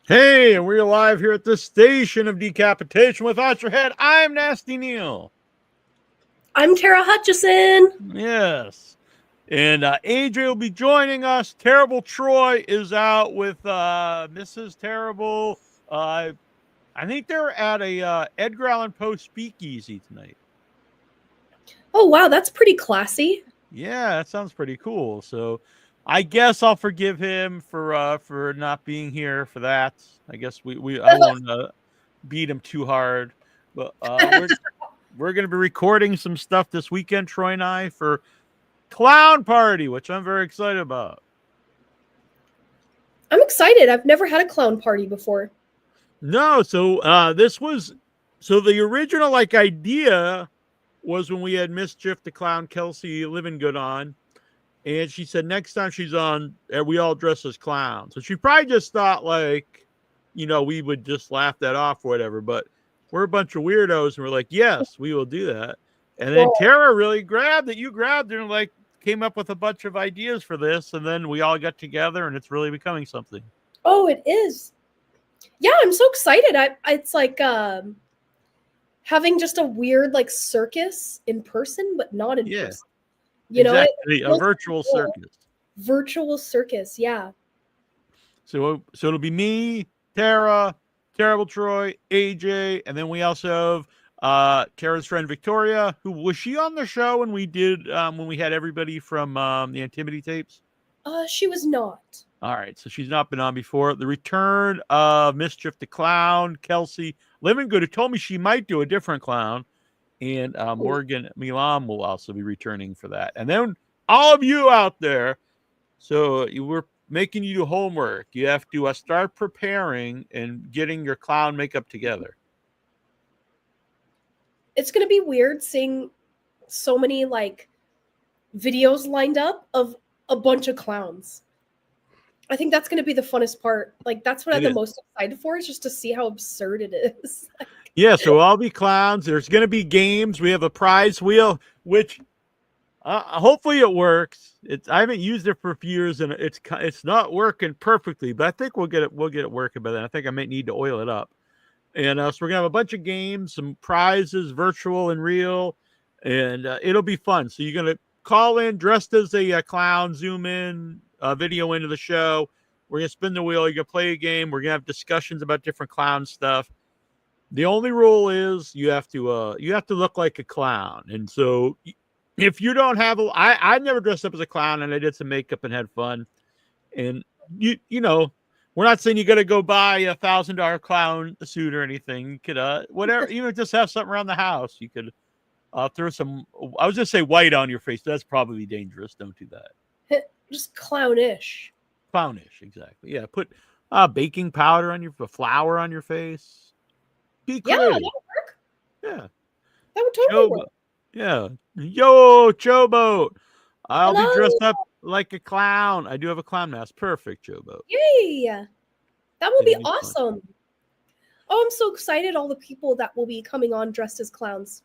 Hey, and we're live here at the station of decapitation with Your Head. I'm Nasty Neil. I'm Tara Hutchison. Yes. And AJ will be joining us. Terrible Troy is out with Mrs. Terrible. I think they're at a Edgar Allan Poe speakeasy tonight. Oh, wow, that's pretty classy. Yeah, that sounds pretty cool. So I guess I'll forgive him for not being here for that. I guess I won't beat him too hard. But we're going to be recording some stuff this weekend, Troy and I, for Clown Party, which I'm very excited about. I'm excited. I've never had a clown party before. No, so the original idea was when we had Mischief the Clown Kelsey Living Good on, and she said next time she's on, we all dress as clowns. So she probably just thought we would just laugh that off or whatever, but we're a bunch of weirdos and we're like, yes, we will do that. And then Tara really grabbed it. You grabbed it and came up with a bunch of ideas for this. And then we all got together and it's really becoming something. Oh, it is. Yeah, I'm so excited. It's like having just a weird circus in person, but not in person. Exactly. A virtual circus. Virtual circus, yeah. So it'll be me, Tara, Terrible Troy, AJ, and then we also have Tara's friend Victoria, who was she on the show when we did when we had everybody from the Antiquity tapes? She was not. All right, so she's not been on before. The return of Mischief the Clown, Kelsey Living Good, who told me she might do a different clown, and Morgan Milam will also be returning for that. And then all of you out there, so we're making you do homework. You have to start preparing and getting your clown makeup together. It's going to be weird seeing so many videos lined up of a bunch of clowns. I think that's going to be the funnest part. That's what I'm the most excited for, is just to see how absurd it is. Yeah, so I'll be clowns. There's going to be games. We have a prize wheel, which hopefully it works. I haven't used it for a few years, and it's not working perfectly, but I think we'll get it working by then. I think I might need to oil it up. And so we're gonna have a bunch of games, some prizes, virtual and real, and it'll be fun. So you're gonna call in dressed as a clown, zoom in, video into the show. We're gonna spin the wheel. You're gonna play a game. We're gonna have discussions about different clown stuff. The only rule is you have to look like a clown, and so if you don't have I never dressed up as a clown, and I did some makeup and had fun. And you know, we're not saying you got to go buy $1,000 clown suit or anything. You could whatever, even just have something around the house. You could throw some. I was just say white on your face. That's probably dangerous. Don't do that. Just clownish. Clownish, exactly. Yeah, put baking powder on flour on your face. Be creative. Yeah, that would work. Yeah, that would totally work. Yeah. Yo, Chobo. I'll be dressed up like a clown. I do have a clown mask. Perfect, Chobo. Yay. That will be awesome. Oh, I'm so excited. All the people that will be coming on dressed as clowns.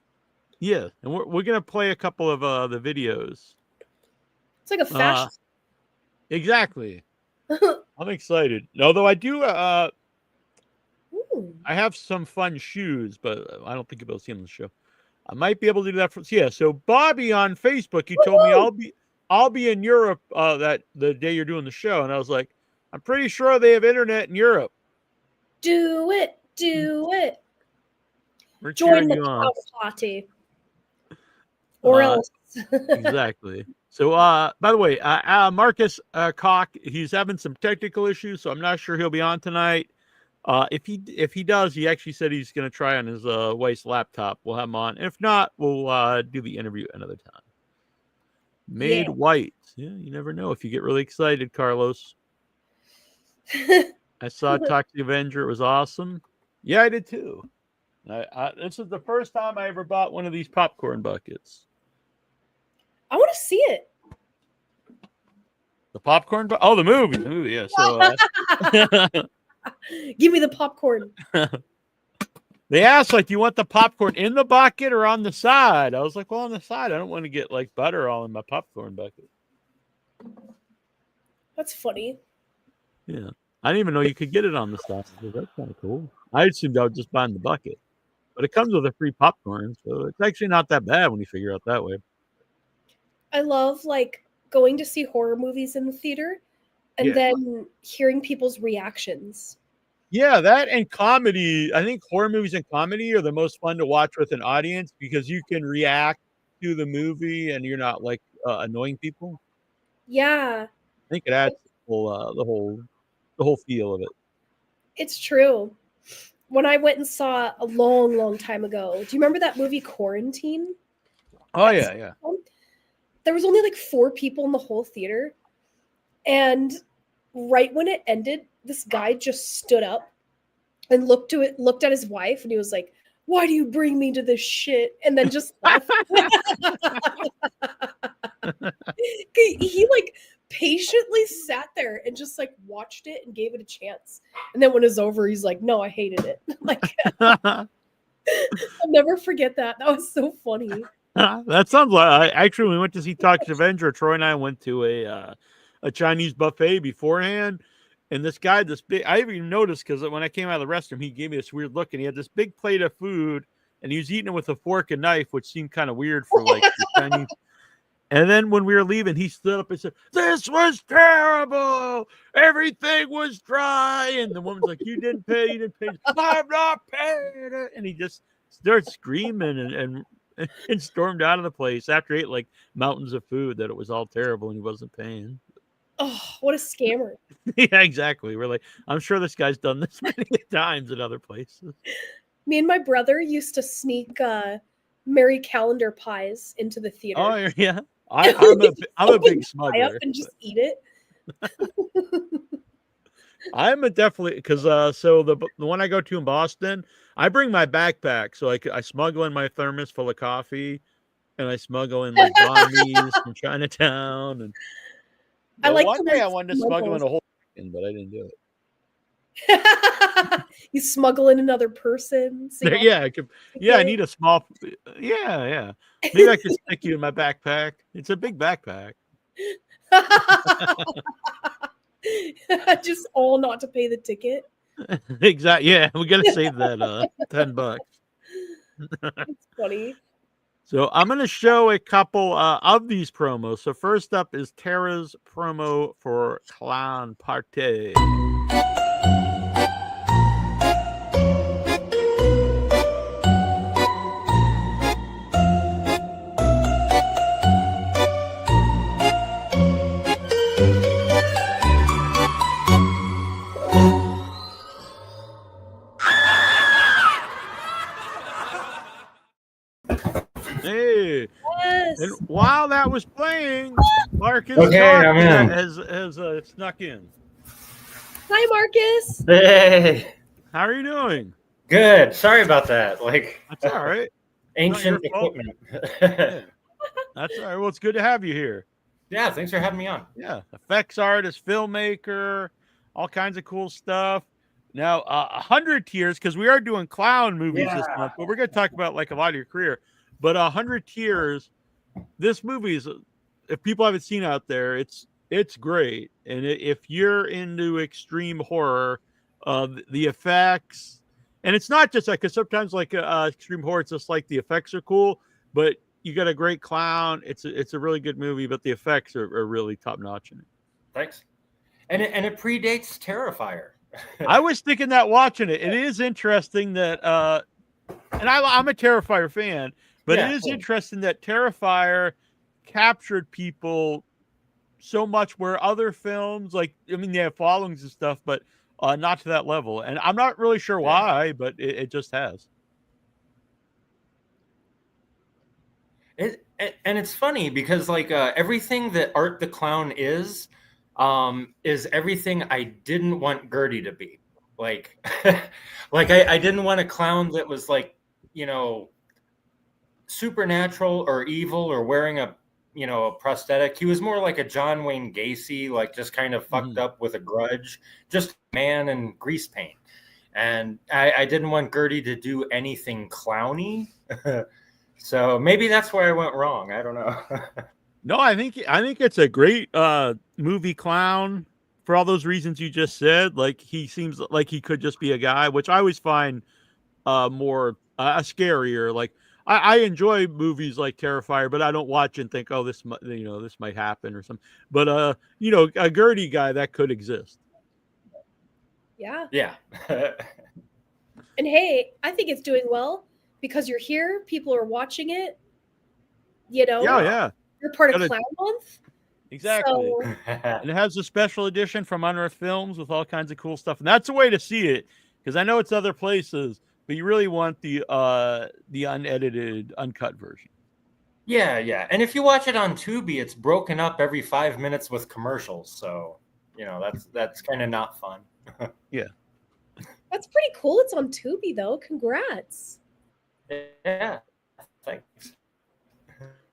Yeah. And we're going to play a couple of the videos. It's like a fashion. Exactly. I'm excited. Although I do, I have some fun shoes, but I don't think you'll see them on the show. I might be able to do that so Bobby on Facebook, he told me I'll be in Europe that the day you're doing the show, and I was like, I'm pretty sure they have internet in Europe. Do it. We're join the clown party. Or else. Exactly. So by the way, Marcus Koch, he's having some technical issues, so I'm not sure he'll be on tonight. If he does, he actually said he's going to try on his wife's laptop. We'll have him on. If not, we'll do the interview another time. Made white. Yeah, you never know if you get really excited, Carlos. I saw Toxic Avenger. It was awesome. Yeah, I did too. This is the first time I ever bought one of these popcorn buckets. I want to see it. The popcorn bucket? Oh, the movie. Yeah. So. Give me the popcorn. They asked, do you want the popcorn in the bucket or on the side? I was like, well, on the side. I don't want to get butter all in my popcorn bucket. That's funny. Yeah. I didn't even know you could get it on the stuff. That's kind of cool. I assumed I would just buy in the bucket, but it comes with a free popcorn, so it's actually not that bad when you figure out that way. I love like going to see horror movies in the theater and then hearing people's reactions. Yeah, that and comedy. I think horror movies and comedy are the most fun to watch with an audience because you can react to the movie and you're not like annoying people. Yeah, I think it adds the whole feel of it. it's true. When I went and saw a long, long time ago, do you remember that movie Quarantine? Oh yeah. There was only like 4 people in the whole theater. And right when it ended, this guy just stood up and looked at his wife, and he was like, "Why do you bring me to this shit?" And then just left. He like patiently sat there and just like watched it and gave it a chance. And then when it was over, he's like, "No, I hated it." Like, I'll never forget that. That was so funny. That sounds like actually we went to see Toxic Avenger. Troy and I went to a Chinese buffet beforehand, and this guy, this big, I even noticed because when I came out of the restroom, he gave me this weird look, and he had this big plate of food, and he was eating it with a fork and knife, which seemed kind of weird for like the Chinese. And then when we were leaving, he stood up and said, "This was terrible. Everything was dry." And the woman's like, "You didn't pay. You didn't pay." "I'm not paying it." And he just started screaming and stormed out of the place after he ate like mountains of food that it was all terrible and he wasn't paying. Oh, what a scammer. Yeah, exactly. We're like, I'm sure this guy's done this many times at other places. Me and my brother used to sneak Mary Calendar pies into the theater. Oh, yeah. I'm a big smuggler. And just eat it. I'm a definitely because so the one I go to in Boston, I bring my backpack, so I smuggle in my thermos full of coffee, and I smuggle in like banh from Chinatown. And I like one day I wanted to smuggle in a whole chicken, but I didn't do it. You smuggle in another person. So I need a small. Yeah. Maybe I could stick you in my backpack. It's a big backpack. Just all not to pay the ticket. Exactly. Yeah, we gotta save that $10. It's funny. So I'm gonna show a couple of these promos. So first up is Tara's promo for Clown Party. Hey, yes. And while that was playing, Marcus Koch has snuck in. Hi, Marcus. Hey, How are you doing? good. Sorry about that. Like, That's all right. ancient Not your fault. equipment. Yeah. That's all right. Well, it's good to have you here. Yeah, thanks for having me on. Yeah, effects artist, filmmaker, all kinds of cool stuff. Now, 100 Tears, because we are doing clown movies this month, but we're going to talk about like a lot of your career. But 100 Tears, this movie is, if people haven't seen out there, it's great. And if you're into extreme horror, the effects, and it's not just like, because sometimes like extreme horror, it's just like the effects are cool, but you got a great clown. It's a really good movie, but the effects are really top notch in it. Thanks. And it predates Terrifier. I was thinking that watching it, it is interesting that, and I'm a Terrifier fan, but it is interesting that Terrifier captured people so much where other films, like, I mean, they have followings and stuff, but not to that level. And I'm not really sure why, but it just has. And it's funny because like everything that Art the Clown is everything I didn't want Gertie to be. Like, like I didn't want a clown that was like, you know, supernatural or evil or wearing a prosthetic. He was more like a John Wayne Gacy, like just kind of fucked up with a grudge, just man and grease paint. And I didn't want Gertie to do anything clowny. So maybe that's where I went wrong. I don't know. No, I think it's a great movie clown for all those reasons you just said, like he seems like he could just be a guy, which I always find more scarier. Like I enjoy movies like Terrifier, but I don't watch and think, oh, this this might happen or something. But a Gertie guy that could exist. Yeah. Yeah. And hey, I think it's doing well because you're here. People are watching it. Yeah. You're part of Clown Month. Exactly. So... And it has a special edition from Unearthed Films with all kinds of cool stuff. And that's a way to see it, because I know it's other places, but you really want the unedited, uncut version. Yeah. And if you watch it on Tubi, it's broken up every 5 minutes with commercials. So, that's kind of not fun. Yeah. That's pretty cool. It's on Tubi, though. Congrats. Yeah. Thanks.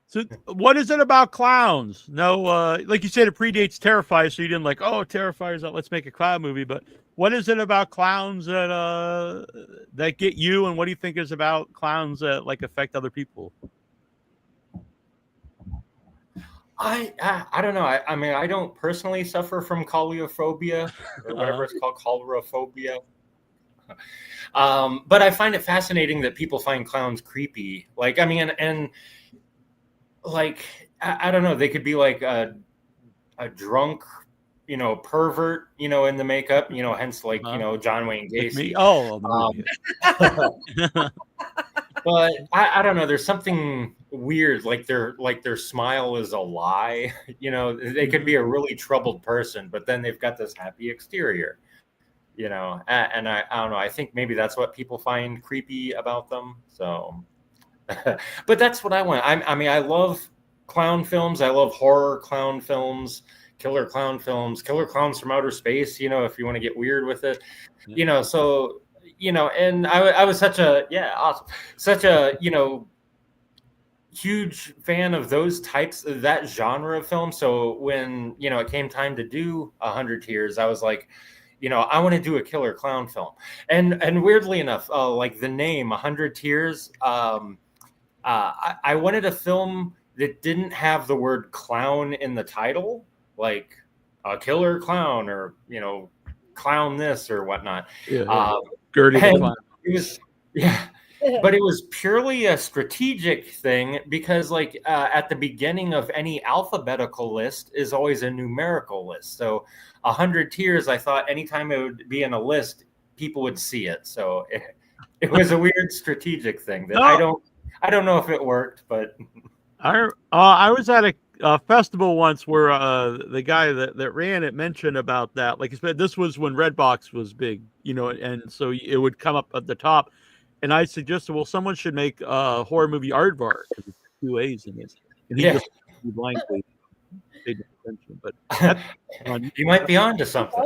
So what is it about clowns? No, like you said, it predates Terrifier, so you didn't like, oh, Terrifier's out, let's make a clown movie. But what is it about clowns that get you, and what do you think is about clowns that like affect other people? I don't know. I mean, I don't personally suffer from coleophobia or whatever it's called, colerophobia. But I find it fascinating that people find clowns creepy. Like, I mean, and like, I don't know, they could be like a drunk, pervert, in the makeup, hence like, John Wayne Gacy. But I don't know, there's something weird, like their smile is a lie. They could be a really troubled person, but then they've got this happy exterior, and I don't know, I think maybe that's what people find creepy about them. So but that's what I want. I mean, I love clown films. I love horror clown films, killer clown films, killer clowns from outer space, if you want to get weird with it, so, and I was such a huge fan of those types of that genre of film. So when, it came time to do 100 Tears, I was like, I want to do a killer clown film. And weirdly enough, like the name 100 Tears, I wanted a film that didn't have the word clown in the title, like a killer clown or, clown this or whatnot. Gertie the clown. It was, but it was purely a strategic thing because like at the beginning of any alphabetical list is always a numerical list. So 100 Tears, I thought anytime it would be in a list, people would see it. So it was a weird strategic thing that I don't know if it worked, but I was at a festival once where the guy that ran it mentioned about that. Like I said, this was when Redbox was big, and so it would come up at the top. And I suggested, well, someone should make a horror movie aardvark because it's 2 A's in it. And he just blankly paid attention. But you might be on to something.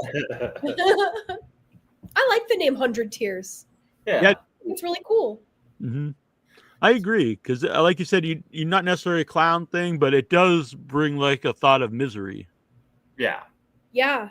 I like the name 100 Tears. Yeah. It's really cool. Mm-hmm. I agree, because like you said, you're not necessarily a clown thing, but it does bring like a thought of misery. Yeah. A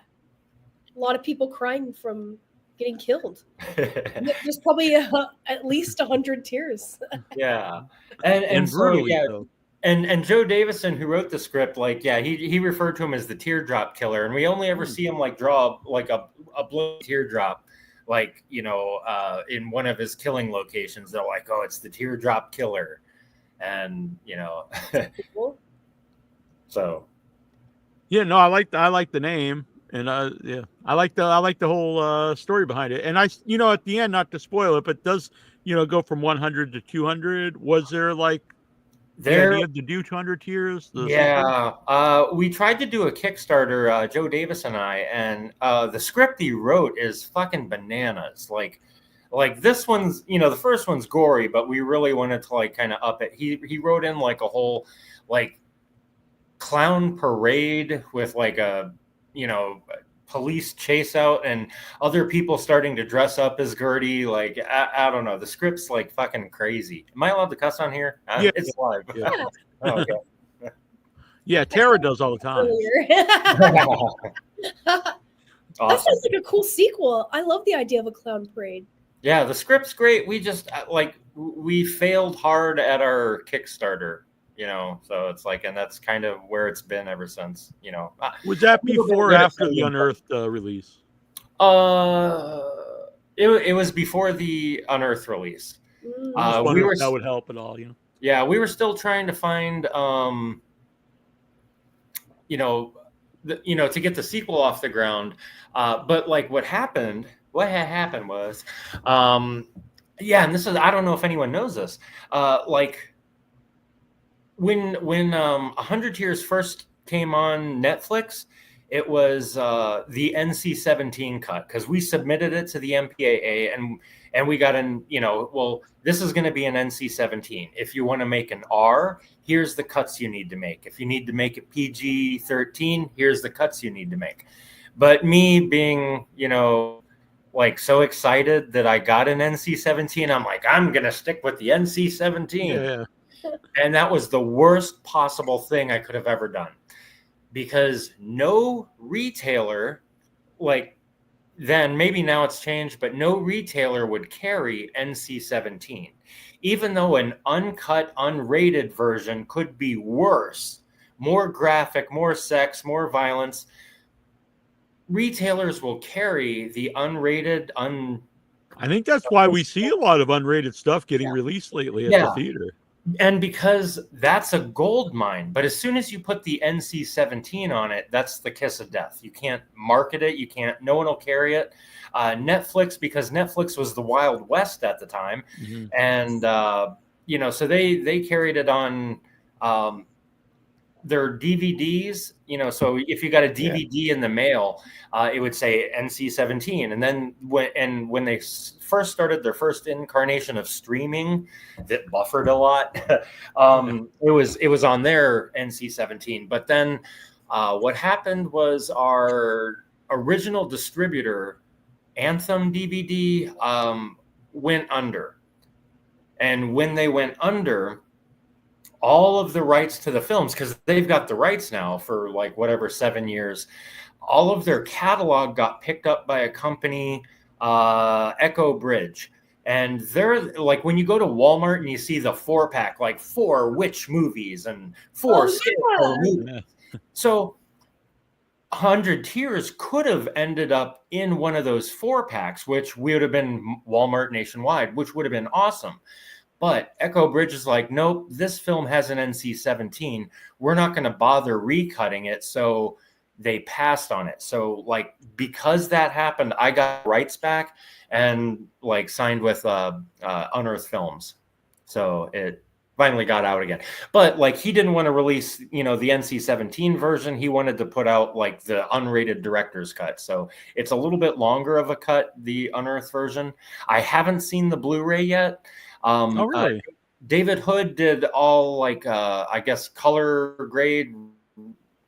lot of people crying from getting killed. There's probably at least 100 tears. Yeah. And so, and Joe Davison, who wrote the script, like, he referred to him as the teardrop killer. And we only ever see him like draw like a blood teardrop. Like, in one of his killing locations, they're like, oh, it's the teardrop killer. And, so. Yeah, no, I like the name. And I like the whole story behind it. And I, at the end, not to spoil it, but does, go from 100 to 200. Was there like the idea to do 200 Tears? We tried to do a Kickstarter, Joe Davis and I, and the script he wrote is fucking bananas. Like this one's, the first one's gory, but we really wanted to like kind of up it. He wrote in like a whole like clown parade with like a police chase out and other people starting to dress up as Gertie. Like, I don't know. The script's like fucking crazy. Am I allowed to cuss on here? Yeah. It's live. Yeah. Oh, okay. Yeah, Tara does all the time. Awesome. That sounds like a cool sequel. I love the idea of a clown parade. Yeah, the script's great. We just we failed hard at our Kickstarter. you know, so it's like, and that's kind of where it's been ever since, you know. Was that A little bit before or of after the Italian- Unearthed release? It was before the Unearthed release. I just wonder we were if that would help at all, you know. Yeah, we were still trying to find, you know, to get the sequel off the ground. But like what had happened was, yeah, and this is, I don't know if anyone knows this, like when 100 Tears first came on Netflix, it was the NC-17 cut, because we submitted it to the MPAA and we got an, you know, well, this is going to be an NC-17. If you want to make an R, here's the cuts you need to make. If you need to make it PG-13, here's the cuts you need to make. But me being, you know, like so excited that I got an NC-17, I'm like, I'm going to stick with the NC-17. Yeah. And that was the worst possible thing I could have ever done, because no retailer, like then, maybe now it's changed, but no retailer would carry NC-17, even though an uncut, unrated version could be worse, more graphic, more sex, more violence. Retailers will carry the unrated, I think that's why we see a lot of unrated stuff getting released lately at the theater. And because that's a gold mine. But as soon as you put the NC-17 on it, that's the kiss of death. You can't market it. You can't, no one will carry it. Netflix, because Netflix was the Wild West at the time. Mm-hmm. And, you know, so they carried it on their DVDs, you know, so if you got a DVD in the mail, it would say NC-17. And then when they first started their first incarnation of streaming that buffered a lot, it was on their NC-17. But then what happened was our original distributor, Anthem DVD, went under. And when they went under, all of the rights to the films, because they've got the rights now for like whatever 7 years, all of their catalog got picked up by a company, Echo Bridge. And they're like, when you go to Walmart and you see the 4-pack, like 4 witch movies and 4 movies. Yeah. So 100 Tears could have ended up in one of those 4-packs, which would have been Walmart nationwide, which would have been awesome. But Echo Bridge is like, nope, this film has an NC-17. We're not going to bother recutting it. So they passed on it. So like, because that happened, I got rights back and like signed with Unearthed Films. So it finally got out again. But like, he didn't want to release, you know, the NC-17 version. He wanted to put out like the unrated director's cut. So it's a little bit longer of a cut, the Unearthed version. I haven't seen the Blu-ray yet. Oh, really? David Hood did all like I guess color grade,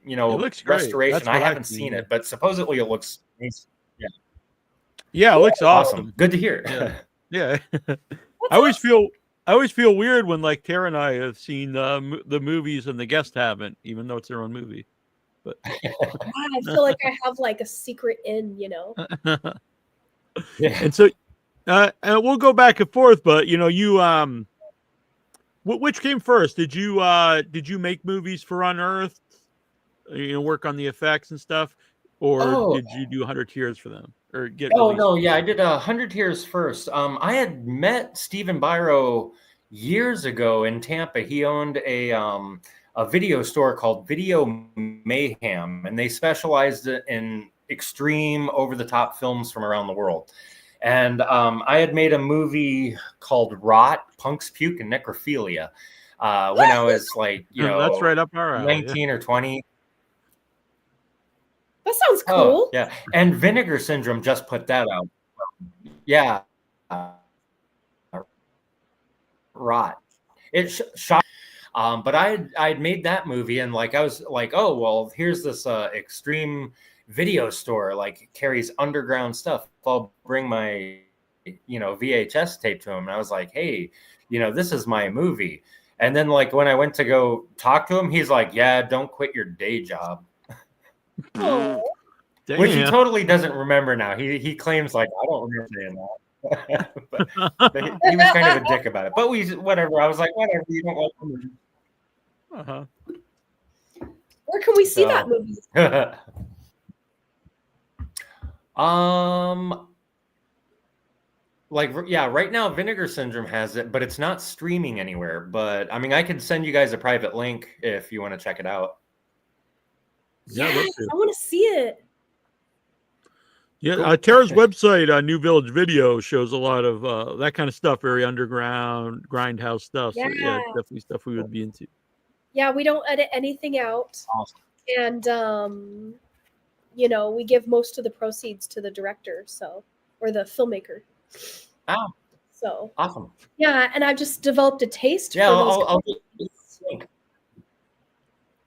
you know, restoration. I haven't seen it, but supposedly it looks nice. Yeah, it looks awesome. Good to hear. Yeah. I always feel weird when like Tara and I have seen the movies and the guest haven't, even though it's their own movie. But I feel like I have like a secret in, you know. And so and we'll go back and forth, but you know, you which came first? Did you make movies for Unearthed? You know, work on the effects and stuff, or did you do 100 Tears for them, or get? No, yeah, I did 100 Tears first. I had met Stephen Byro years ago in Tampa. He owned a video store called Video Mayhem, and they specialized in extreme, over-the-top films from around the world. And I had made a movie called Rot, Punks, Puke, and Necrophilia when I was like, you know, that's right up our alley, 19 or 20. That sounds cool. Yeah. And Vinegar Syndrome just put that out. Yeah. Rot. It shot. But I'd made that movie, and like I was like, oh well, here's this extreme video store, like carries underground stuff. I'll bring my, you know, VHS tape to him. And I was like, hey, you know, this is my movie. And then like when I went to go talk to him, he's like, yeah, don't quit your day job. Which he totally doesn't remember now. He claims like, I don't remember saying that. but he was kind of a dick about it. But whatever. I was like, whatever. You don't like the movie. Uh-huh. Where can we see that movie? Right now Vinegar Syndrome has it, but it's not streaming anywhere. But I mean, I could send you guys a private link if you want to check it out. Yes, I want to see it. Yeah, cool. Tara's website on New Village Video shows a lot of that kind of stuff, very underground, grindhouse stuff. Yeah. So yeah, it's definitely stuff we would be into. Yeah, we don't edit anything out. Awesome. And we give most of the proceeds to the director, or the filmmaker. Oh. So awesome. Yeah, and I've just developed a taste for those.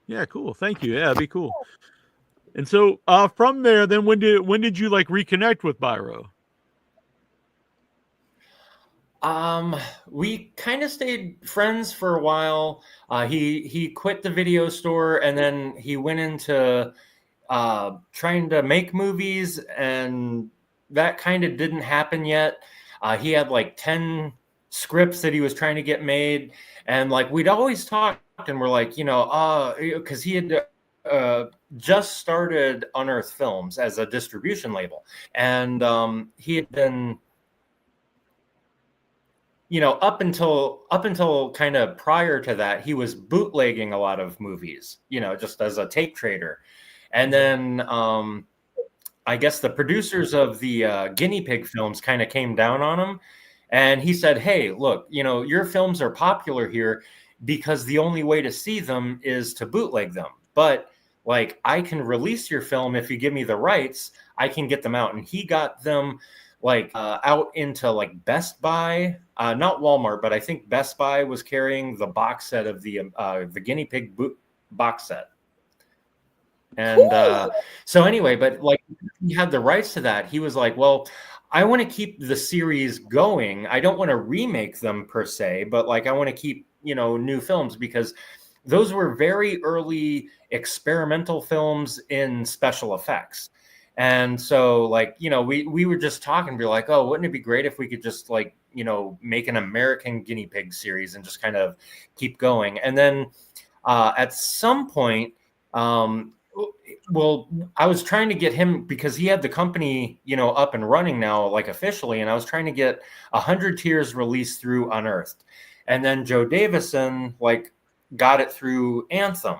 Yeah, cool. Thank you. Yeah, that'd be cool. And so from there, then when did you like reconnect with Byro? We kind of stayed friends for a while. He quit the video store, and then he went into trying to make movies, and that kind of didn't happen yet. He had like 10 scripts that he was trying to get made, and like we'd always talk, and we're like, because he had just started Unearthed Films as a distribution label, and he had been, up until kind of prior to that, he was bootlegging a lot of movies, just as a tape trader. And then I guess the producers of the Guinea Pig films kind of came down on him, and he said, hey, look, your films are popular here because the only way to see them is to bootleg them. But like, I can release your film if you give me the rights. I can get them out. And he got them like out into like Best Buy, not Walmart, but I think Best Buy was carrying the box set of the Guinea Pig box set. And so anyway, but like he had the rights to that. He was like, well, I want to keep the series going. I don't want to remake them per se, but like I want to keep, new films, because those were very early experimental films in special effects. And so like, we were just talking, be like, oh, wouldn't it be great if we could just like, make an American Guinea Pig series and just kind of keep going. And then at some point, well, I was trying to get him, because he had the company, up and running now, like officially. And I was trying to get 100 Tears released through Unearthed. And then Joe Davison, like, got it through Anthem.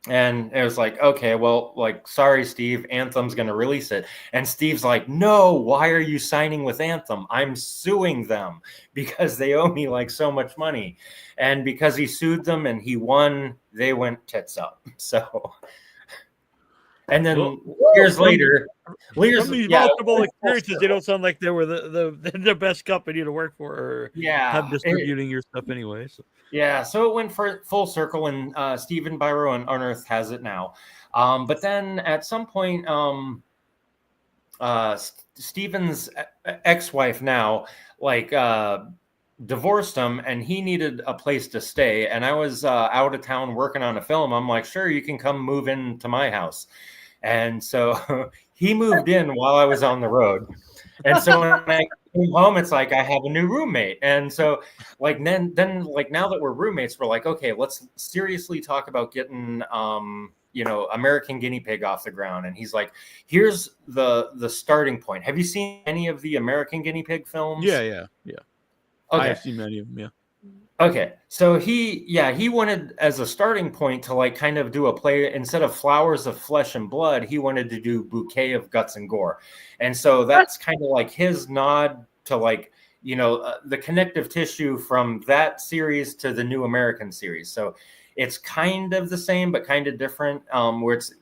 And it was like, okay, well, like, sorry, Steve, Anthem's going to release it. And Steve's like, no, why are you signing with Anthem? I'm suing them because they owe me like so much money. And because he sued them and he won, they went tits up. So, and then years later, from these multiple experiences, they don't sound like they were the best company to work for, or have distributing your stuff anyway. So. Yeah, so it went for full circle, and Stephen Byro and Unearthed has it now. But then at some point, Stephen's ex-wife now, like, divorced him, and he needed a place to stay. And I was out of town working on a film. I'm like, sure, you can come move into my house. And so he moved in while I was on the road. And so when I came home, it's like I have a new roommate. And so like then like now that we're roommates, we're like, okay, let's seriously talk about getting American Guinea Pig off the ground. And he's like, here's the starting point. Have you seen any of the American Guinea Pig films? Yeah. Okay. I've seen many of them, yeah. Okay, so he wanted, as a starting point, to like kind of do a play, instead of Flowers of Flesh and Blood, he wanted to do Bouquet of Guts and Gore. And so that's kind of like his nod to like, the connective tissue from that series to the New American series. So it's kind of the same, but kind of different, where it's,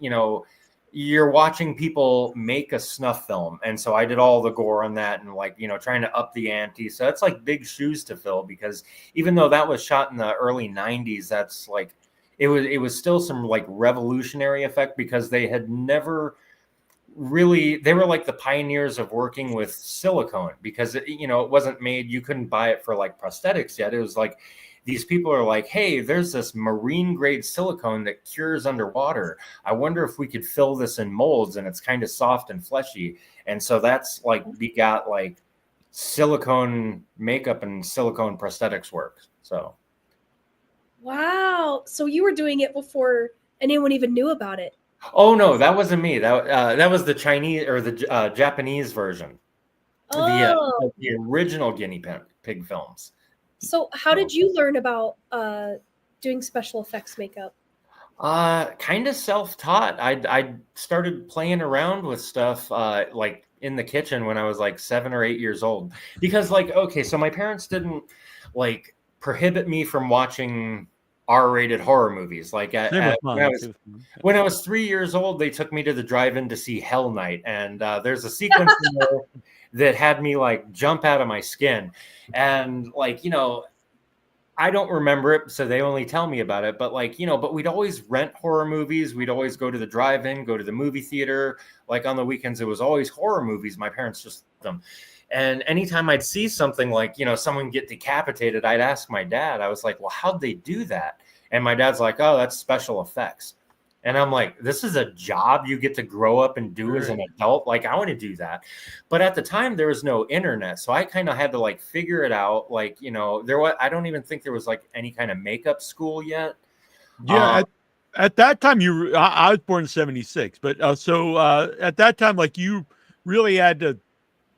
you're watching people make a snuff film. And so I did all the gore on that and like, trying to up the ante. So that's like big shoes to fill, because even though that was shot in the early 90s, that's like, it was still some like revolutionary effect, because they had never really, they were like the pioneers of working with silicone, because it wasn't made, you couldn't buy it for like prosthetics yet. It was like, these people are like, hey, there's this marine grade silicone that cures underwater. I wonder if we could fill this in molds, and it's kind of soft and fleshy. And so that's like begot like silicone makeup and silicone prosthetics work. So Wow. So you were doing it before anyone even knew about it. Oh no, that wasn't me. That was the Chinese or the Japanese version. Oh. The original Guinea Pig films. So how did you learn about doing special effects makeup? Kind of self-taught. I started playing around with stuff like in the kitchen when I was like 7 or 8 years old. Because like, okay, so my parents didn't like prohibit me from watching R-rated horror movies. Like when I was 3 years old, they took me to the drive-in to see Hell Night, and there's a sequence in there that had me like jump out of my skin, and like I don't remember it, so they only tell me about it. But like, but we'd always rent horror movies. We'd always go to the drive-in, go to the movie theater. Like on the weekends, it was always horror movies. My parents just loved them. And anytime I'd see something like, someone get decapitated, I'd ask my dad. I was like, well, how'd they do that? And my dad's like, oh, that's special effects. And I'm like, this is a job you get to grow up and do as an adult. Like, I want to do that. But at the time, there was no internet. So I kind of had to like figure it out. Like, I don't even think there was like any kind of makeup school yet. Yeah. At that time, I was born in 76. But at that time, like you really had to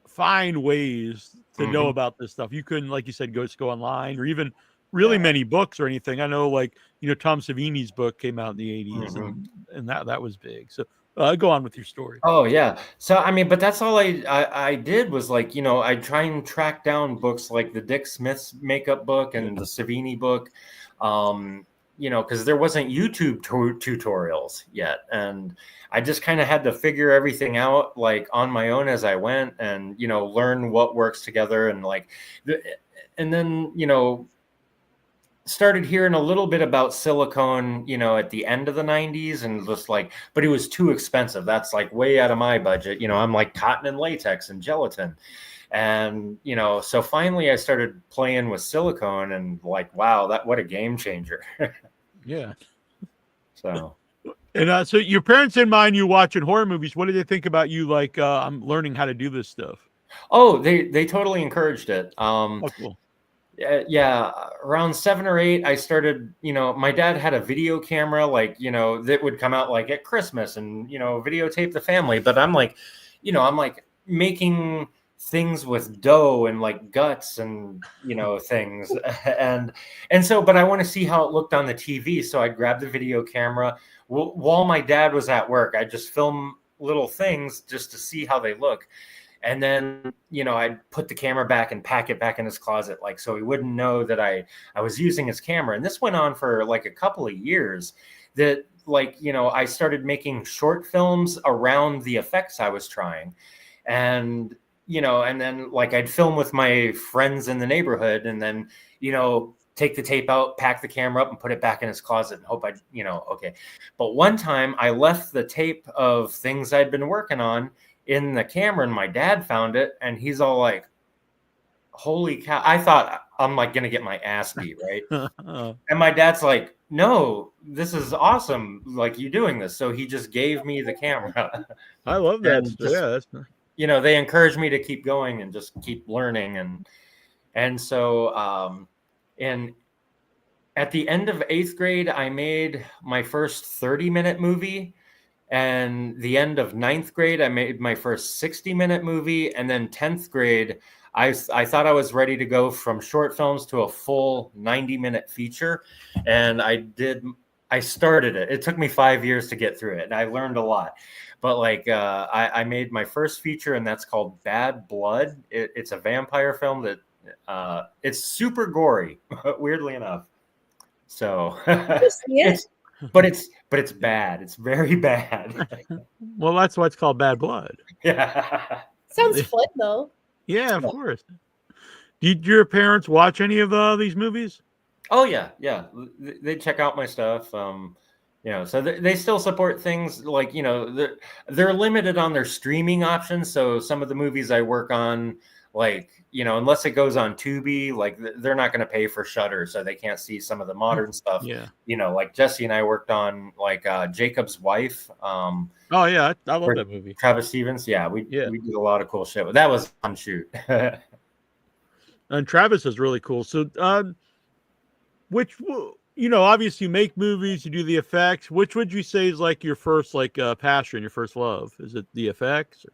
find ways to know about this stuff. You couldn't, like you said, go online or even really many books or anything. I know, like, Tom Savini's book came out in the 80s and that was big. So go on with your story. Oh yeah. So I mean, but that's all I did was like, I try and track down books like the Dick Smith's makeup book and the Savini book, because there wasn't YouTube tutorials yet, and I just kind of had to figure everything out like on my own as I went, and learn what works together, and like, and then started hearing a little bit about silicone, at the end of the 90s, and just like, but it was too expensive. That's like way out of my budget. I'm like cotton and latex and gelatin. And, so finally I started playing with silicone, and like, wow, what a game changer. Yeah. So. And so your parents didn't mind you watching horror movies. What did they think about you? Like, I'm learning how to do this stuff. Oh, they totally encouraged it. Oh, cool. Yeah, around 7 or 8, I started, my dad had a video camera, like, that would come out like at Christmas and, videotape the family. But I'm like, I'm like making things with dough and like guts and, things. and so, but I want to see how it looked on the TV. So I'd grab the video camera while my dad was at work. I'd just film little things just to see how they look. And then, I'd put the camera back and pack it back in his closet, like, so he wouldn't know that I was using his camera. And this went on for like a couple of years that like, I started making short films around the effects I was trying. And, and then like I'd film with my friends in the neighborhood, and then, take the tape out, pack the camera up and put it back in his closet and hope okay. But one time I left the tape of things I'd been working on in the camera, and my dad found it, and he's all like, holy cow. I thought I'm like going to get my ass beat. Right. And my dad's like, no, this is awesome. Like, you doing this. So he just gave me the camera. I love that. That's nice. They encouraged me to keep going and just keep learning. And so, and at the end of 8th grade, I made my first 30-minute movie. And the end of 9th grade, I made my first 60-minute movie. And then 10th grade, I thought I was ready to go from short films to a full 90-minute feature. And I started it. It took me 5 years to get through it, and I learned a lot. But like, I made my first feature, and that's called Bad Blood. It's a vampire film that it's super gory, weirdly enough. So But it's bad. It's very bad. Well, that's why it's called Bad Blood. Yeah. Sounds fun though. Yeah, of course. Did your parents watch any of these movies? Oh yeah. They check out my stuff. So they still support things like, they're limited on their streaming options. So some of the movies I work on, like, unless it goes on Tubi, like they're not going to pay for Shudder, so they can't see some of the modern stuff. Yeah. Like Jesse and I worked on like Jacob's Wife. Oh yeah, I love that movie. Travis Stevens. Yeah, we did a lot of cool shit. That was fun shoot. And Travis is really cool. So, which obviously you make movies, you do the effects. Which would you say is like your first passion, your first love? Is it the effects? Or?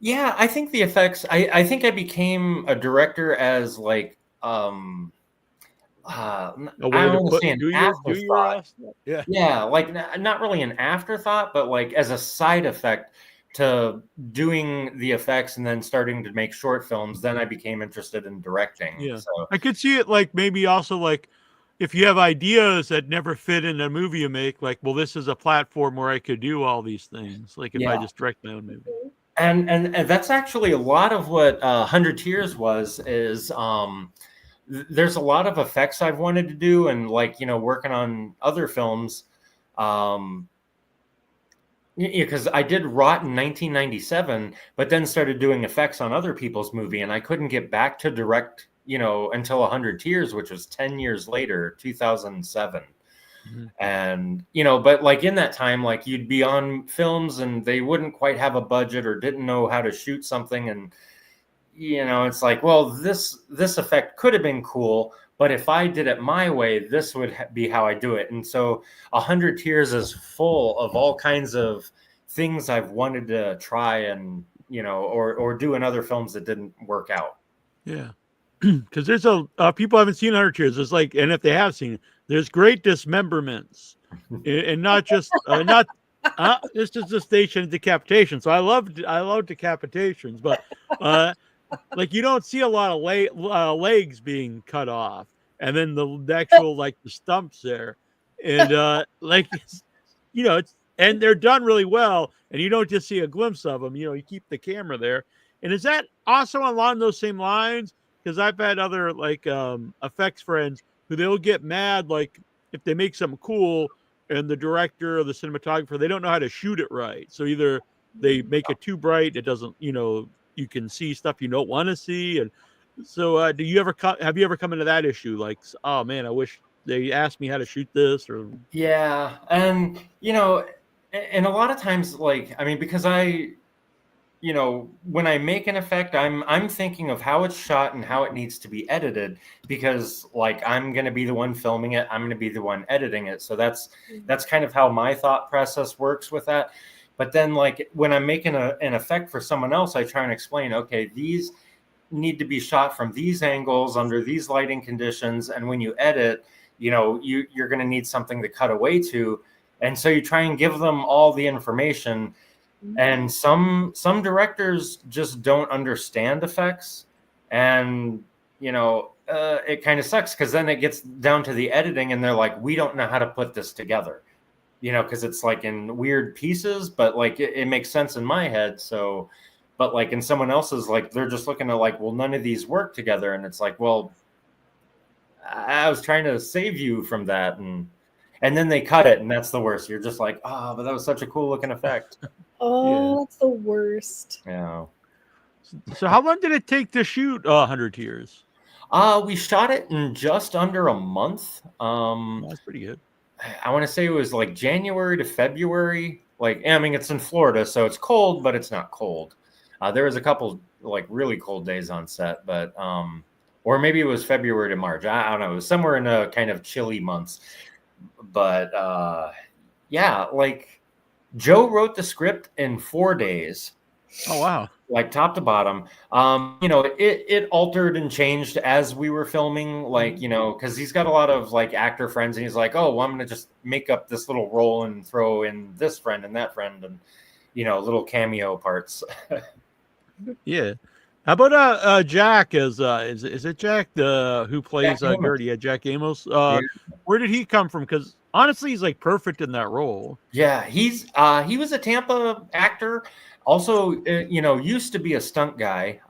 Yeah, I think the effects. I think I became a director as like I A way don't to want to put say an do your afterthought. yeah. Yeah, like not really an afterthought, but like as a side effect to doing the effects and then starting to make short films. Then I became interested in directing. Yeah. So I could see it like maybe also like if you have ideas that never fit in a movie you make, like, well, this is a platform where I could do all these things. Like if I yeah. just direct my own movie. And that's actually a lot of what 100 Tears is there's a lot of effects I've wanted to do, and like working on other films, because I did Rot in 1997, but then started doing effects on other people's movie, and I couldn't get back to direct until 100 Tears, which was 10 years later, 2007. And but like in that time, like you'd be on films and they wouldn't quite have a budget or didn't know how to shoot something, and it's like, well, this effect could have been cool, but if I did it my way, this would be how I do it. And so 100 Tears is full of all kinds of things I've wanted to try and or do in other films that didn't work out. Yeah. Because there's people haven't seen 100 Tears. There's like, and if they have seen it, there's great dismemberments, and not just this is the station of decapitation. So I love decapitations, but like you don't see a lot of legs being cut off, and then the actual like the stumps there, and like it's and they're done really well, and you don't just see a glimpse of them. You keep the camera there, and is that also along those same lines? Because I've had other like effects friends who they'll get mad like if they make something cool and the director or the cinematographer, they don't know how to shoot it right. So either they make it too bright, it doesn't, you can see stuff you don't want to see. And so have you ever come into that issue? Like, oh man, I wish they asked me how to shoot this or. Yeah. And, and a lot of times, like, I mean, because when I make an effect, I'm thinking of how it's shot and how it needs to be edited, because like I'm going to be the one filming it, I'm going to be the one editing it. So that's kind of how my thought process works with that. But then like when I'm making an effect for someone else, I try and explain, okay, these need to be shot from these angles under these lighting conditions, and when you edit, you're going to need something to cut away to, and so you try and give them all the information. And some directors just don't understand effects, and it kind of sucks, because then it gets down to the editing and they're like, we don't know how to put this together, because it's like in weird pieces, but like it makes sense in my head. So but like in someone else's, like they're just looking at like, well, none of these work together, and it's like, well, I was trying to save you from that, and then they cut it, and that's the worst. You're just like, oh, but that was such a cool looking effect. Oh, that's the worst. Yeah. So how long did it take to shoot 100 Tears? We shot it in just under a month. That's pretty good. I want to say it was like January to February. Like, I mean, it's in Florida, so it's cold, but it's not cold. There was a couple like really cold days on set, but or maybe it was February to March. I don't know. It was somewhere in the kind of chilly months. But yeah, like Joe wrote the script in 4 days. Oh, wow. Like top to bottom. It altered and changed as we were filming, like, because he's got a lot of like actor friends, and he's like, oh, well, I'm going to just make up this little role and throw in this friend and that friend and, little cameo parts. Yeah. How about Jack is it Jack who plays Gertie? Yeah, Jack Amos. Where did he come from? Because honestly, he's like perfect in that role. Yeah, he was a Tampa actor. Also, used to be a stunt guy.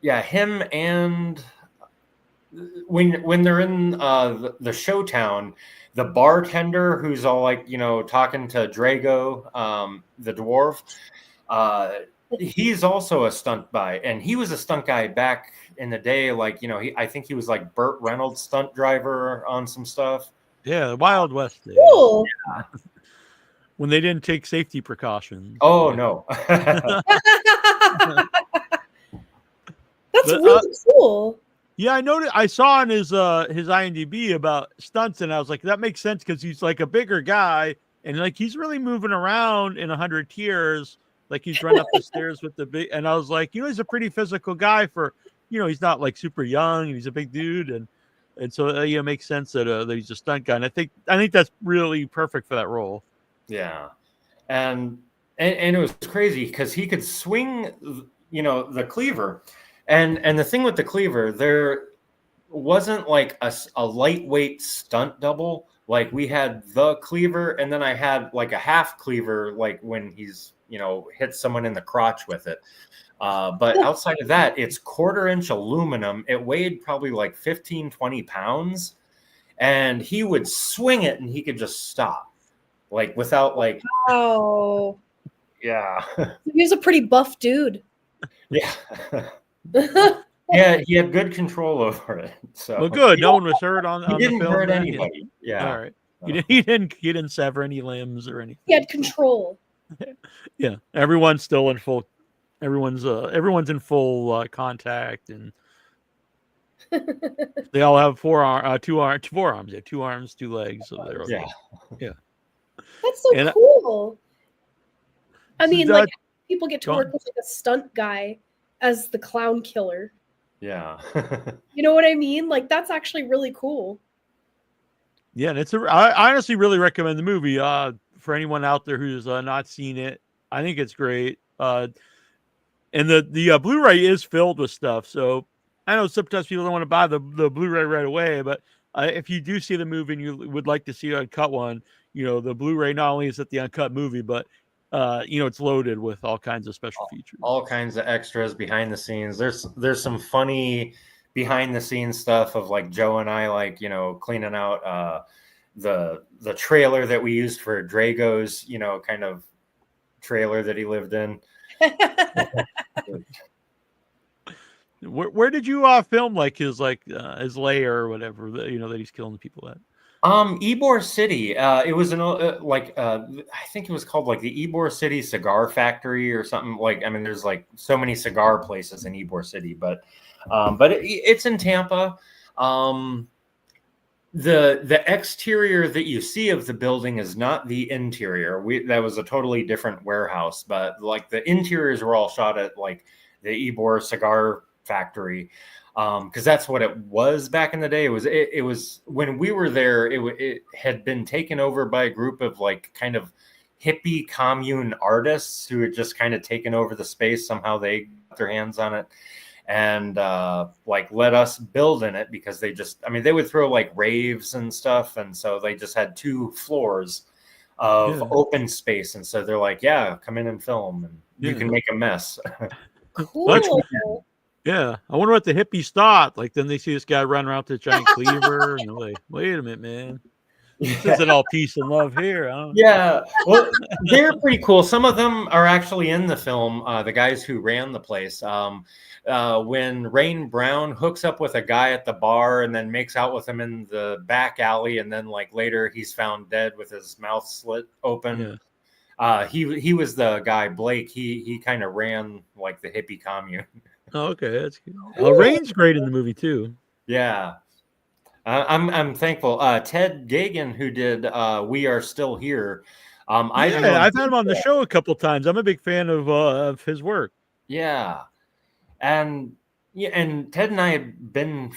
Yeah, him, and when they're in the Showtown, the bartender who's all like, talking to Drago, the dwarf, he's also a stunt guy, and he was a stunt guy back in the day. Like, I think he was like Burt Reynolds' stunt driver on some stuff. Yeah, the Wild West days. Cool. Yeah. When they didn't take safety precautions. Oh, no. That's really cool. Yeah, I noticed. I saw on his IMDb about stunts, and I was like, that makes sense because he's like a bigger guy, and like he's really moving around in 100 tiers. Like he's run up the stairs with the big, and I was like, he's a pretty physical guy for, he's not like super young, and he's a big dude, and so it makes sense that he's a stunt guy, and I think that's really perfect for that role. Yeah, and it was crazy because he could swing, the cleaver. And the thing with the cleaver, there wasn't like a lightweight stunt double. Like we had the cleaver, and then I had like a half cleaver, like when he's, hit someone in the crotch with it. But outside of that, it's 1/4-inch aluminum. It weighed probably like 15, 20 pounds. And he would swing it and he could just stop. Like without like. Oh. Yeah. He was a pretty buff dude. Yeah. Yeah, he had good control over it. So well, good. No one was hurt on he didn't the film. Hurt anybody. Yeah. All right. He didn't sever any limbs or anything. He had control. Yeah. Everyone's still in full. Everyone's in full contact, and they all have four arms. Yeah, 2 arms, 2 legs. So they're okay. Yeah. That's so cool. I mean, like people get to work with like a stunt guy as the clown killer. Yeah. You know what I mean? Like that's actually really cool. Yeah, and I honestly really recommend the movie for anyone out there who's not seen it. I think it's great. And the Blu-ray is filled with stuff. So I know sometimes people don't want to buy the Blu-ray right away, but if you do see the movie and you would like to see an uncut one, the Blu-ray not only is it the uncut movie, but it's loaded with all kinds of special features, all kinds of extras behind the scenes. There's some funny behind the scenes stuff of like Joe and I, like, cleaning out the trailer that we used for Drago's, kind of trailer that he lived in. Where did you film like his lair or whatever that he's killing the people at? Ybor City. It was I think it was called like the Ybor City Cigar Factory or something. Like, I mean, there's like so many cigar places in Ybor City, but it's in Tampa. The exterior that you see of the building is not the interior. That was a totally different warehouse, but like the interiors were all shot at like the Ybor Cigar Factory. Because that's what it was back in the day. It was when we were there. It had been taken over by a group of like kind of hippie commune artists who had just kind of taken over the space. Somehow they got their hands on it and like let us build in it because they would throw like raves and stuff, and so they just had 2 floors of open space, and so they're like, yeah, come in and film, and you can make a mess. Cool. Yeah, I wonder what the hippies thought. Like, then they see this guy run around with a giant cleaver, and they're like, "Wait a minute, man, this isn't all peace and love here." Yeah, well, they're pretty cool. Some of them are actually in the film. The guys who ran the place. When Rain Brown hooks up with a guy at the bar and then makes out with him in the back alley, and then like later he's found dead with his mouth slit open. Yeah. He was the guy, Blake. He kind of ran like the hippie commune. Oh, okay, that's good. Rain's great in the movie too. Yeah, I'm thankful. Ted Gagan, who did "We Are Still Here," I've had him on the show a couple times. I'm a big fan of his work. Yeah, and Ted and I have been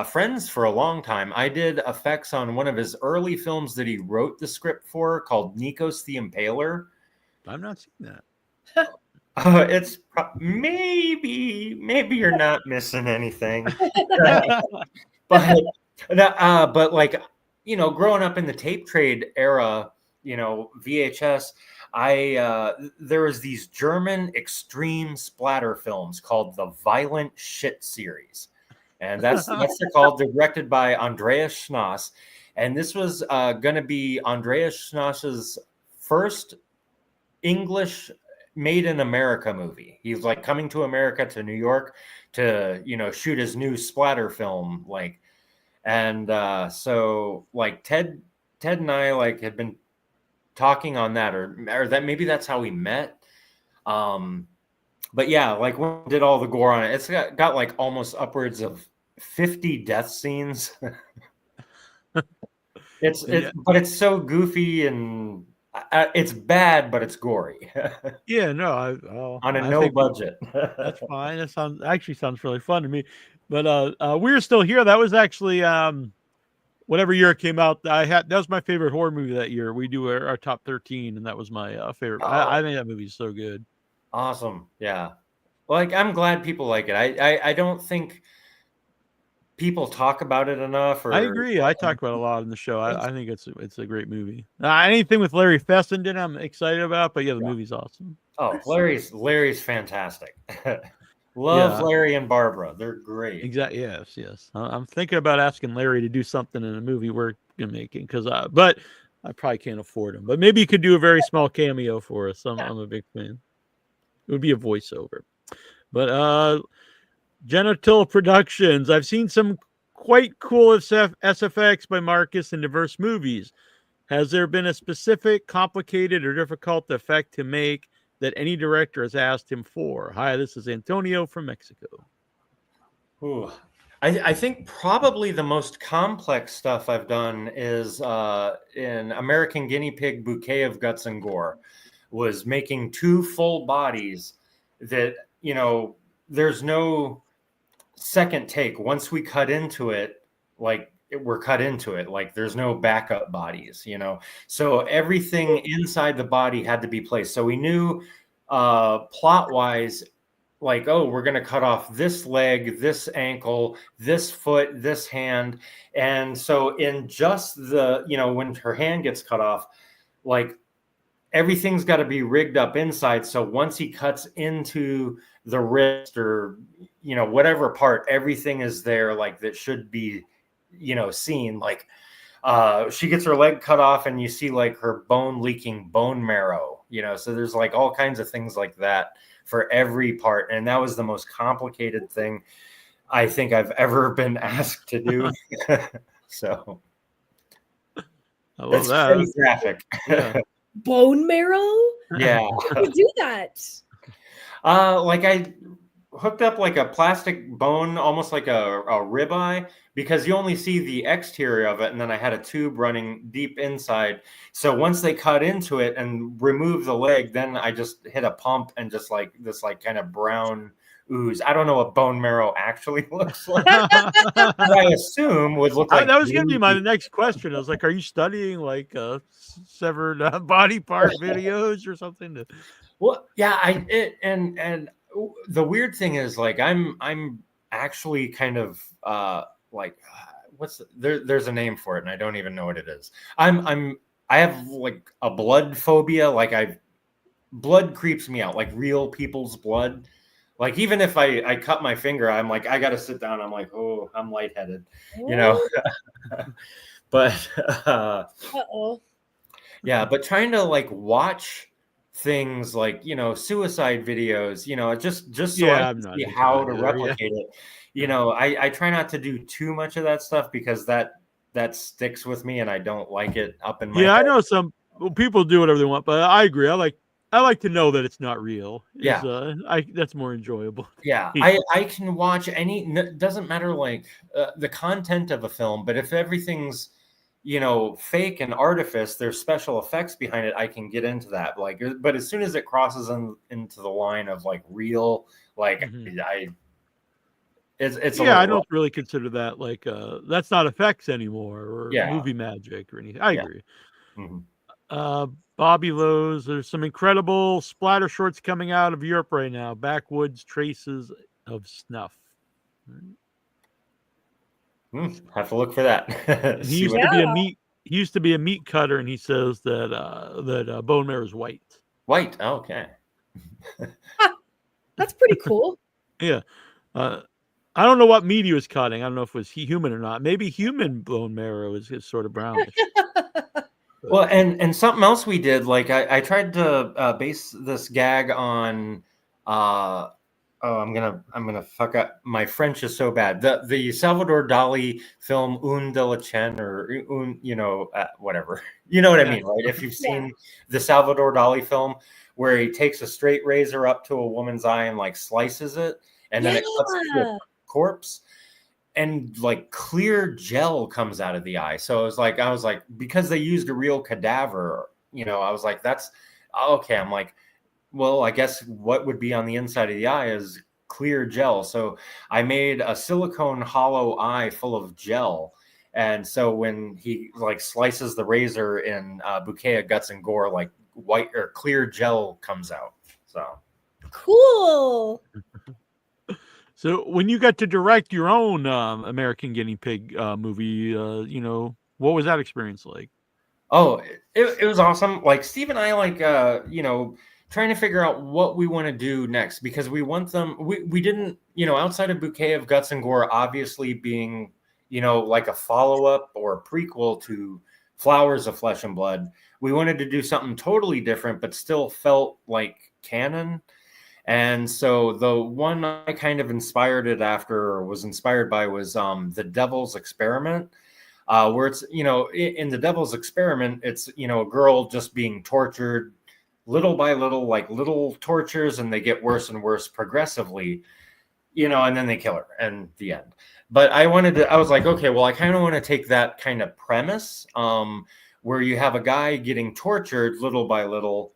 friends for a long time. I did effects on one of his early films that he wrote the script for, called Nikos the Impaler. I've not seen that. It's maybe you're not missing anything, but like, growing up in the tape trade era, VHS, there was these German extreme splatter films called the Violent Shit series, and that's what they're called. They're directed by Andreas Schnaas, and this was going to be Andreas Schnaas's first English made in America movie. He's like coming to America, to New York, to shoot his new splatter film, like, and so like Ted and I like had been talking on that, or that maybe that's how we met. But yeah, like we did all the gore on it. It's got like almost upwards of 50 death scenes. But it's so goofy and it's bad, but it's gory. Yeah, no, On a I no think budget. that's fine. That sounds really fun to me. But We're Still Here. That was actually whatever year it came out. That was my favorite horror movie that year. We do our top 13, and that was my favorite. I think that movie's so good. Awesome. Yeah. Like, I'm glad people like it. I don't think people talk about it enough. I agree. I talk about it a lot in the show. I think it's a great movie. Anything with Larry Fessenden, I'm excited about. But yeah, the movie's awesome. Oh, Larry's fantastic. Love Larry and Barbara. They're great. Exactly. Yes. I'm thinking about asking Larry to do something in a movie we're making but I probably can't afford him. But maybe he could do a very small cameo for us. I'm a big fan. It would be a voiceover. But Genital Productions. I've seen some quite cool SFX by Marcus in diverse movies. Has there been a specific, complicated, or difficult effect to make that any director has asked him for? Hi, this is Antonio from Mexico. Ooh. I think probably the most complex stuff I've done is in American Guinea Pig Bouquet of Guts and Gore, was making 2 full bodies that, there's no second take. Once we cut into it, we're cut into it. Like, there's no backup bodies, So everything inside the body had to be placed. So we knew plot wise, like, oh, we're going to cut off this leg, this ankle, this foot, this hand. And so in just the, when her hand gets cut off, like, everything's got to be rigged up inside. So once he cuts into the wrist or, whatever part, everything is there, like, that should be, seen. Like, she gets her leg cut off and you see, like, her bone leaking bone marrow, so there's, like, all kinds of things like that for every part. And that was the most complicated thing I think I've ever been asked to do. So I love that. Pretty graphic. Yeah. Bone marrow? Yeah. How do you do that? Like, I hooked up like a plastic bone, almost like a ribeye, because you only see the exterior of it. And then I had a tube running deep inside. So once they cut into it and remove the leg, then I just hit a pump and just like this, like, kind of brown ooze. I don't know what bone marrow actually looks like. But I assume would look like. That was going to be my next question. I was like, are you studying like severed body part videos or something? Well, yeah, and the weird thing is, like, I'm actually kind of like, there's a name for it and I don't even know what it is. I have like a blood phobia. Like, blood creeps me out, like real people's blood. Like, even if I cut my finger, I'm like, I got to sit down. I'm like, oh, I'm lightheaded, But yeah, but trying to like watch things like, suicide videos, just so I can see how to replicate it. I try not to do too much of that stuff because that sticks with me and I don't like it up in my head. I know some people do whatever they want, but I agree. I like to know that it's not real. That's more enjoyable. Yeah, I can watch doesn't matter like the content of a film, but if everything's fake and artifice, there's special effects behind it, I can get into that. Like, but as soon as it crosses into the line of like real, like it's I don't really consider that like that's not effects anymore or movie magic or anything. I agree. Mm-hmm. Bobby Lowe's, there's some incredible splatter shorts coming out of Europe right now. Backwoods Traces of Snuff. Have to look for that. He used to be a meat cutter, and he says that bone marrow is white. White, okay. That's pretty cool. Yeah, I don't know what meat he was cutting. I don't know if it was human or not. Maybe human bone marrow is sort of brownish. Well, and something else we did, like I tried to base this gag on. I'm gonna fuck up. My French is so bad. The Salvador Dali film Un de la Chen or whatever. You know what I mean, right? If you've seen the Salvador Dali film where he takes a straight razor up to a woman's eye and like slices it, and then it cuts to a corpse. and like clear gel comes out of the eye. So I was like, because they used a real cadaver, I was like, that's okay. I'm like, well, I guess what would be on the inside of the eye is clear gel. So I made a silicone hollow eye full of gel. And so when he like slices the razor in Bouquet of Guts and Gore, like white or clear gel comes out. So cool. So when you got to direct your own American Guinea Pig movie, what was that experience like? Oh, it was awesome. Like Steve and I, like, trying to figure out what we want to do next, because we want them, we didn't, outside of Bouquet of Guts and Gore, obviously being, like a follow-up or a prequel to Flowers of Flesh and Blood, we wanted to do something totally different, but still felt like canon. And so the one I kind of was inspired by was The Devil's Experiment, where it's, in The Devil's Experiment, it's, a girl just being tortured little by little, like little tortures, and they get worse and worse progressively, and then they kill her and the end. But I was like, okay, well, I kind of want to take that kind of premise, where you have a guy getting tortured little by little,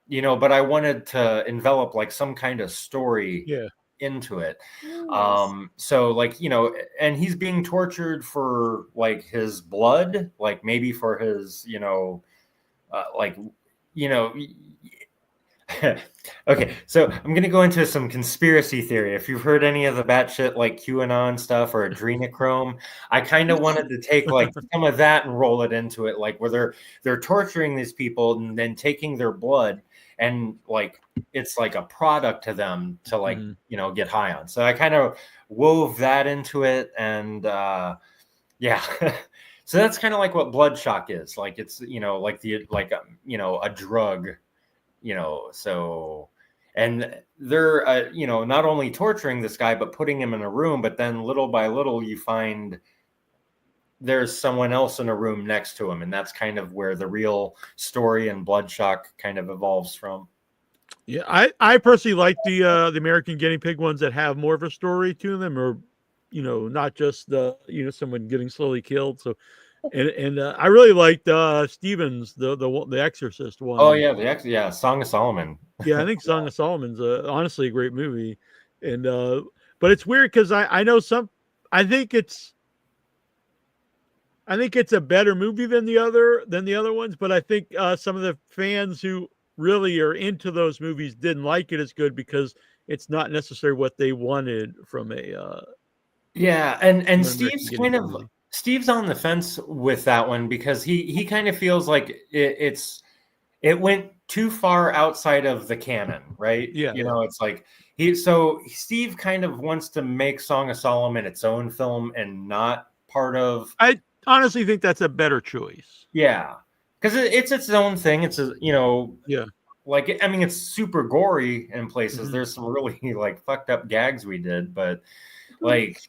but I wanted to envelop like some kind of story into it. Nice. So like, and he's being tortured for like his blood, like maybe for his, okay, so I'm going to go into some conspiracy theory. If you've heard any of the batshit like QAnon stuff or adrenochrome, I kind of wanted to take like some of that and roll it into it, like where they're torturing these people and then taking their blood, and like it's like a product to them to like get high on. So I kind of wove that into it, and so that's kind of like what Bloodshock is. Like it's a drug. So, and they're, not only torturing this guy, but putting him in a room, but then little by little, you find there's someone else in a room next to him. And that's kind of where the real story in Bloodshock kind of evolves from. Yeah. I personally like the American Guinea Pig ones that have more of a story to them, or, not just someone getting slowly killed. So, and I really liked Stevens, the Exorcist one. Oh yeah, Song of Solomon. Yeah, I think Song of Solomon's honestly a great movie, and but it's weird because I know I think it's a better movie than the other ones, but I think some of the fans who really are into those movies didn't like it as good because it's not necessarily what they wanted from a and Steve's on the fence with that one because he kind of feels like it went too far outside of the canon, right? Yeah. It's like Steve kind of wants to make Song of Solomon its own film and not part of. I honestly think that's a better choice. Yeah, because it's its own thing. It's like, I mean, it's super gory in places. There's some really like fucked up gags we did, but like.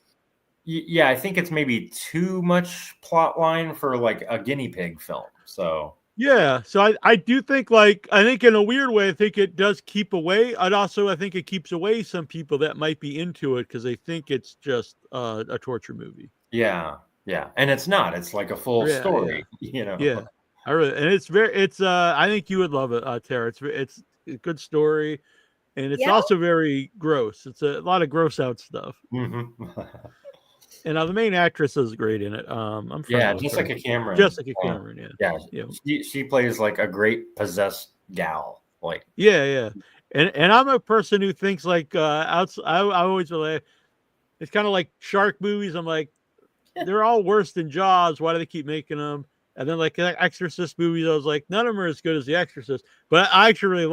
Yeah, I think it's maybe too much plot line for like a guinea pig film. So yeah, so I do think I think in a weird way, I think it does keep away. I think it keeps away some people that might be into it because they think it's just a torture movie. Yeah, and it's not. It's like a full story. Yeah, I think you would love it, Tara. It's a good story, and it's also very gross. It's a lot of gross out stuff. And the main actress is great in it. I'm Jessica Cameron. Jessica Cameron, yeah. She plays like a great possessed gal. Like and I'm a person who thinks like I always relate. It's kind of like shark movies. I'm like, they're all worse than Jaws. Why do they keep making them? And then like Exorcist movies, I was like, none of them are as good as The Exorcist. But I actually really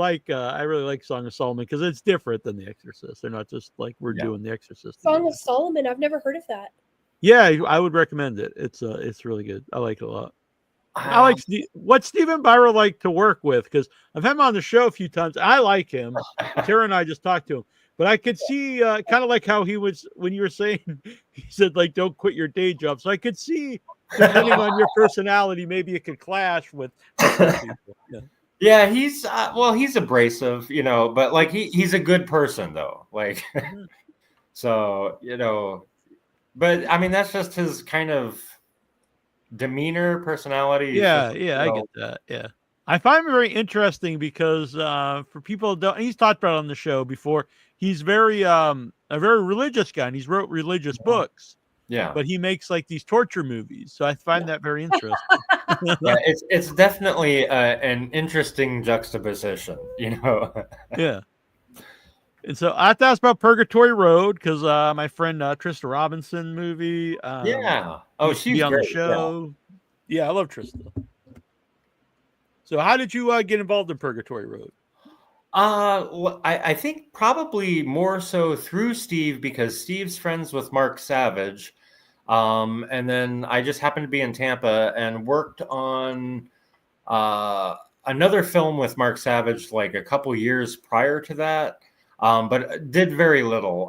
like Song of Solomon because it's different than The Exorcist. They're not just like we're doing The Exorcist. Song of Solomon, I've never heard of that. Yeah, I would recommend it. It's really good. I like it a lot. I like what Stephen Byro like to work with because I've had him on the show a few times. I like him. Tara and I just talked to him. But I could see kind of like how he was when you were saying, he said, like, don't quit your day job. So I could see, depending on your personality, maybe it could clash with people. Yeah, he's he's abrasive, but like he's a good person though. Like, so, But I mean, that's just his kind of demeanor, personality. He's Yeah, just, I get that. Yeah. I find him very interesting because for people who don't, he's talked about it on the show before. He's very a very religious guy, and he's wrote religious books. Yeah, but he makes like these torture movies, so I find that very interesting. yeah, it's definitely an interesting juxtaposition, Yeah. And so I have to ask about Purgatory Road because my friend Trista Robinson movie. Yeah. Oh, used to be she's on great. the show. Yeah, I love Trista. So how did you get involved in Purgatory Road? Well, I think probably more so through Steve because Steve's friends with Mark Savage. And then I just happened to be in Tampa and worked on another film with Mark Savage like a couple years prior to that, but did very little.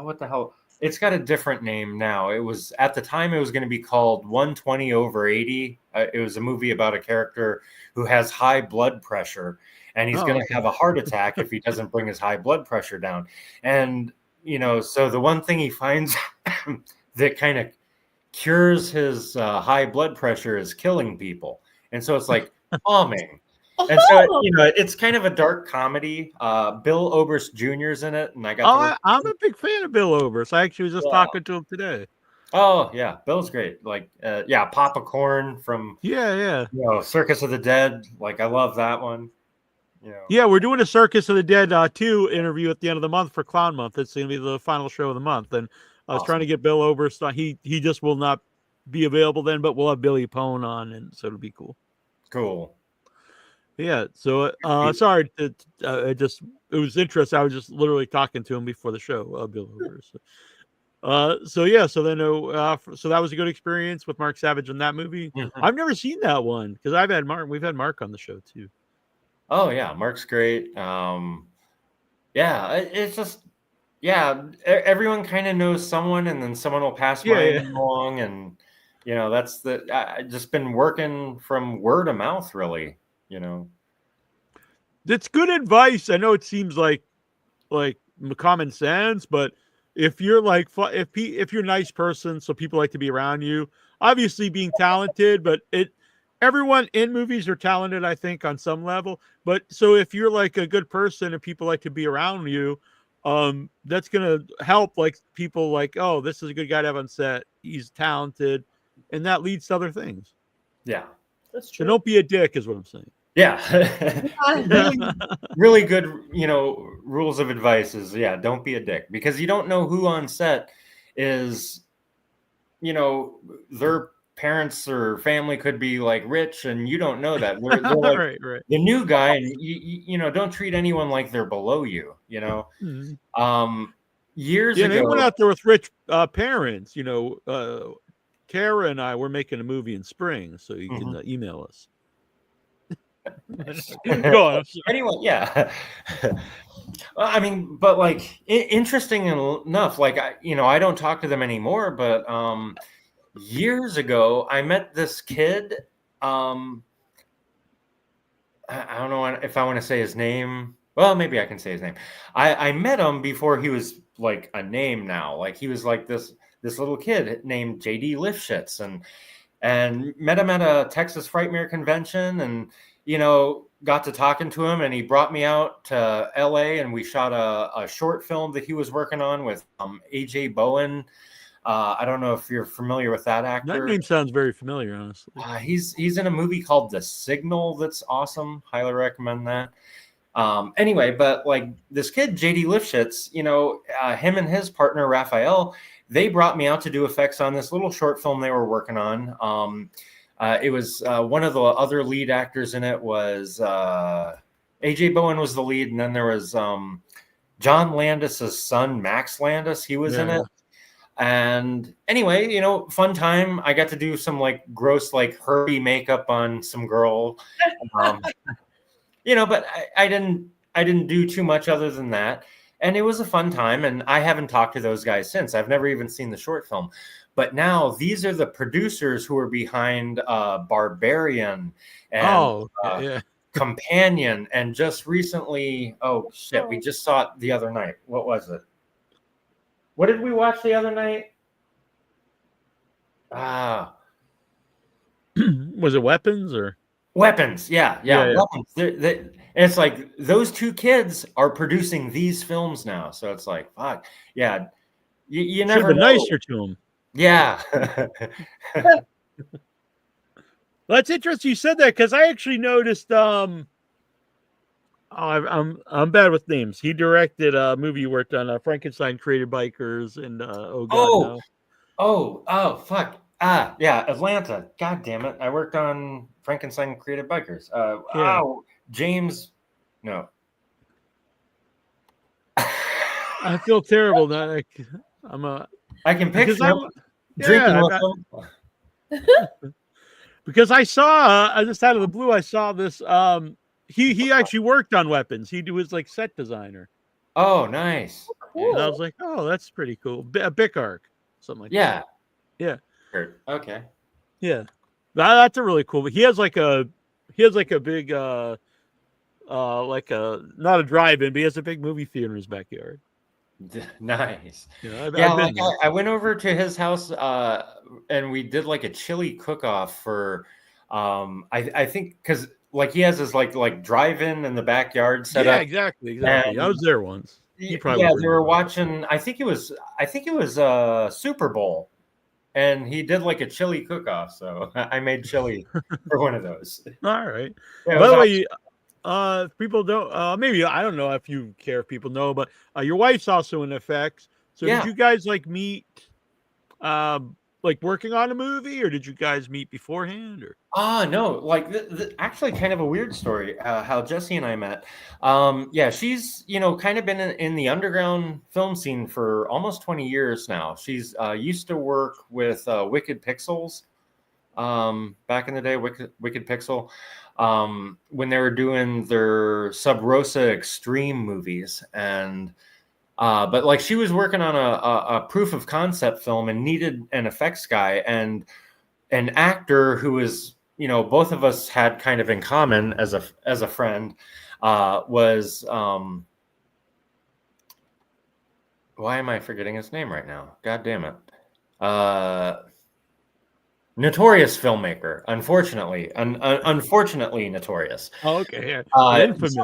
What the hell? It's got a different name now. It was at the time it was going to be called 120/80. It was a movie about a character who has high blood pressure, and he's going to have a heart attack if he doesn't bring his high blood pressure down. And so the one thing he finds that kind of cures his high blood pressure is killing people. And so it's like calming. And so it's kind of a dark comedy. Bill Oberst Jr.'s in it, and I'm a big fan of Bill Oberst. I actually was just talking to him today. Oh yeah, Bill's great. Like Papa Corn from Circus of the Dead. Like I love that one. Yeah, we're doing a Circus of the Dead 2 interview at the end of the month for Clown Month. It's going to be the final show of the month, and I was trying to get Bill Oberst on. He just will not be available then, but we'll have Billy Pone on, and so it'll be cool. Cool. Yeah. So sorry, it was interesting. I was just literally talking to him before the show, Bill Oberst. So that was a good experience with Mark Savage in that movie. Mm-hmm. I've never seen that one because we've had Mark on the show too. Oh yeah, Mark's great. It's just everyone kind of knows someone, and then someone will pass my name along, and that's I've just been working from word of mouth, really. That's good advice. I know it seems like common sense, but if you're if you're a nice person, so people like to be around you, obviously being talented, but everyone in movies are talented, I think, on some level. But so if you're like a good person and people like to be around you, that's going to help like people like, oh, this is a good guy to have on set. He's talented. And that leads to other things. Yeah. That's true. So don't be a dick is what I'm saying. Yeah. really good, rules of advice is, don't be a dick because you don't know who on set is, their parents or family could be like rich and you don't know that. They're like right. The new guy, and you don't treat anyone like they're below you, Mm-hmm. Years ago. Anyone out there with rich parents, Tara and I were making a movie in spring, so you can email us. Go on. Anyway, yeah. I mean, but like interesting enough, like I don't talk to them anymore, but years ago I met this kid. I don't know if I want to say his name. Well, maybe I can say his name. I met him before he was like a name now. Like he was like this little kid named JD Lifshitz, and met him at a Texas Frightmare convention, and got to talking to him, and he brought me out to LA, and we shot a short film that he was working on with AJ Bowen. I don't know if you're familiar with that actor. That name sounds very familiar, honestly. He's in a movie called The Signal that's awesome. Highly recommend that. Anyway, but like this kid, JD Lifshitz, him and his partner, Raphael, they brought me out to do effects on this little short film they were working on. It was one of the other lead actors in it was AJ Bowen was the lead, and then there was John Landis's son, Max Landis. He was in it. And anyway, fun time. I got to do some like gross, like Herbie makeup on some girl. But I didn't do too much other than that. And it was a fun time. And I haven't talked to those guys since. I've never even seen the short film. But now these are the producers who are behind Barbarian and Companion. And just recently, we just saw it the other night. What was it? What did we watch the other night? Was it Weapons or Weapons? Yeah. Yeah. Weapons. It's like those two kids are producing these films now, so it's like, fuck, yeah. You should never have been know. nicer to him? Yeah. Well, that's interesting you said that because I actually noticed. I'm bad with names. He directed a movie you worked on, Frankenstein Created Bikers, and oh god, no. Oh, fuck. Yeah, Atlanta. God damn it. I worked on Frankenstein Created Bikers. Yeah. James. No. I feel terrible now. I can picture him drinking with him. Because I saw just out of the blue, I saw this. He actually worked on Weapons. He was like set designer. Oh, nice. Cool. And I was like, oh, that's pretty cool. A Bic arc, something like that. Yeah. Okay. Yeah. That's a really cool. But he has like a big not a drive-in, but he has a big movie theater in his backyard. Nice. Yeah, I went over to his house and we did like a chili cook-off for I think because like he has his like drive-in in the backyard set up. Exactly. And I was there once. They were watching. I think it was Super Bowl, and he did like a chili cook-off. So I made chili for one of those. All right. Yeah, by the way, if people don't, maybe I don't know if you care if people know, but your wife's also in effects. So did you guys like meet, like working on a movie, or did you guys meet beforehand? Or no, like actually kind of a weird story. How Jesse and I met. She's kind of been in the underground film scene for almost 20 years now. She's used to work with Wicked Pixels. Back in the day, Wicked Pixel, when they were doing their Sub Rosa Extreme movies, and but like she was working on a proof of concept film and needed an effects guy and an actor who was, both of us had kind of in common as a friend, was why am I forgetting his name right now? God damn it. Notorious filmmaker, unfortunately notorious. Oh, okay, yeah. Infamous.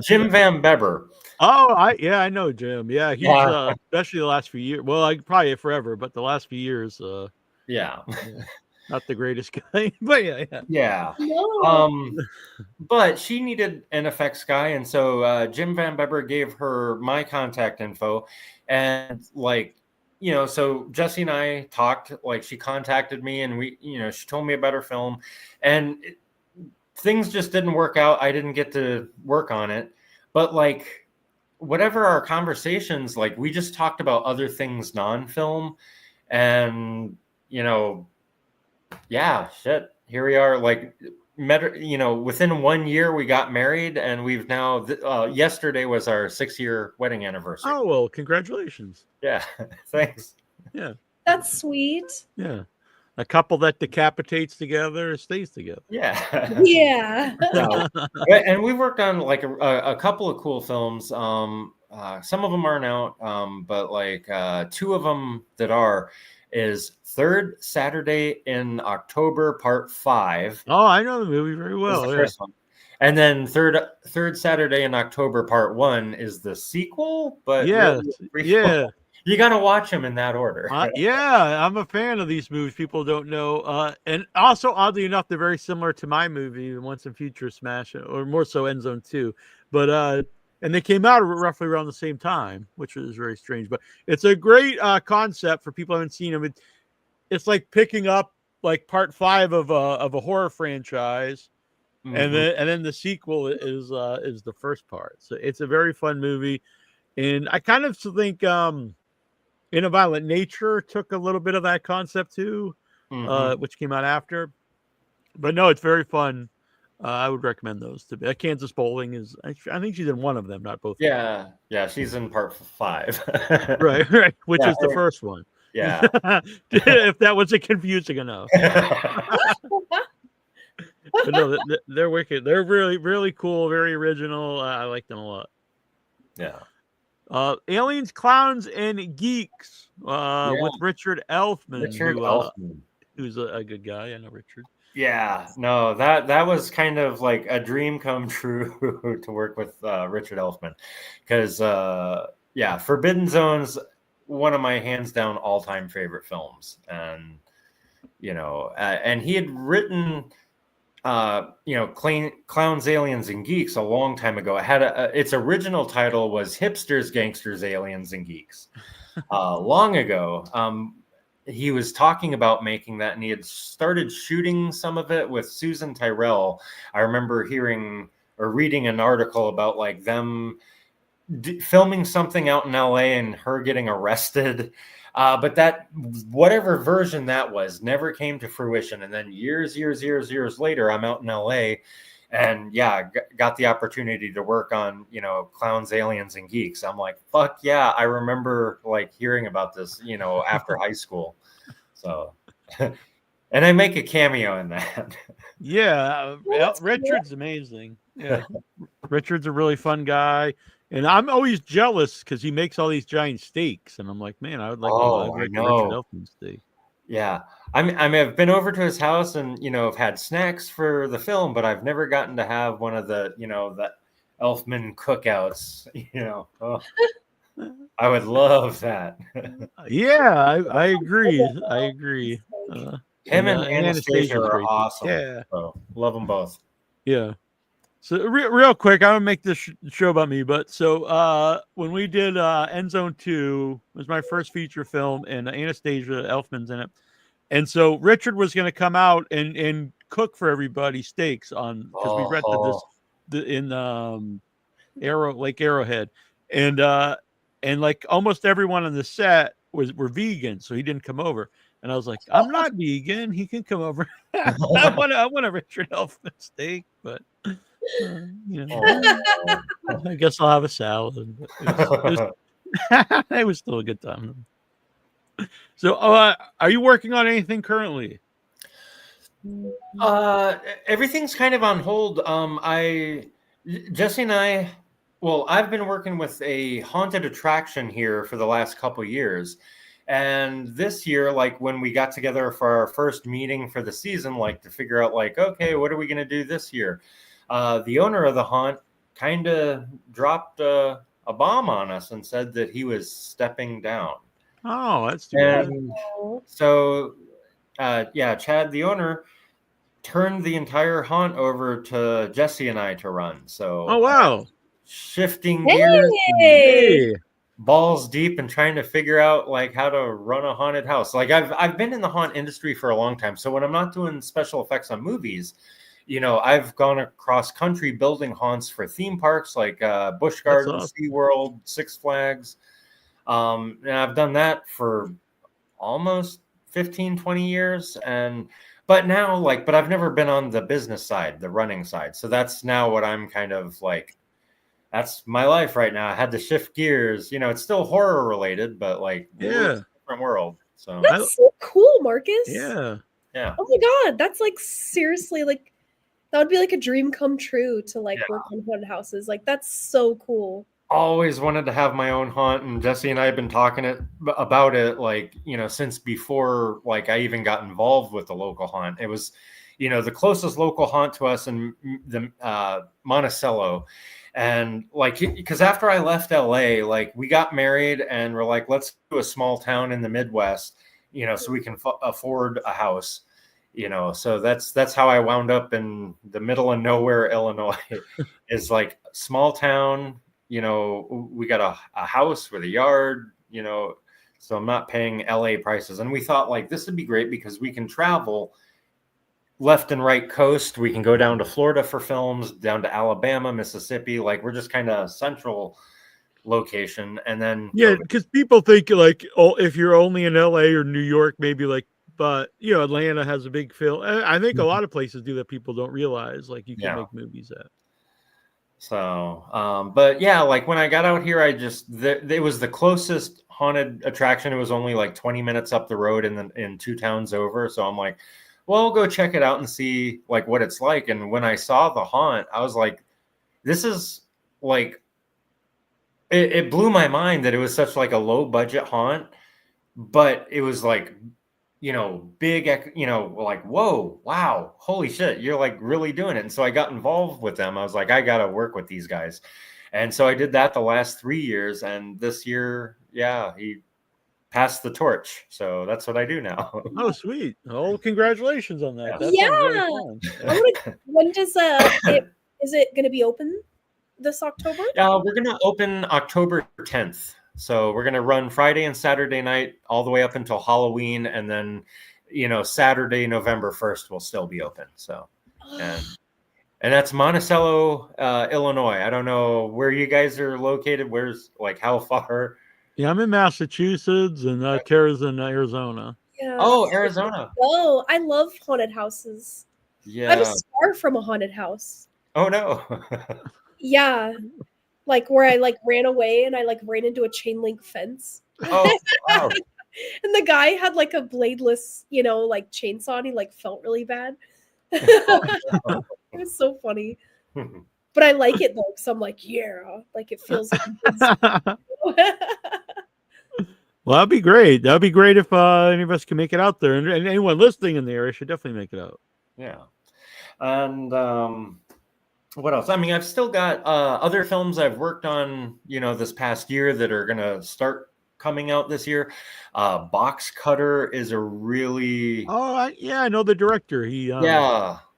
Jim Van Beber. Oh, I know Jim. Yeah, he's especially the last few years. Well, probably forever, but the last few years, not the greatest guy, but yeah. No. But she needed an effects guy, and so Jim Van Beber gave her my contact info, and like. So Jesse and I talked, like she contacted me and we, she told me about her film and things just didn't work out. I didn't get to work on it, but like whatever our conversations, like we just talked about other things, non-film and, shit, here we are like, within 1 year we got married and we've now, yesterday was our 6-year wedding anniversary. Oh, well, congratulations. Yeah. Thanks. Yeah. That's sweet. Yeah. A couple that decapitates together stays together. Yeah. Yeah. And we worked on like a couple of cool films. Some of them aren't out, but like 2 of them that is Third Saturday in October, Part 5. Oh, I know the movie very well. The first one. And then third Saturday in October, Part 1 is the sequel. But you got to watch them in that order. I'm a fan of these movies. People don't know. And also, oddly enough, they're very similar to my movie, Once and Future Smash, or more so End Zone 2. But and they came out roughly around the same time, which is very strange. But it's a great concept for people who haven't seen them. It's like picking up like Part 5 of a horror franchise, mm-hmm. and then the sequel is the first part. So it's a very fun movie, and I kind of think In a Violent Nature took a little bit of that concept too, mm-hmm. Which came out after. But no, it's very fun. I would recommend those to be. Kansas Bowling is. I think she's in one of them, not both. Yeah, she's in Part 5. right, which is the first one. Yeah. If that wasn't confusing enough. But no, they're wicked. They're really, really cool, very original. I like them a lot. Yeah. Aliens, Clowns, and Geeks with Richard Elfman, Richard Elfman. who's a good guy. I know Richard. Yeah, no, that was kind of like a dream come true to work with Richard Elfman, because Forbidden Zone's one of my hands down all time favorite films, and and he had written Clowns, Aliens, and Geeks a long time ago. It had its original title was Hipsters, Gangsters, Aliens, and Geeks. Long ago. He was talking about making that, and he had started shooting some of it with Susan Tyrrell. I remember hearing or reading an article about like them filming something out in LA and her getting arrested. But that whatever version that was never came to fruition. And then years later, I'm out in LA and got the opportunity to work on, Clowns, Aliens, and Geeks. I'm like, fuck yeah. I remember like hearing about this, after high school. So, and I make a cameo in that. Yeah. Richard's amazing. Yeah. Richard's a really fun guy. And I'm always jealous because he makes all these giant steaks. And I'm like, man, I would like a Richard Elfman steak. Yeah. I've been over to his house and, I've had snacks for the film, but I've never gotten to have one of the, the Elfman cookouts, I would love that. Yeah, I agree. Him and Anastasia are awesome. Yeah. So, love them both. Yeah. So real quick, I'm gonna make this show about me, but so when we did End Zone 2, it was my first feature film, and Anastasia Elfman's in it. And so Richard was gonna come out and cook for everybody steaks on because we rented this in Lake Arrowhead. And like almost everyone on the set were vegan, so he didn't come over. And I was like, I'm not vegan. He can come over. I want a Richard Elfman steak, but I guess I'll have a salad. It was still a good time. So, are you working on anything currently? Everything's kind of on hold. Jesse and I, I've been working with a haunted attraction here for the last couple years. And this year, like when we got together for our first meeting for the season, like to figure out like, okay, what are we going to do this year? The owner of the haunt kind of dropped a bomb on us and said that he was stepping down. Oh, that's too bad. So, Chad, the owner, turned the entire haunt over to Jesse and I to run. So, oh wow, shifting gears, balls deep, and trying to figure out like how to run a haunted house. Like I've been in the haunt industry for a long time, so when I'm not doing special effects on movies, I've gone across country building haunts for theme parks like Busch Gardens, SeaWorld, Six Flags. And I've done that for almost 15, 20 years. But now but I've never been on the business side, the running side. So that's now what I'm kind of like, that's my life right now. I had to shift gears, it's still horror related, but different world. So that's so cool, Marcus. Yeah. Oh my God. That's like seriously like, that would be like a dream come true to work on haunted houses. Like that's so cool. Always wanted to have my own haunt, and Jesse and I have been talking about it since before I even got involved with the local haunt. It was the closest local haunt to us in the Monticello, and because after I left LA, we got married and we're like, let's do a small town in the Midwest, so we can afford a house. So that's how I wound up in the middle of nowhere, Illinois. Is small town. We got a house with a yard, so I'm not paying LA prices. And we thought this would be great because we can travel left and right coast. We can go down to Florida for films, down to Alabama, Mississippi. We're just kind of central location. And then because people think if you're only in LA or New York, maybe but Atlanta has a big film. I think a lot of places do that. People don't realize you can make movies at. So, but when I got out here, it was the closest haunted attraction. It was only 20 minutes up the road in two towns over. So I'm like, well, I'll go check it out and see what it's like. And when I saw the haunt, I was like, this is it blew my mind that it was such like a low budget haunt, but it was like, big, like, whoa, wow, holy shit, you're like really doing it. And so I got involved with them. I was like, I got to work with these guys. And so I did that the last 3 years. And this year, he passed the torch. So that's what I do now. Oh, sweet. Oh, congratulations on that. Yeah. That sounds really fun. When does is it going to be open this October? We're going to open October 10th. So we're going to run Friday and Saturday night all the way up until Halloween. And then, Saturday, November 1st will still be open. So, and that's Monticello, Illinois. I don't know where you guys are located. Where's like how far? Yeah, I'm in Massachusetts and Tara's in Arizona. Yeah. Oh, Arizona. Oh, I love haunted houses. Yeah. I have a scar from a haunted house. Oh no. Yeah. Like where I like ran away and I like ran into a chain link fence. Oh, wow. And the guy had like a bladeless, like chainsaw and he like felt really bad. It was so funny. But I like it though, because I'm like, like it feels like Well, that'd be great. That'd be great if any of us can make it out there. And anyone listening in the area should definitely make it out. Yeah. And what else? I mean, I've still got other films I've worked on, this past year that are going to start coming out this year. Box Cutter is a really... Oh, I know the director.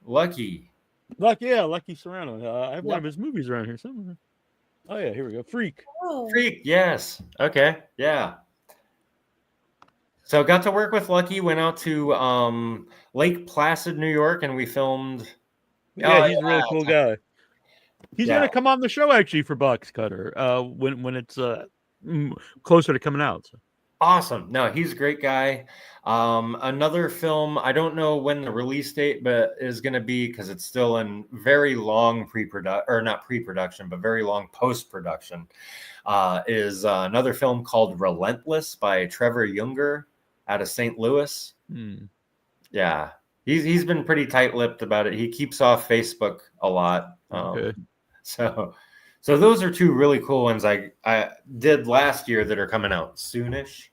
Lucky. Lucky Serrano. I have one of his movies around here somewhere. Oh, yeah, here we go. Freak. Oh. Freak, yes. Okay, yeah. So got to work with Lucky, went out to Lake Placid, New York, and we filmed... Yeah, he's a really cool guy. He's going to come on the show, actually, for Box Cutter when it's closer to coming out. So. Awesome. No, he's a great guy. Another film, I don't know when the release date, but is going to be, because it's still in very long pre-production, but very long post-production, is another film called Relentless by Trevor Younger out of St. Louis. Yeah. He's been pretty tight-lipped about it. He keeps off Facebook a lot. Okay. So those are two really cool ones I did last year that are coming out soonish.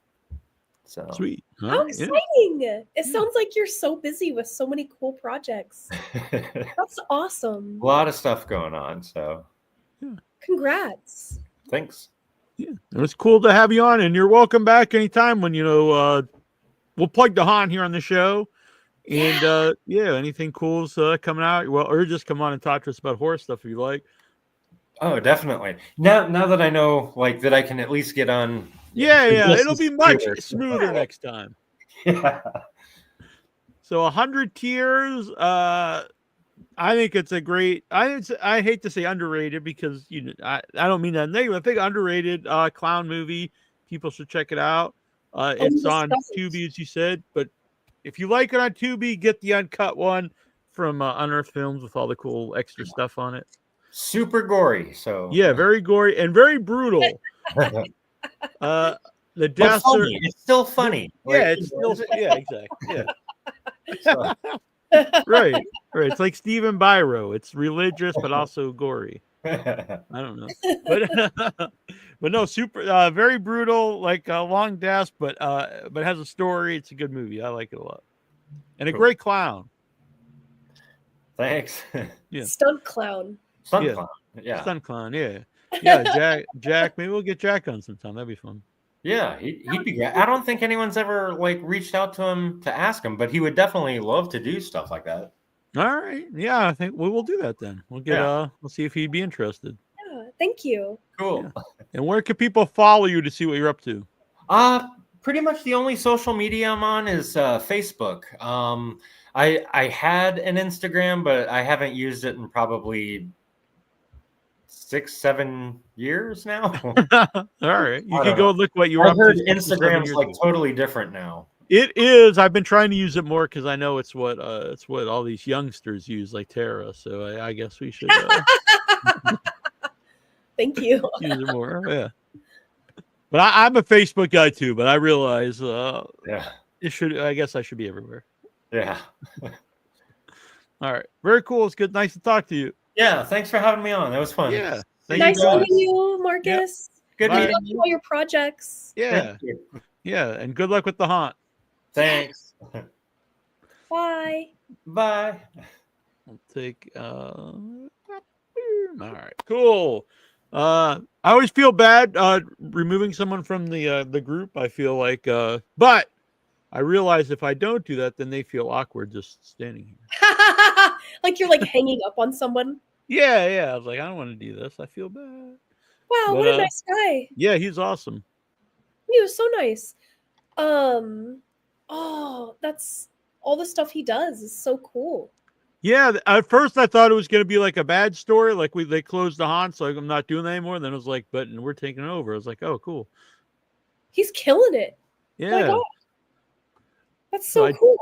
So sweet. How exciting! Yeah. It sounds like you're so busy with so many cool projects. That's awesome. A lot of stuff going on. So congrats. Thanks. Yeah, it was cool to have you on, and you're welcome back anytime when we'll plug the haunt here on the show. And anything cool's coming out, or just come on and talk to us about horror stuff if you like. Oh, definitely. Now that I know, like, that I can at least get on. Yeah, it'll be much smoother next time. Yeah. So 100 Tears, I think it's a great. I hate to say underrated because I don't mean that negative. I think underrated clown movie. People should check it out. It's on Tubi, as you said, but if you like it on Tubi, get the uncut one from Unearthed Films with all the cool extra stuff on it. Super gory. So yeah, very gory and very brutal. The deaths are. It's still funny. Yeah, it's still. Yeah, exactly. Yeah. Right. It's like Stephen Biro. It's religious but also gory. I don't know, but no, super, very brutal, like long deaths, but has a story. It's a good movie. I like it a lot, and a great clown. Thanks. Yeah, stunt clown. Yeah, stunt clown. Yeah. Jack. Maybe we'll get Jack on sometime. That'd be fun. Yeah, he'd be great. I don't think anyone's ever reached out to him to ask him, but he would definitely love to do stuff like that. All right. Yeah, I think we will do that then. We'll get we'll see if he'd be interested. Yeah, thank you. Cool. Yeah. And where can people follow you to see what you're up to? Pretty much the only social media I'm on is Facebook. I had an Instagram, but I haven't used it in probably 6-7 years now. All right. You can go look what you're up to. I heard Instagram's totally different now. It is. I've been trying to use it more because I know it's what all these youngsters use, like Tara. So I guess we should. Thank you. Use it more. Yeah. But I'm a Facebook guy too. But I realize, it should. I guess I should be everywhere. Yeah. All right. Very cool. It's good. Nice to talk to you. Yeah. Thanks for having me on. That was fun. Yeah. Nice meeting you, Marcus. Yep. Good Bye. Good meeting luck with you. all your projects. Yeah. Thank you. Yeah. And good luck with the haunt. Thanks. Bye. Bye. I'll take all right, cool. I always feel bad removing someone from the group. I feel like but I realize if I don't do that, then they feel awkward just standing here. Like you're like hanging up on someone. Yeah. I was like, I don't want to do this. I feel bad. Wow, But, what a nice guy. Yeah, he's awesome. He was so nice. That's all the stuff he does is so cool. Yeah, at first I thought it was going to be like a bad story, like they closed the haunt, so I'm not doing that anymore. Then it was like, but we're taking over. I was like, oh, cool. He's killing it. Yeah. My God. That's so So cool.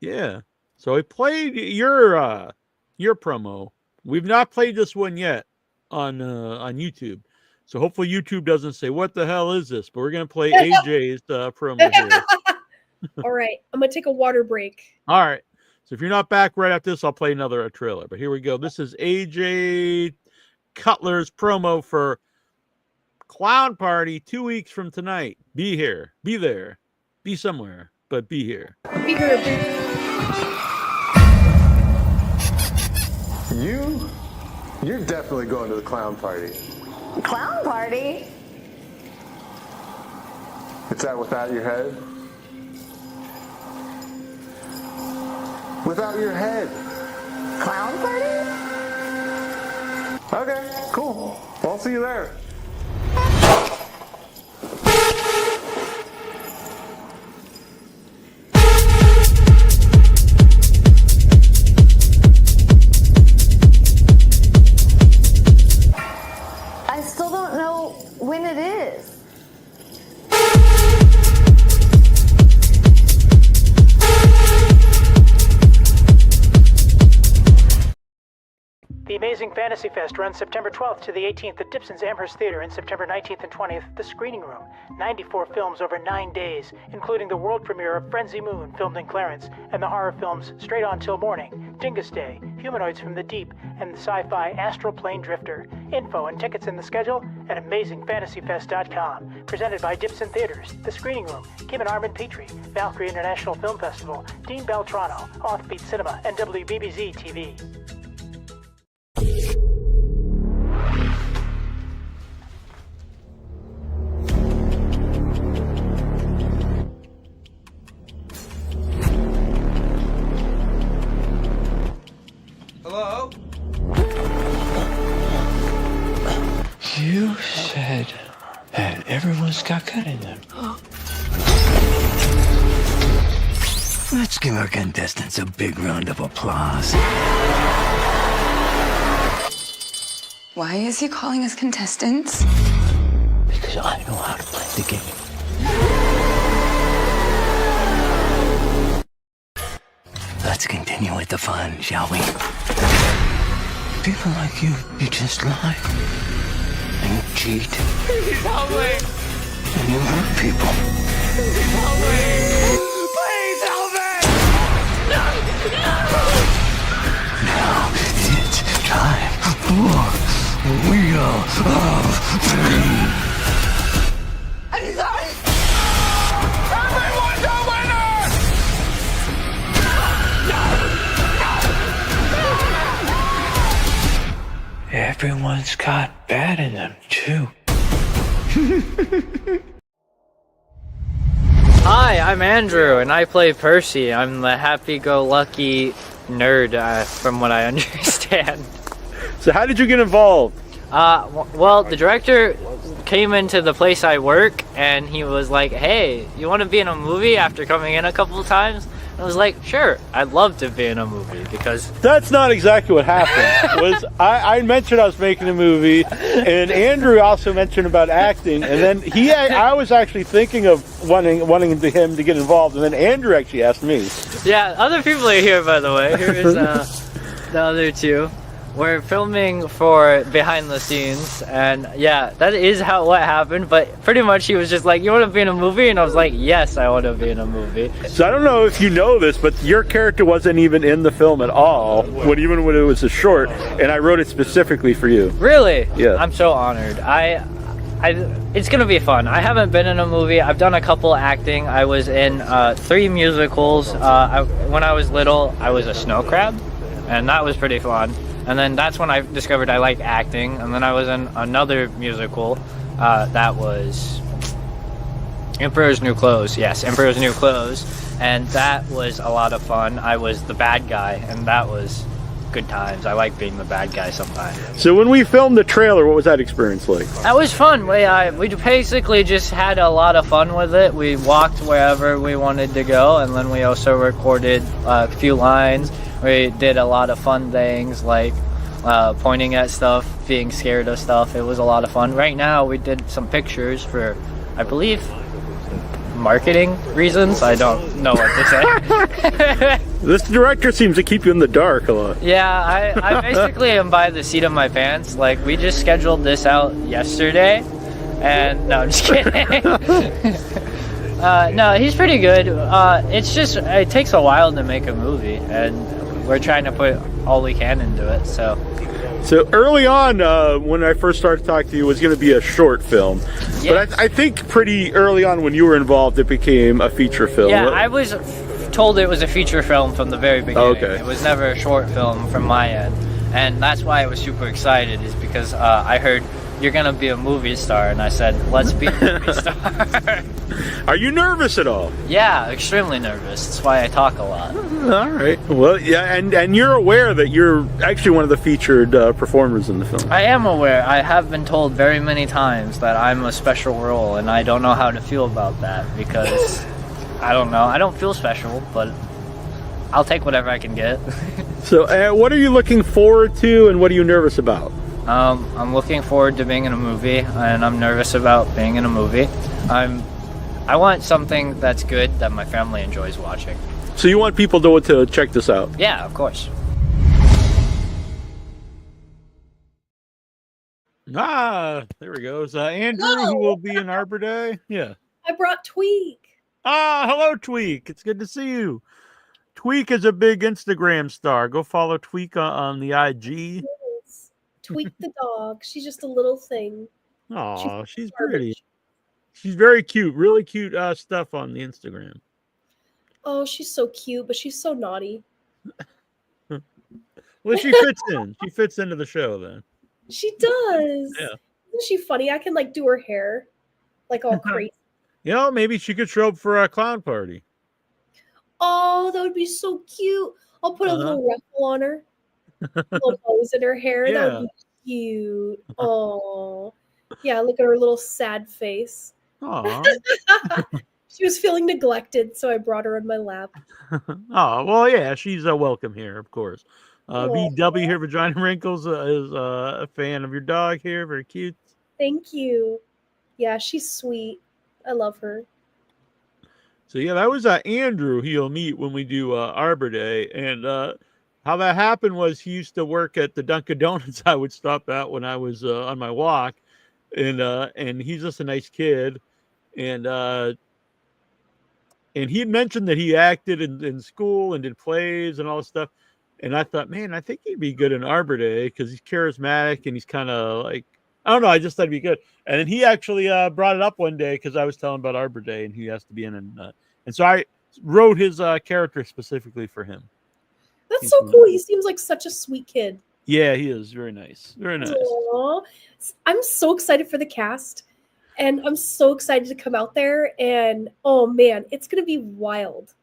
Yeah. So I played your promo. We've not played this one yet on YouTube. So hopefully YouTube doesn't say, what the hell is this? But we're going to play AJ's promo here. All right. I'm going to take a water break. All right. So if you're not back right after this, I'll play another trailer. But here we go. This is AJ Cutler's promo for Clown Party 2 weeks from tonight. Be here. Be there. Be somewhere. But be here. Be here. You're definitely going to the clown party. Clown party? Is that without your head? Without your head. Clown party? Okay, cool. I'll see you there. I still don't know when it is. The Amazing Fantasy Fest runs September 12th to the 18th at Dipson's Amherst Theater and September 19th and 20th at The Screening Room. 94 films over 9 days, including the world premiere of Frenzy Moon, filmed in Clarence, and the horror films Straight On Till Morning, Dingus Day, Humanoids from the Deep, and the sci-fi Astral Plane Drifter. Info and tickets in the schedule at AmazingFantasyFest.com. Presented by Dipson Theaters, The Screening Room, Kim and Armin Petrie, Valkyrie International Film Festival, Dean Beltrano, Offbeat Cinema, and WBBZ TV. Hello? You said that everyone's got gut in them. Let's give our contestants a big round of applause. Why is he calling us contestants? Because I know how to play the game. Let's continue with the fun, shall we? People like you just lie. And you cheat. Please help me! And you hurt people. Please help me! Please help me! Now it's time for Wheel of Fame. I'm sorry! Everyone's a winner! Everyone's got bad in them, too. Hi, I'm Andrew, and I play Percy. I'm the happy-go-lucky nerd, from what I understand. So how did you get involved? Well, the director came into the place I work, and he was like, hey, you want to be in a movie after coming in a couple of times? And I was like, sure, I'd love to be in a movie, because... That's not exactly what happened. Was I mentioned I was making a movie, and Andrew also mentioned about acting, and then I was actually thinking of wanting him to get involved, and then Andrew actually asked me. Yeah, other people are here, by the way. Here is the other two. We're filming for behind the scenes, and yeah, that is what happened, but pretty much he was just like, you want to be in a movie? And I was like, yes, I want to be in a movie. So I don't know if you know this, but your character wasn't even in the film at all, even when it was a short, and I wrote it specifically for you. Really? Yeah. I'm so honored. it's gonna be fun. I haven't been in a movie. I've done a couple acting. I was in 3 musicals. When I was little, I was a snow crab, and that was pretty fun. And then that's when I discovered I like acting. And then I was in another musical that was Emperor's New Clothes. Yes, Emperor's New Clothes. And that was a lot of fun. I was the bad guy, and that was good times. I like being the bad guy sometimes. So when we filmed the trailer, what was that experience like? That was fun. We basically just had a lot of fun with it. We walked wherever we wanted to go, and then we also recorded a few lines. We did a lot of fun things like pointing at stuff, being scared of stuff. It was a lot of fun. Right now, we did some pictures for, I believe, marketing reasons. I don't know what to say. This director seems to keep you in the dark a lot. Yeah, I basically am by the seat of my pants. Like, we just scheduled this out yesterday, and no, I'm just kidding. No, he's pretty good. It's just, it takes a while to make a movie, and we're trying to put all we can into it, so. So early on, when I first started talking to you, it was going to be a short film. Yes. But I think pretty early on when you were involved, it became a feature film. Yeah, I was told it was a feature film from the very beginning. Okay. It was never a short film from my end. And that's why I was super excited, is because I heard you're going to be a movie star. And I said, let's be a movie star. Are you nervous at all? Yeah, extremely nervous. That's why I talk a lot. All right. Well, yeah, and you're aware that you're actually one of the featured performers in the film. I am aware. I have been told very many times that I'm a special role, and I don't know how to feel about that because I don't know. I don't feel special, but I'll take whatever I can get. So, what are you looking forward to, and what are you nervous about? I'm looking forward to being in a movie, and I'm nervous about being in a movie. I want something that's good that my family enjoys watching. So you want people to check this out? Yeah, of course. There he goes. Andrew, who will be in Arbor Day. Yeah. I brought Tweak. Hello, Tweak. It's good to see you. Tweak is a big Instagram star. Go follow Tweak on the IG. Yes. Tweak the dog. She's just a little thing. Oh, she's pretty. She's very cute. Really cute stuff on the Instagram. Oh, she's so cute, but she's so naughty. Well, she fits in. She fits into the show then. She does. Yeah. Isn't she funny? I can like do her hair like all crazy. You know, maybe she could show up for a clown party. Oh, that would be so cute. I'll put a little ruffle on her. Little bows in her hair. Yeah. That would be cute. Oh. Yeah, look at her little sad face. Oh. She was feeling neglected, so I brought her in my lap. Oh, well, yeah, she's welcome here, of course. VW here, Vagina Wrinkles, is a fan of your dog here. Very cute. Thank you. Yeah, she's sweet. I love her. So, yeah, that was Andrew who you'll meet when we do Arbor Day. And how that happened was he used to work at the Dunkin' Donuts I would stop at when I was on my walk. And he's just a nice kid. And he had mentioned that he acted in school and did plays and all this stuff. And I thought, man, I think he'd be good in Arbor Day because he's charismatic and he's kind of like, I don't know, I just thought he'd be good. And then he actually brought it up one day because I was telling about Arbor Day and he has to be in. And so I wrote his character specifically for him. That's so cool. He seems like such a sweet kid. Yeah, he is. Very nice. Very nice. Aww. I'm so excited for the cast. And I'm so excited to come out there. And, oh, man, it's going to be wild.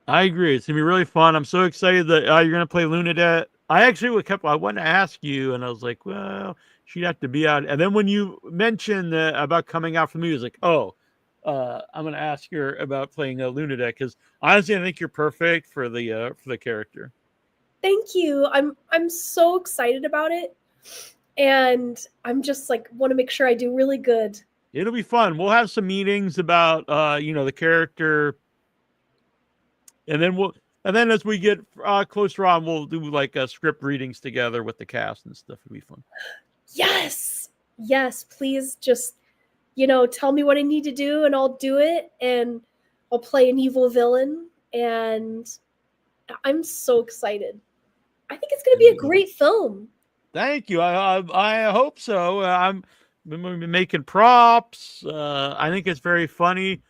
I agree. It's going to be really fun. I'm so excited that you're going to play Lunadette. I actually I wanted to ask you, and I was like, well, she'd have to be out. And then when you mentioned about coming out for me, I was like, oh, I'm going to ask her about playing Lunadette because honestly, I think you're perfect for the character. Thank you. I'm so excited about it. And I'm just like, want to make sure I do really good. It'll be fun. We'll have some meetings about, the character. And then as we get closer on, we'll do like script readings together with the cast and stuff. It'll be fun. Yes. Yes. Please just, tell me what I need to do and I'll do it. And I'll play an evil villain. And I'm so excited. I think it's going to be a great film. Thank you. I hope so. been making props. I think it's very funny.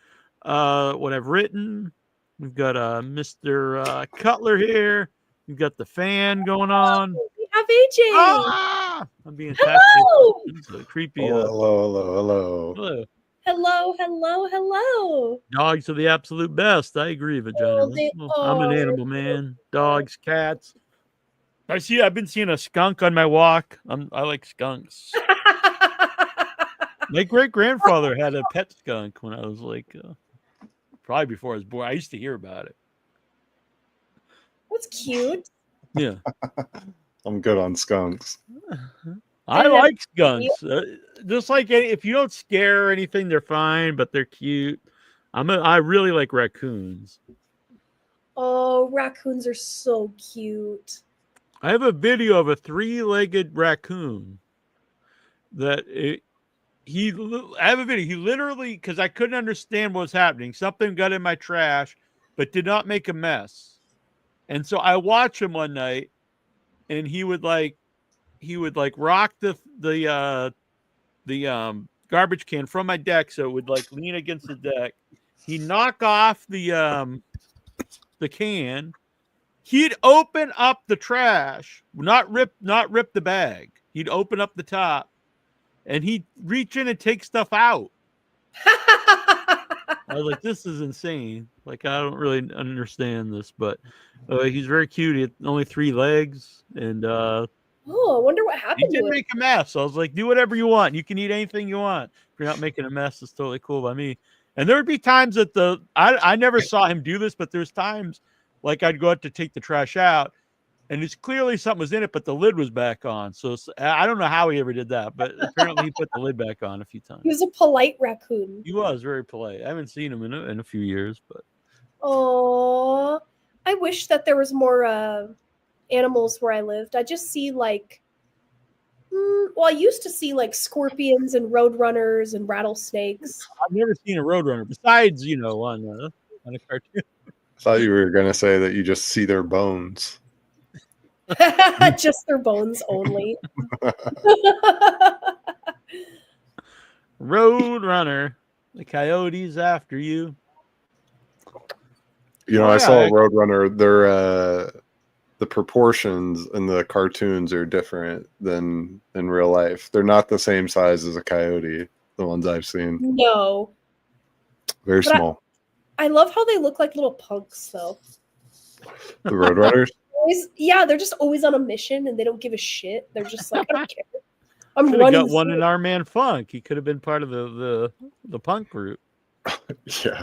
What I've written. We've got Mr. Cutler here. We've got the fan going on. We have AJ. Ah! I'm being attacked. Hello. It's a creepy. Hello. Hello. Dogs are the absolute best. I agree, Vagina. Oh, they I'm an are. animal man. Dogs, cats. I've been seeing a skunk on my walk. I like skunks. My great grandfather had a pet skunk when I was like, probably before I was born. I used to hear about it. That's cute. Yeah. I'm good on skunks. I like skunks. Just like if you don't scare or anything, they're fine, but they're cute. I really like raccoons. Oh, raccoons are so cute. I have a video of a 3-legged raccoon I have a video. He literally, because I couldn't understand what was happening. Something got in my trash, but did not make a mess. And so I watched him one night, and he would rock the garbage can from my deck, so it would like lean against the deck. He'd knock off the can. He'd open up the trash, not rip the bag. He'd open up the top, and he'd reach in and take stuff out. I was like, this is insane. Like, I don't really understand this, but he's very cute. He had only 3 legs, and oh, I wonder what happened. He didn't make a mess. I was like, do whatever you want. You can eat anything you want. If you're not making a mess, it's totally cool by me. And there would be times that I never saw him do this, but there's times like I'd go out to take the trash out, and it's clearly something was in it, but the lid was back on. So I don't know how he ever did that, but apparently he put the lid back on a few times. He was a polite raccoon. He was very polite. I haven't seen him in a few years, but. Oh, I wish that there was more animals where I lived. I just see like, I used to see like scorpions and roadrunners and rattlesnakes. I've never seen a roadrunner besides, on a cartoon. I thought you were going to say that you just see their bones. Just their bones only. Roadrunner. The coyote's after you. I saw a roadrunner. They're the proportions in the cartoons are different than in real life. They're not the same size as a coyote, the ones I've seen. No. Very small. I love how they look like little punks, though. The roadrunners? They're just always on a mission, and they don't give a shit. They're just like, I don't care. I'm Could've running. Got one in our man Funk. He could have been part of the punk group. Yeah.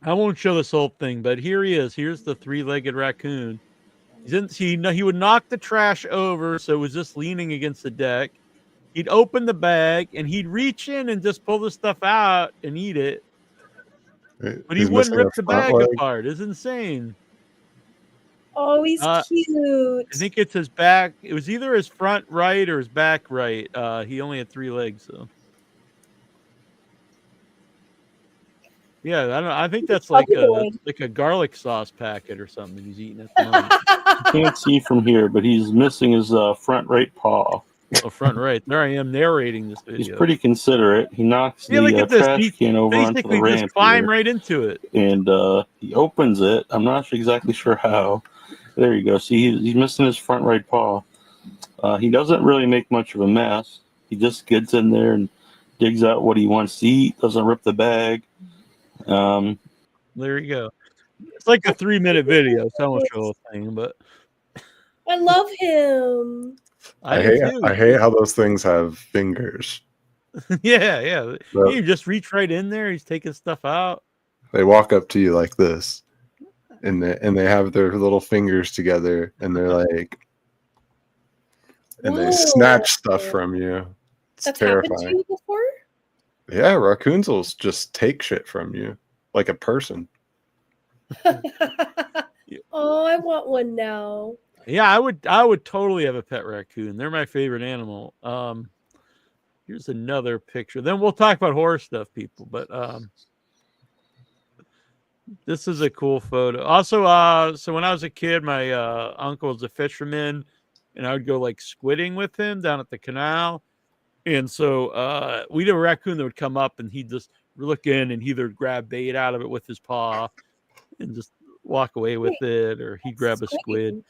I won't show this whole thing, but here he is. Here's the 3-legged raccoon. He would knock the trash over, so it was just leaning against the deck. He'd open the bag, and he'd reach in and just pull the stuff out and eat it. But he wouldn't rip the bag apart. It's insane. Oh, he's cute. I think it's his back. It was either his front right or his back right. He only had 3 legs, though. Yeah, I don't know. I think that's like a garlic sauce packet or something he's eating at the moment. You can't see from here, but he's missing his front right paw. Oh, front right. There I am narrating this video. He's pretty considerate. He knocks the trash can over onto the ramp. Just climb right into it. And he opens it. I'm not exactly sure how. There you go. See, he's missing his front right paw. He doesn't really make much of a mess. He just gets in there and digs out what he wants to eat. Doesn't rip the bag. There you go. It's like a 3-minute video, so I won't show the whole thing, but I love him. I hate how those things have fingers. Yeah. So, you just reach right in there. He's taking stuff out. They walk up to you like this, and they have their little fingers together, and they're like, and they snatch stuff from you. It's terrifying. Happened to you before? Yeah, raccoons will just take shit from you like a person. Oh, I want one now. Yeah, I would totally have a pet raccoon. They're my favorite animal. Here's another picture. Then we'll talk about horror stuff, people. But this is a cool photo. Also, so when I was a kid, my uncle was a fisherman. and I would go like squidding with him down at the canal. And so we'd have a raccoon that would come up, and he'd just look in, and he'd either grab bait out of it with his paw and just walk away with it, or he'd grab a squid.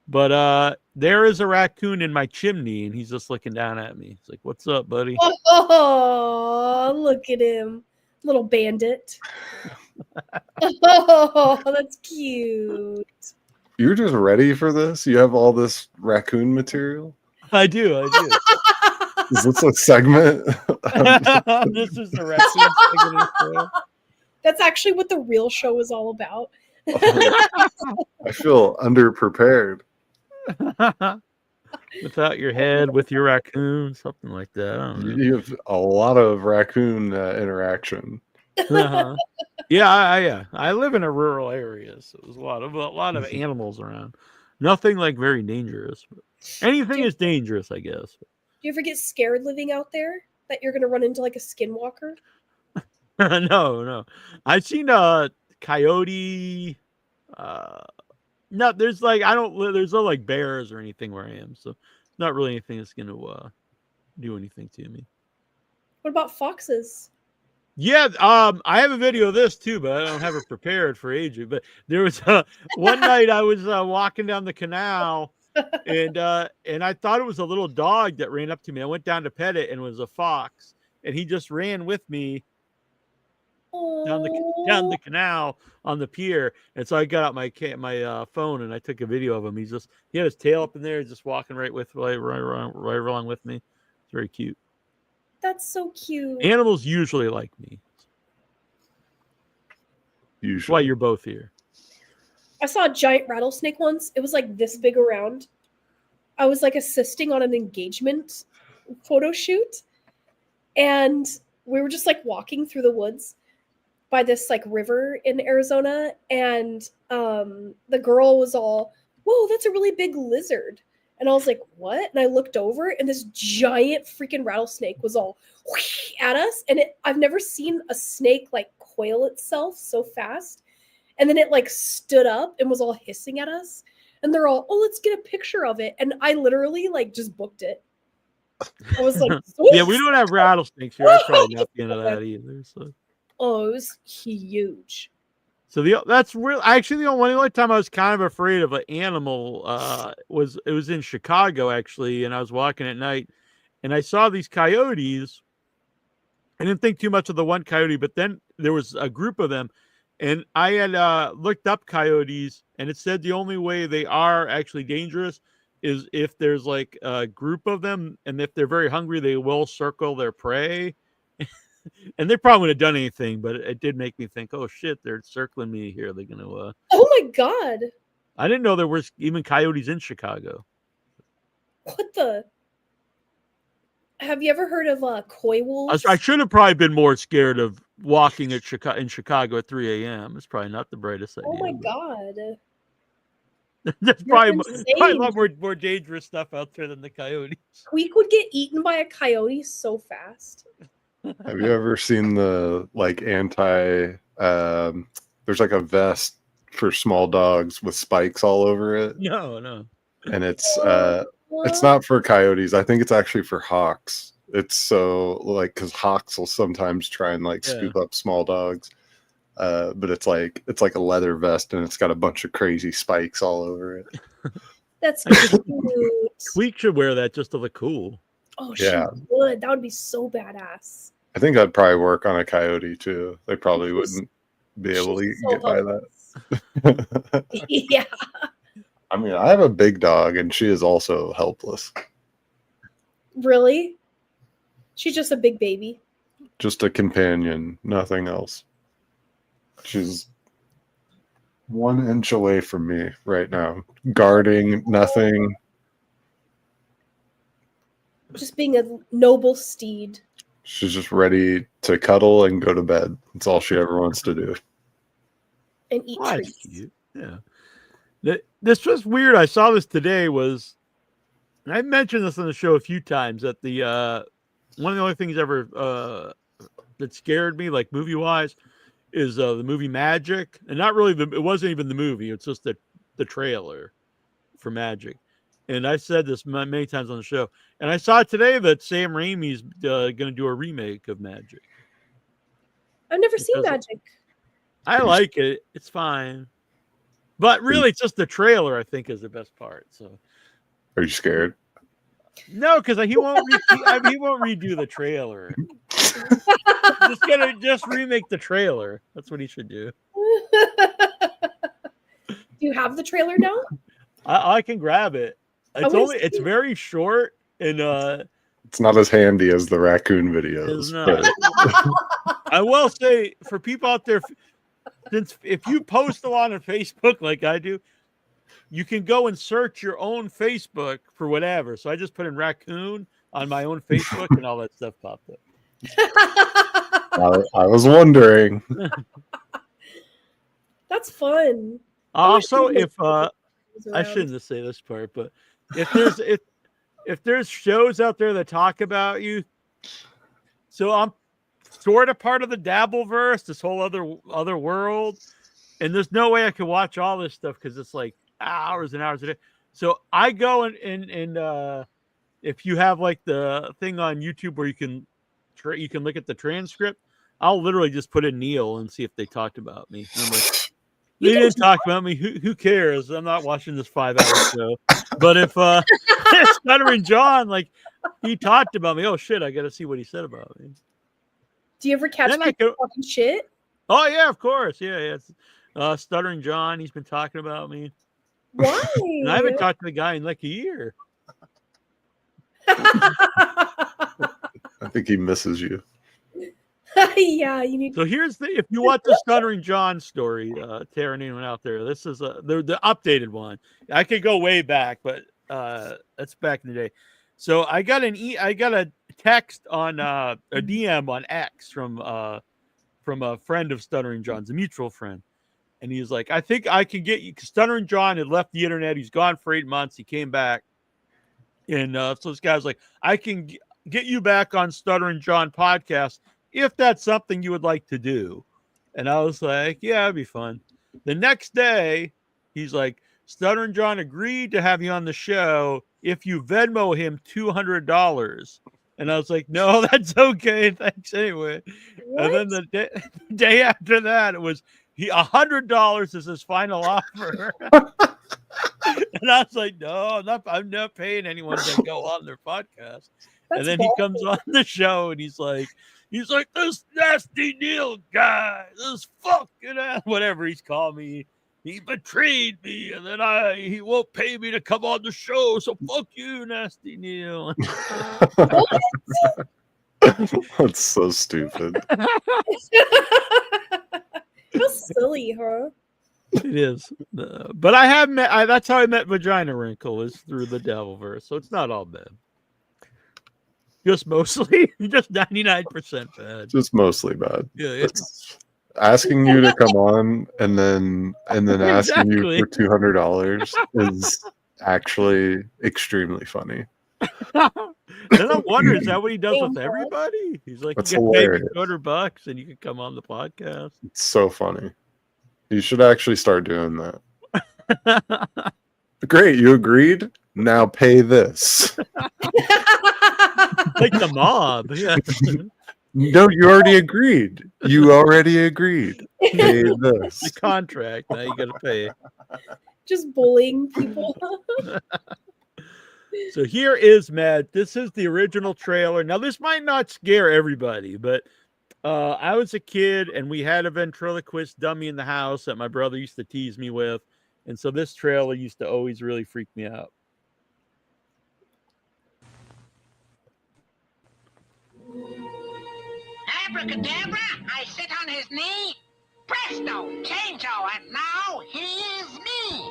But there is a raccoon in my chimney, and he's just looking down at me. He's like, "What's up, buddy?" Oh, look at him, little bandit. Oh, that's cute. You're just ready for this? You have all this raccoon material? I do. Is this a segment? This is the raccoon segment. That's actually what the real show is all about. I feel underprepared. Without your head, with your raccoon, something like that. I don't know. You have a lot of raccoon interaction. Uh-huh. Yeah, I live in a rural area, so there's a lot of animals around. Nothing like very dangerous. But anything is dangerous, I guess. Do you ever get scared living out there that you're gonna run into like a skinwalker? No. I've seen a coyote. No, there's no like bears or anything where I am, so not really anything that's gonna do anything to me. What about foxes? Yeah, I have a video of this too, but I don't have it prepared for AJ. But there was one night I was walking down the canal, and I thought it was a little dog that ran up to me. I went down to pet it, and it was a fox, and he just ran with me down the canal on the pier. And so I got out my phone and I took a video of him. He had his tail up in there, just walking right along with me. It's very cute. That's so cute. Animals usually like me. Usually. That's why you're both here. I saw a giant rattlesnake once. It was like this big around. I was like assisting on an engagement photo shoot, and we were just like walking through the woods by this like river in Arizona, and the girl was all, "Whoa, that's a really big lizard." And I was like, "What?" And I looked over, and this giant freaking rattlesnake was all at us. And I've never seen a snake like coil itself so fast. And then it like stood up and was all hissing at us. And they're all, "Oh, let's get a picture of it." And I literally like just booked it. I was like, yeah, we don't have rattlesnakes here. I'm probably not into that either. So. Oh, it was huge. So that's real. Actually, the only time I was kind of afraid of an animal was in Chicago actually, and I was walking at night, and I saw these coyotes. I didn't think too much of the one coyote, but then there was a group of them, and I had looked up coyotes, and it said the only way they are actually dangerous is if there's like a group of them, and if they're very hungry, they will circle their prey. And they probably wouldn't have done anything, but it did make me think, oh shit, they're circling me here. They're gonna Oh my god. I didn't know there was even coyotes in Chicago. What the? Have you ever heard of coy wolves? I should have probably been more scared of walking in Chicago at 3 a.m. It's probably not the brightest idea. Oh my god. There's probably a lot more dangerous stuff out there than the coyotes. Squeak would get eaten by a coyote so fast. Have you ever seen the like there's like a vest for small dogs with spikes all over it? No. And it's not for coyotes. I think it's actually for hawks. It's so like because hawks will sometimes try and like scoop up small dogs. But it's like a leather vest, and it's got a bunch of crazy spikes all over it. That's cute. Squeak should wear that just to look cool. Oh, she would. That would be so badass. I think I'd probably work on a coyote too. They probably wouldn't be able to get by that. Yeah. I mean, I have a big dog, and she is also helpless. Really? She's just a big baby. Just a companion, nothing else. She's 1 inch away from me right now, guarding nothing. Just being a noble steed. She's just ready to cuddle and go to bed. That's all she ever wants to do. And eat treats. Cute. Yeah. This was weird. I saw this today. I mentioned this on the show a few times, that the one of the only things ever that scared me, like movie wise, is the movie Magic. And not really it wasn't even the movie. It's just the trailer for Magic. And I said this many times on the show. And I saw today that Sam Raimi's going to do a remake of Magic. I've never seen Magic. I like it. It's fine. But really, it's just the trailer, I think, is the best part. So, are you scared? No, because he won't redo the trailer. just remake the trailer. That's what he should do. Do you have the trailer now? I can grab it. It's very short and it's not as handy as the raccoon videos. I will say for people out there, since if you post a lot on Facebook like I do, you can go and search your own Facebook for whatever. So I just put in raccoon on my own Facebook and all that stuff popped up. I was wondering. That's fun. Also, if I shouldn't say this part, but if there's shows out there that talk about you, so I'm sort of part of the Dabbleverse, this whole other world, and there's no way I could watch all this stuff because it's like hours and hours a day. So I go and if you have like the thing on YouTube where you can look at the transcript, I'll literally just put in Neil and see if they talked about me. I'm like, they didn't talk about me. Who cares? I'm not watching this 5-hour show. But if Stuttering John, like, he talked about me, oh shit, I got to see what he said about me. Do you ever catch people talking shit? Oh yeah, of course, yeah. Stuttering John, he's been talking about me. Why? And I haven't talked to the guy in like a year. I think he misses you. Yeah, you need. So here's if you want the Stuttering John story, Tara, anyone out there, this is the updated one. I could go way back, but that's back in the day. So I got a text on a DM on X from a friend of Stuttering John's, a mutual friend, and he's like, I think I can get you. Stuttering John had left the internet. He's gone for 8 months. He came back, and so this guy was like, I can get you back on Stuttering John podcast if that's something you would like to do. And I was like, yeah, it'd be fun. The next day, he's like, Stuttering John agreed to have you on the show if you Venmo him $200. And I was like, no, that's okay. Thanks anyway. What? And then the day after that, it was $100 is his final offer. And I was like, no, I'm not paying anyone to go on their podcast. And then he comes on the show and he's like, this nasty Neil guy, this fucking ass, whatever he's called me. He betrayed me, and then he won't pay me to come on the show. So fuck you, nasty Neil. That's so stupid. How silly, huh? It is. But I have met. That's how I met Vagina Wrinkle, is through the Devilverse. So it's not all bad. Just mostly, just 99% bad. Just mostly bad. Yeah. Asking you to come on and then asking you for $200 is actually extremely funny. Then I wonder, is that what he does with everybody? He's like, that's you can pay me hilarious. $200 and you can come on the podcast. It's so funny. You should actually start doing that. Great, you agreed? Now pay this. Like the mob. Yeah. No, you already agreed. You already agreed. Pay this. The contract. Now you got to pay. Just bullying people. So here is Matt. This is the original trailer. Now, this might not scare everybody, but I was a kid and we had a ventriloquist dummy in the house that my brother used to tease me with. And so this trailer used to always really freak me out. Abracadabra, I sit on his knee. Presto, changeo, and now he is me.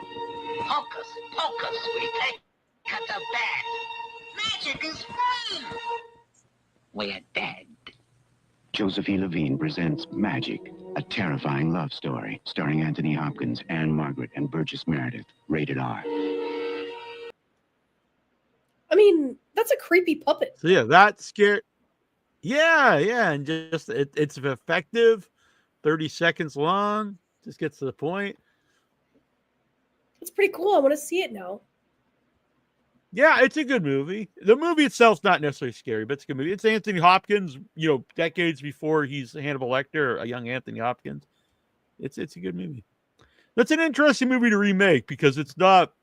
Hocus pocus, we take cut the bag. Magic is fun. We're dead. Josephine Levine presents Magic, a terrifying love story starring Anthony Hopkins, Anne Margaret, and Burgess Meredith. Rated R. I mean, that's a creepy puppet. So yeah, that scared. Yeah, and just it's effective. 30 seconds long. Just gets to the point. It's pretty cool. I want to see it now. Yeah, it's a good movie. The movie itself's not necessarily scary, but it's a good movie. It's Anthony Hopkins, decades before he's Hannibal Lecter, a young Anthony Hopkins. It's a good movie. That's an interesting movie to remake because it's not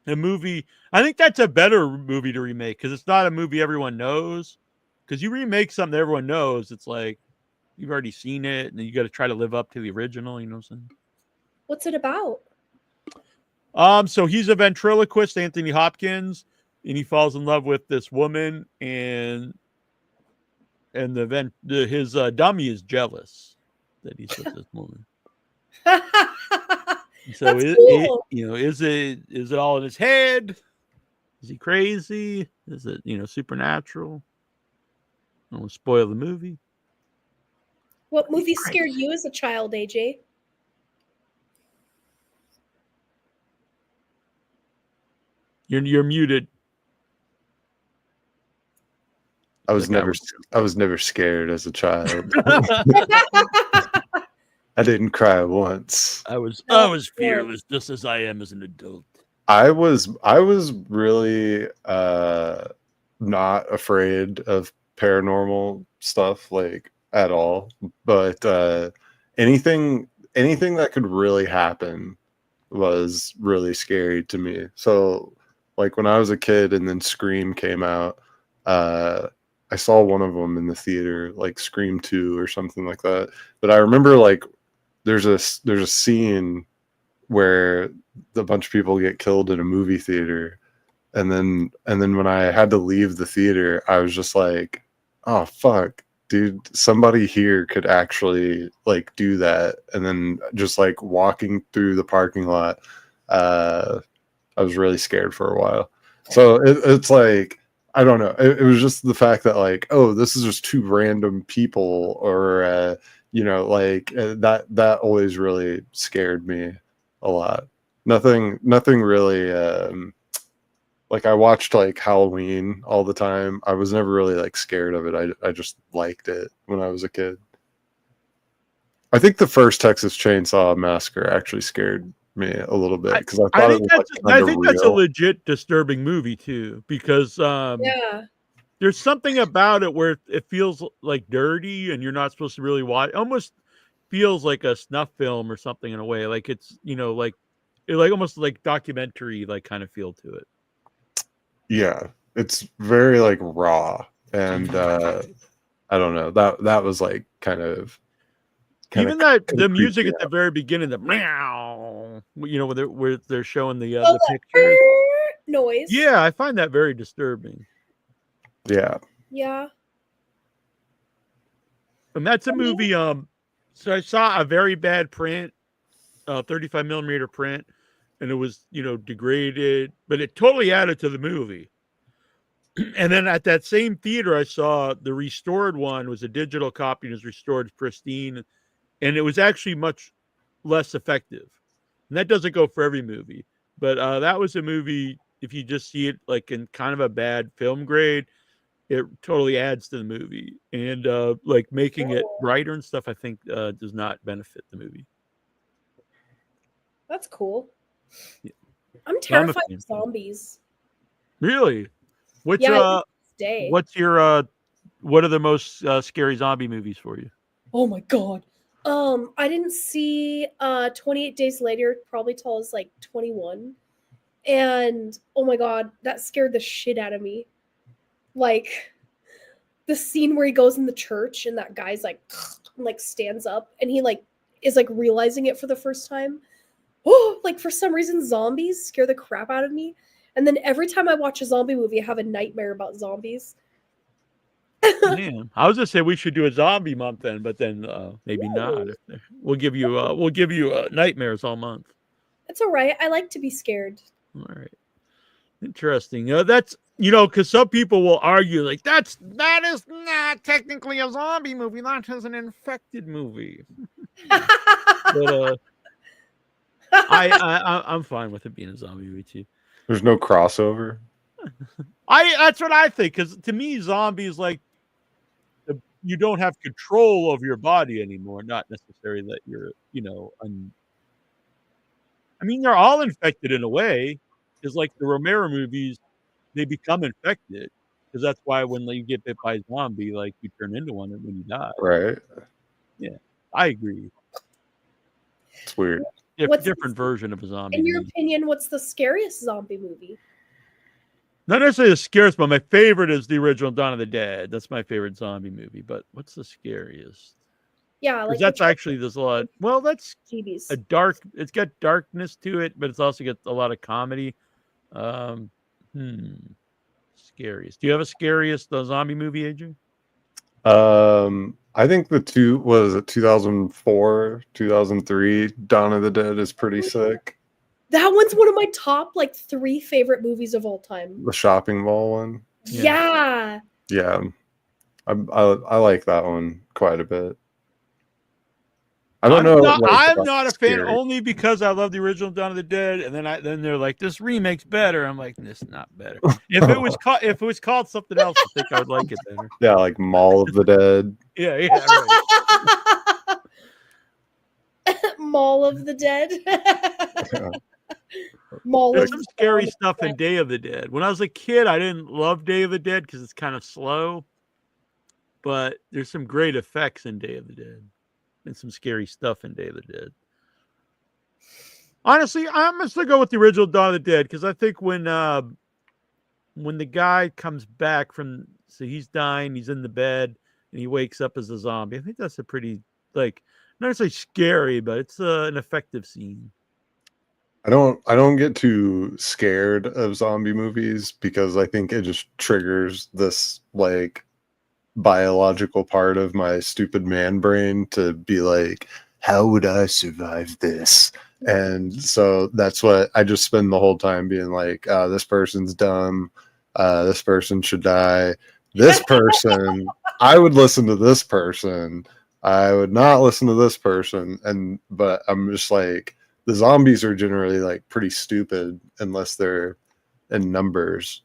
a movie. I think that's a better movie to remake because it's not a movie everyone knows. Because you remake something that everyone knows, it's like you've already seen it, and you got to try to live up to the original. You know what I'm saying? What's it about? So he's a ventriloquist, Anthony Hopkins, and he falls in love with this woman, and his dummy is jealous that he's with this woman. So That's cool. is it all in his head? Is he crazy? Is it supernatural? I don't want to spoil the movie. What movie scared you as a child, AJ? You're muted. I was never scared as a child. I didn't cry once. I was fearless, just as I am as an adult. I was really not afraid of paranormal stuff like at all, but anything that could really happen was really scary to me. So like when I was a kid and then Scream came out, I saw one of them in the theater, like Scream 2 or something like that. But I remember like there's a scene where a bunch of people get killed in a movie theater, and then when I had to leave the theater, I was just like, oh fuck, dude, somebody here could actually like do that. And then just like walking through the parking lot, I was really scared for a while. So it's like, I don't know. It was just the fact that like, oh, this is just two random people, or that always really scared me a lot. Nothing really. Like I watched like Halloween all the time. I was never really like scared of it. I just liked it when I was a kid. I think the first Texas Chainsaw Massacre actually scared me a little bit because I thought I think that's a legit disturbing movie too, because there's something about it where it feels like dirty and you're not supposed to really watch. It almost feels like a snuff film or something in a way. Like it's like almost like documentary like kind of feel to it. Yeah, it's very like raw, and I don't know, that was like kind of even that the music at the very beginning, the meow, where they're showing the pictures noise. Yeah, I find that very disturbing. Yeah. And that's a movie. So I saw a very bad print, 35 millimeter print, and it was degraded, but it totally added to the movie. And then at that same theater, I saw the restored one. It was a digital copy and it was restored pristine, and it was actually much less effective. And that doesn't go for every movie, but that was a movie. If you just see it like in kind of a bad film grade, it totally adds to the movie, and like making it brighter and stuff, I think does not benefit the movie. That's cool. Yeah. I'm terrified of zombies. Really? What are the most scary zombie movies for you? Oh my god. I didn't see 28 Days Later probably till I was like 21. And oh my god, that scared the shit out of me. Like the scene where he goes in the church and that guy's like stands up and he like is like realizing it for the first time. Oh, like for some reason zombies scare the crap out of me. And then every time I watch a zombie movie, I have a nightmare about zombies. Man, I was gonna say we should do a zombie month then, but then maybe not. We'll give you nightmares all month. It's all right. I like to be scared. All right, interesting. That's because some people will argue like that is not technically a zombie movie. That is an infected movie. But I'm fine with it being a zombie movie too. There's no crossover. That's what I think, because to me, zombies like you don't have control over your body anymore. Not necessarily that you're, I mean, they're all infected in a way. It's like the Romero movies. they become infected, because that's why when you get bit by a zombie, like you turn into one when you die. Right. Yeah, I agree. It's weird. Different version of a zombie. In your opinion, what's the scariest zombie movie? Not necessarily the scariest, but my favorite is the original Dawn of the Dead. That's my favorite zombie movie. But what's the scariest? Yeah, like that's actually there's a lot. Well, that's GBs. a dark. It's got darkness to it, but it's also got a lot of comedy. Scariest. Do you have a scariest zombie movie, AJ? I think the 2004, 2003 Dawn of the Dead is pretty sick. That one's one of my top 3 favorite movies of all time. The shopping mall one. Yeah. Yeah. I like that one quite a bit. I don't know. I'm not a fan only because I love the original Dawn of the Dead, and then they're like, this remake's better. I'm like, this is not better. If it was called something else, I think I would like it better. Yeah, like Mall of the Dead. Yeah, right. Mall of the Dead. There's some scary stuff in Day of the Dead. When I was a kid, I didn't love Day of the Dead because it's kind of slow, but there's some great effects in Day of the Dead. And some scary stuff in Day of the Dead. Honestly, I'm going to go with the original Dawn of the Dead because I think when the guy comes back so he's dying, he's in the bed, and he wakes up as a zombie. I think that's a pretty, not necessarily scary, but it's an effective scene. I don't get too scared of zombie movies because I think it just triggers this biological part of my stupid man brain to be like, how would I survive this? And so that's what I just spend the whole time being like, this person's dumb, this person should die, this person, I would listen to this person, I would not listen to this person. But I'm just like, the zombies are generally pretty stupid unless they're in numbers,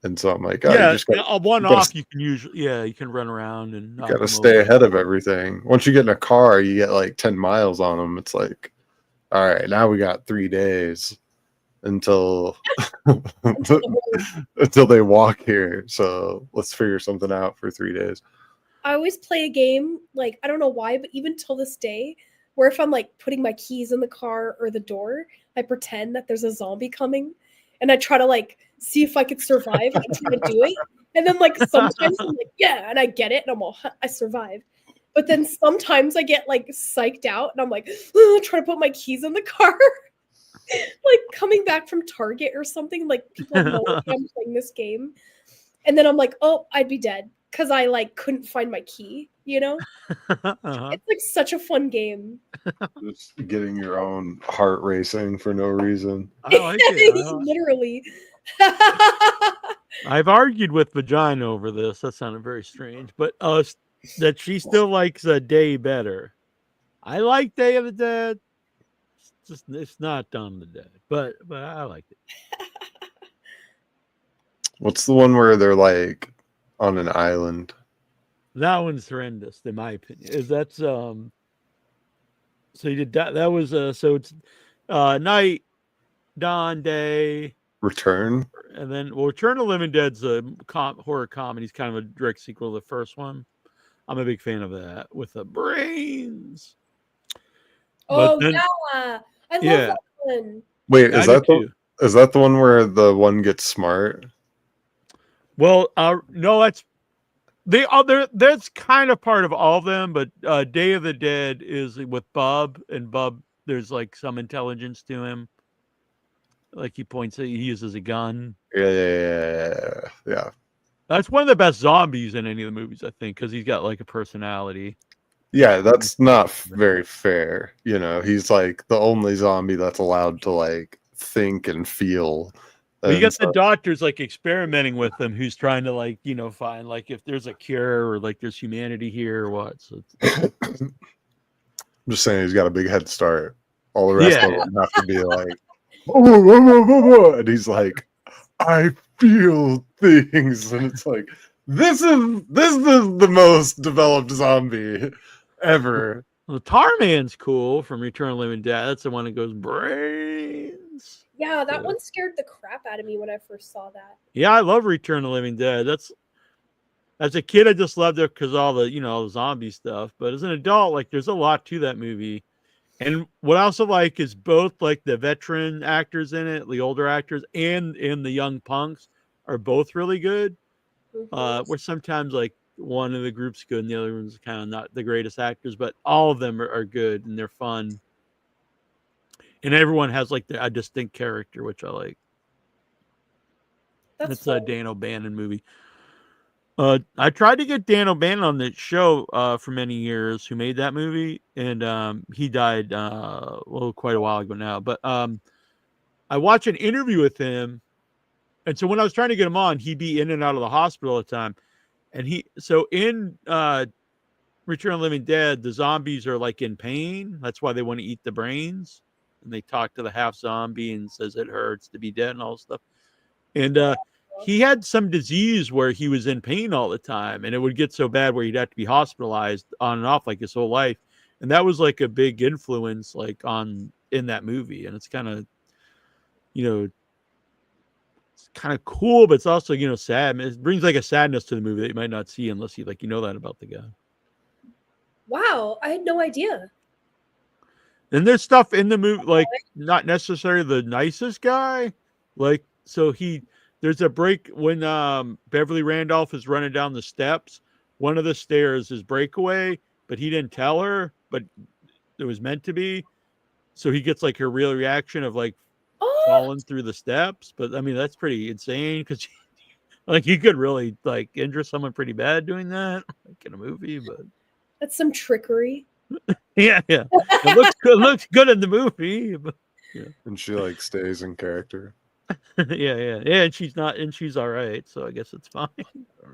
And so I'm like, you can usually, you can run around and you got to stay ahead of everything. Once you get in a car, you get 10 miles on them. It's like, all right, now we got 3 days until until they walk here. So let's figure something out for 3 days. I always play a game, I don't know why, but even till this day, where if I'm putting my keys in the car or the door, I pretend that there's a zombie coming. And I try to see if I could survive and try to do it. And then sometimes I'm yeah, and I get it, and I survived. But then sometimes I get psyched out, and I'm trying to put my keys in the car, coming back from Target or something. People know I'm playing this game, and then I'm oh, I'd be dead because I couldn't find my key. It's such a fun game. Just getting your own heart racing for no reason. I like it. Literally. I've argued with Vagina over this. That sounded very strange, but that she still likes Day better. I like Day of the Dead. It's not Dawn of the Dead, but I like it. What's the one where they're on an island? That one's horrendous, in my opinion. So you did that. That was so it's night, dawn, day, Return, and then Return of the Living Dead's a horror comedy. It's kind of a direct sequel to the first one. I'm a big fan of that with the brains. Oh yeah, I love that one. Wait, is that the one where the one gets smart? Well, no, that's kind of part of all of them, but Day of the Dead is with Bub, and Bub, there's some intelligence to him. He he uses a gun. Yeah. That's one of the best zombies in any of the movies, I think, because he's got a personality. Yeah, that's not very fair. He's the only zombie that's allowed to think and feel. Well, you got the doctors experimenting with him, who's trying to find if there's a cure or there's humanity here or what. So I'm just saying he's got a big head start. All the rest of them have to be and he's I feel things, and it's this is the most developed zombie ever. Well, the Tar Man's cool from Return of the Living Dead. That's the one that goes brains. Yeah, that one scared the crap out of me when I first saw that. Yeah, I love Return of the Living Dead. As a kid, I just loved it because all the the zombie stuff. But as an adult, like there's a lot to that movie. And what I also like is both like the veteran actors in it, the older actors, and the young punks are both really good. Where sometimes like one of the group's good and the other one's kind of not the greatest actors, but all of them are good and they're fun. And everyone has like a distinct character, which I like. It's a Dan O'Bannon movie. I tried to get Dan O'Bannon on the show for many years, who made that movie, and he died quite a while ago now. But I watched an interview with him, and so when I was trying to get him on, he'd be in and out of the hospital all the time. And in Return of the Living Dead, the zombies are like in pain. That's why they want to eat the brains. And they talk to the half zombie and says it hurts to be dead and all this stuff. And he had some disease where he was in pain all the time, and it would get so bad where he'd have to be hospitalized on and off like his whole life. And that was like a big influence like in that movie. And it's kind of, it's kind of cool, but it's also, sad. It brings like a sadness to the movie that you might not see unless you know that about the guy. Wow, I had no idea. And there's stuff in the movie, like not necessarily the nicest guy. Like, so there's a break when Beverly Randolph is running down the steps. One of the stairs is breakaway, but he didn't tell her, but it was meant to be. So he gets like her real reaction of like falling through the steps. But I mean, that's pretty insane because like you could really like injure someone pretty bad doing that like in a movie, but that's some trickery. Yeah. It looks good. Looks good in the movie. But, yeah. And she like stays in character. Yeah. And she's all right. So I guess it's fine.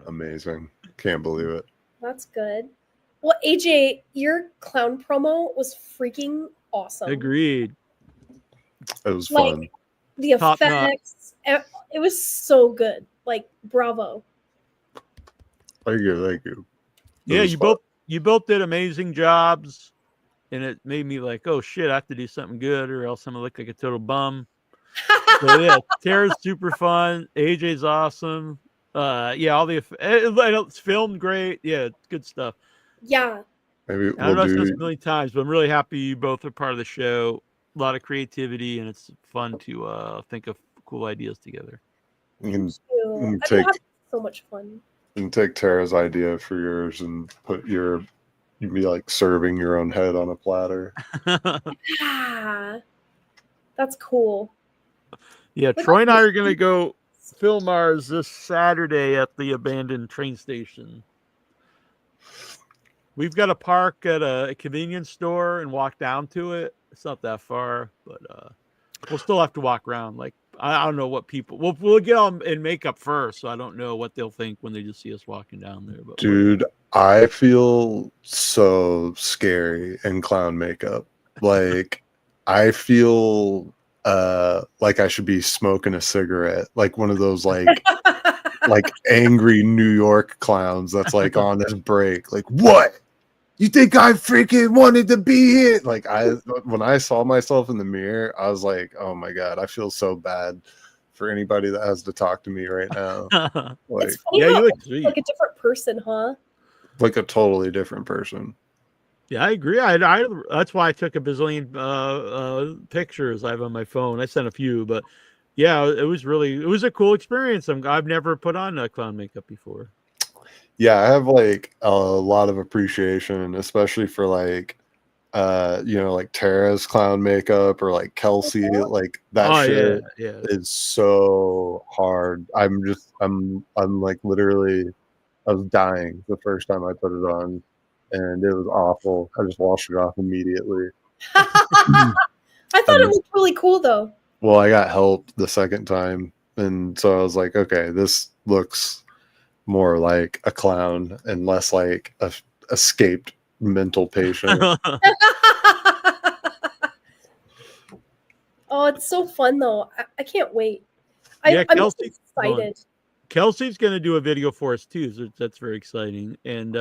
Amazing. Can't believe it. That's good. Well, AJ, your clown promo was freaking awesome. Agreed. It was fun. The effects, it was so good. Like, bravo. Thank you. Yeah, you both did amazing jobs, and it made me like, oh shit, I have to do something good, or else I'm gonna look like a total bum. So yeah, Tara's super fun. AJ's awesome. All it's filmed great. Yeah, it's good stuff. Yeah. Maybe I don't know if it's a million times, but I'm really happy you both are part of the show. A lot of creativity, and it's fun to think of cool ideas together. You can take so much fun. And take Tara's idea for yours and you'd be like serving your own head on a platter. Yeah, that's cool. Yeah, Troy and I are gonna go film ours this Saturday at the abandoned train station. We've got to park at a convenience store and walk down to it. It's not that far, but we'll still have to walk around. Like, I don't know what people. We'll get them in makeup first, so I don't know what they'll think when they just see us walking down there. But dude, I feel so scary in clown makeup. Like, I feel like I should be smoking a cigarette, like one of those like angry New York clowns that's like on his break. Like, what? You think I freaking wanted to be here? Like, when I saw myself in the mirror, I was like, oh my God, I feel so bad for anybody that has to talk to me right now. Like, it's funny you look like a different person, huh? Like a totally different person. Yeah, I agree. That's why I took a bazillion pictures I have on my phone. I sent a few, but yeah, it was a cool experience. I've never put on clown makeup before. Yeah, I have like a lot of appreciation, especially for like like Tara's clown makeup or like Kelsey, like that shit is so hard. I'm like literally, I was dying the first time I put it on, and it was awful. I just washed it off immediately. I thought it looked really cool though. Well, I got help the second time, and so I was like, okay, this looks more like a clown and less like a escaped mental patient. Oh, it's so fun though. I can't wait. I'm excited. Kelsey's going to do a video for us too, so that's very exciting. And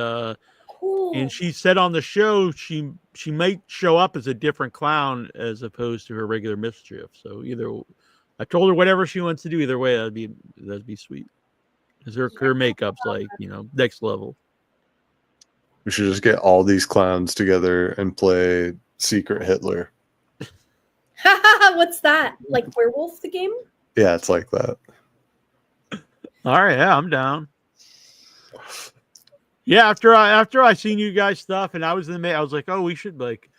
cool. And she said on the show she might show up as a different clown as opposed to her regular mischief. So either I told her whatever she wants to do. Either way, that'd be sweet. Because her makeup's like, next level. We should just get all these clowns together and play Secret Hitler. What's that? Like Werewolf the game? Yeah, it's like that. All right, yeah, I'm down. Yeah, after I seen you guys stuff, and I was I was like, oh, we should like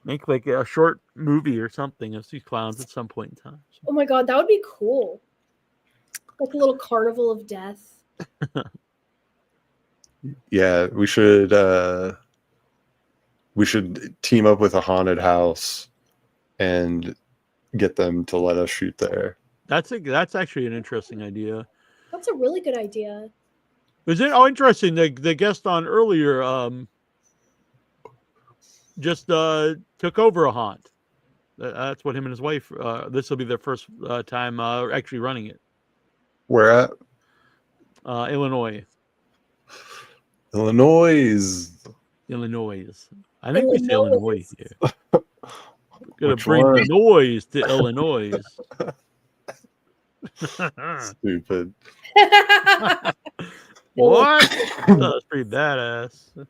make like a short movie or something of these clowns at some point in time. Oh my god, that would be cool. Like a little carnival of death. Yeah, we should team up with a haunted house and get them to let us shoot there. That's actually an interesting idea. That's a really good idea. Was it? Oh, interesting. The guest on earlier just took over a haunt. That's what him and his wife. This will be their first time actually running it. Where at? Illinois. Illinois. I think we say Illinois here. Gonna Which bring one? the noise to Illinois. Stupid. What? That's pretty badass.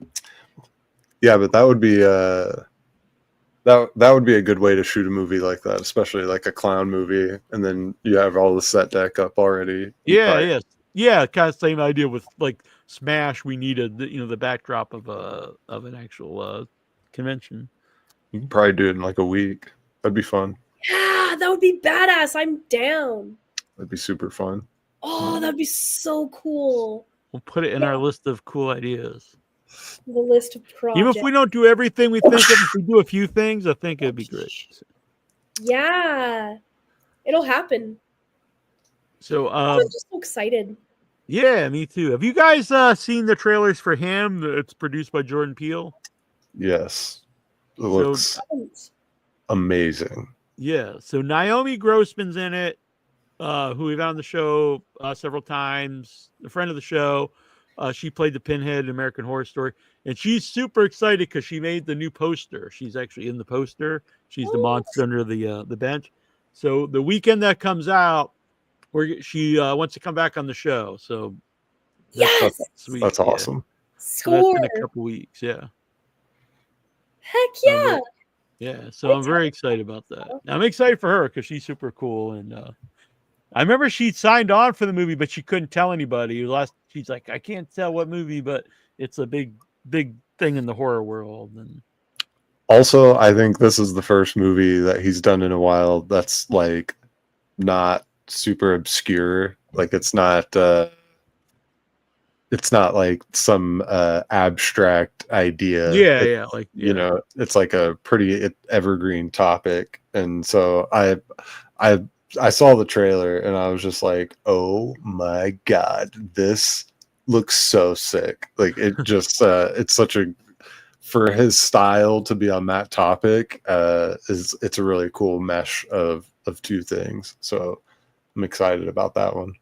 Yeah, but that would be that would be a good way to shoot a movie like that, especially like a clown movie, and then you have all the set deck up already. Yeah. Kind of same idea with like Smash. We needed the backdrop of an actual convention. You can probably do it in like a week. That'd be fun. Yeah, that would be badass. I'm down. That'd be super fun. Oh, that'd be so cool. We'll put it in our list of cool ideas. The list of projects. Even if we don't do everything we think of, if we do a few things, I think it'd be great. Yeah, it'll happen. So I'm just so excited. Yeah, me too. Have you guys seen the trailers for Him? It's produced by Jordan Peele. Yes, it looks amazing. Yeah, so Naomi Grossman's in it, who we've had on the show several times, a friend of the show. She played the Pinhead in American Horror Story, and she's super excited because she made the new poster. She's actually in the poster. She's the monster under the bench. So the weekend that comes out, she wants to come back on the show. So yes, that's sweet. That's awesome. So that's in a couple weeks. Yeah. Heck yeah. Yeah. So I'm very excited about that. I'm excited for her because she's super cool. And I remember she signed on for the movie, but she couldn't tell anybody. She's like, I can't tell what movie, but it's a big thing in the horror world. And also, I think this is the first movie that he's done in a while that's like not super obscure. Like it's not like some abstract idea. Yeah. It's like a pretty evergreen topic. And so I saw the trailer and I was just like, oh my god, this looks so sick. Like it just it's such a, for his style to be on that topic, it's a really cool mesh of two things. So I'm excited about that one.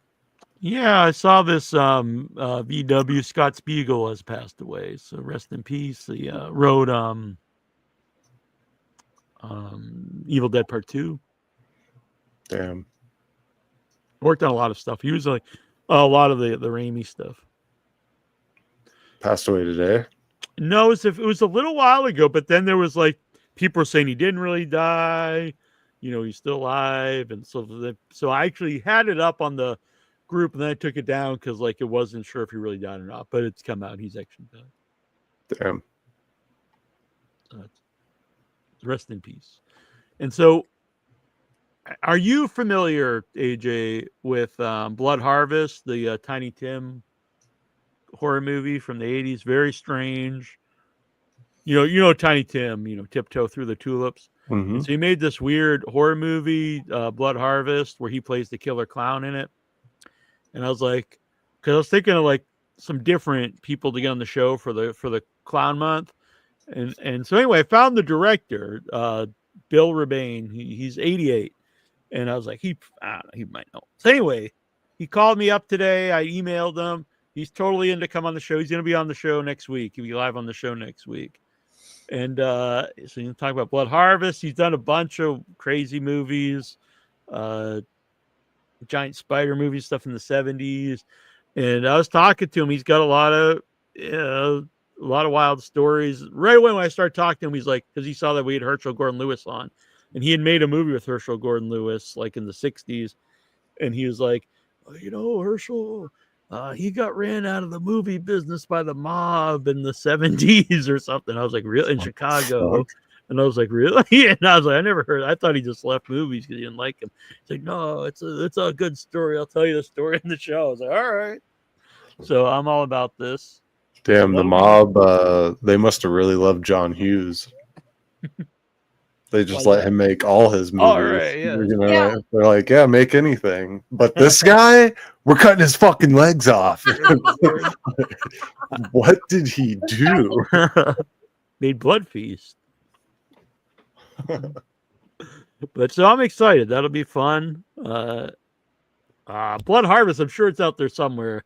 yeah, I saw this VW Scott Spiegel has passed away. So rest in peace. He wrote Evil Dead Part 2. Damn. Worked on a lot of stuff. He was like a lot of the Raimi stuff. Passed away today? No, it was a little while ago, but then there was like people were saying he didn't really die. He's still alive, and so I actually had it up on the group, and then I took it down because like it wasn't sure if he really died or not. But it's come out he's actually died. Damn. Rest in peace. And so, are you familiar, AJ, with Blood Harvest, the Tiny Tim horror movie from the 80s? Very strange. Tiny Tim, Tiptoe Through the Tulips. Mm-hmm. So he made this weird horror movie, Blood Harvest, where he plays the killer clown in it. And I was like, because I was thinking of like some different people to get on the show for the clown month. And so anyway, I found the director, Bill Rebane. He's 88. And I was like, he might know. So anyway, he called me up today. I emailed him. He's totally in to come on the show. He's going to be on the show next week. He'll be live on the show next week. And so you talk about Blood Harvest. He's done a bunch of crazy movies. giant spider movie stuff in the 70s. And I was talking to him. He's got a lot of wild stories. Right away when I started talking to him, he's like, because he saw that we had Herschel Gordon Lewis on, and he had made a movie with Herschel Gordon Lewis like in the 60s. And he was like, Herschel, he got ran out of the movie business by the mob in the 70s or something. I was like, really? In Chicago? And I was like, really? And I was like, I never heard. I thought he just left movies because he didn't like them. He's like, no, it's a good story. I'll tell you the story in the show. I was like, all right. So I'm all about this. Damn, the mob, they must have really loved John Hughes. They just let him make all his movies. All right, yeah. They're like, yeah, make anything. But this guy, we're cutting his fucking legs off. What did he do? Made Blood Feast. But so I'm excited. That'll be fun. Blood Harvest, I'm sure it's out there somewhere.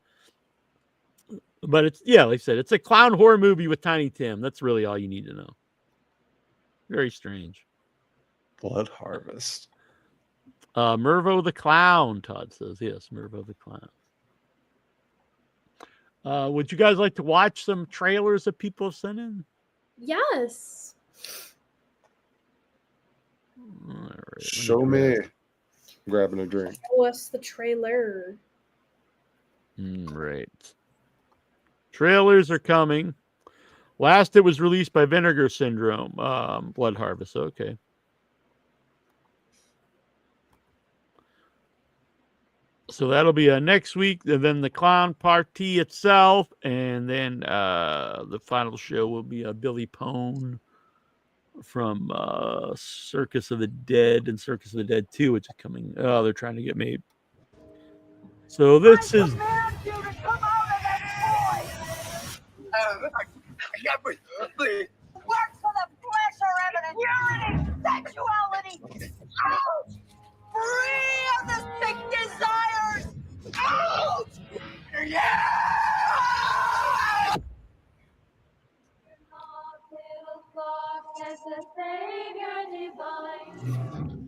But it's, like I said, it's a clown horror movie with Tiny Tim. That's really all you need to know. Very strange. Blood Harvest. Mervo the Clown, Todd says. Yes, Mervo the Clown. Would you guys like to watch some trailers that people have sent in? Yes. All right, Show me. I'm grabbing a drink. Show us the trailer. Right. Trailers are coming. Last it was released by Vinegar Syndrome. Blood Harvest. Okay. So that'll be next week, and then the clown party itself, and then the final show will be Billy Pone from Circus of the Dead and Circus of the Dead 2, which is coming. Oh, they're trying to get made. So this is. Please. Work for the pleasure, evidence, urine, sexuality. Out! Free of the sick desires. Out! Yeah!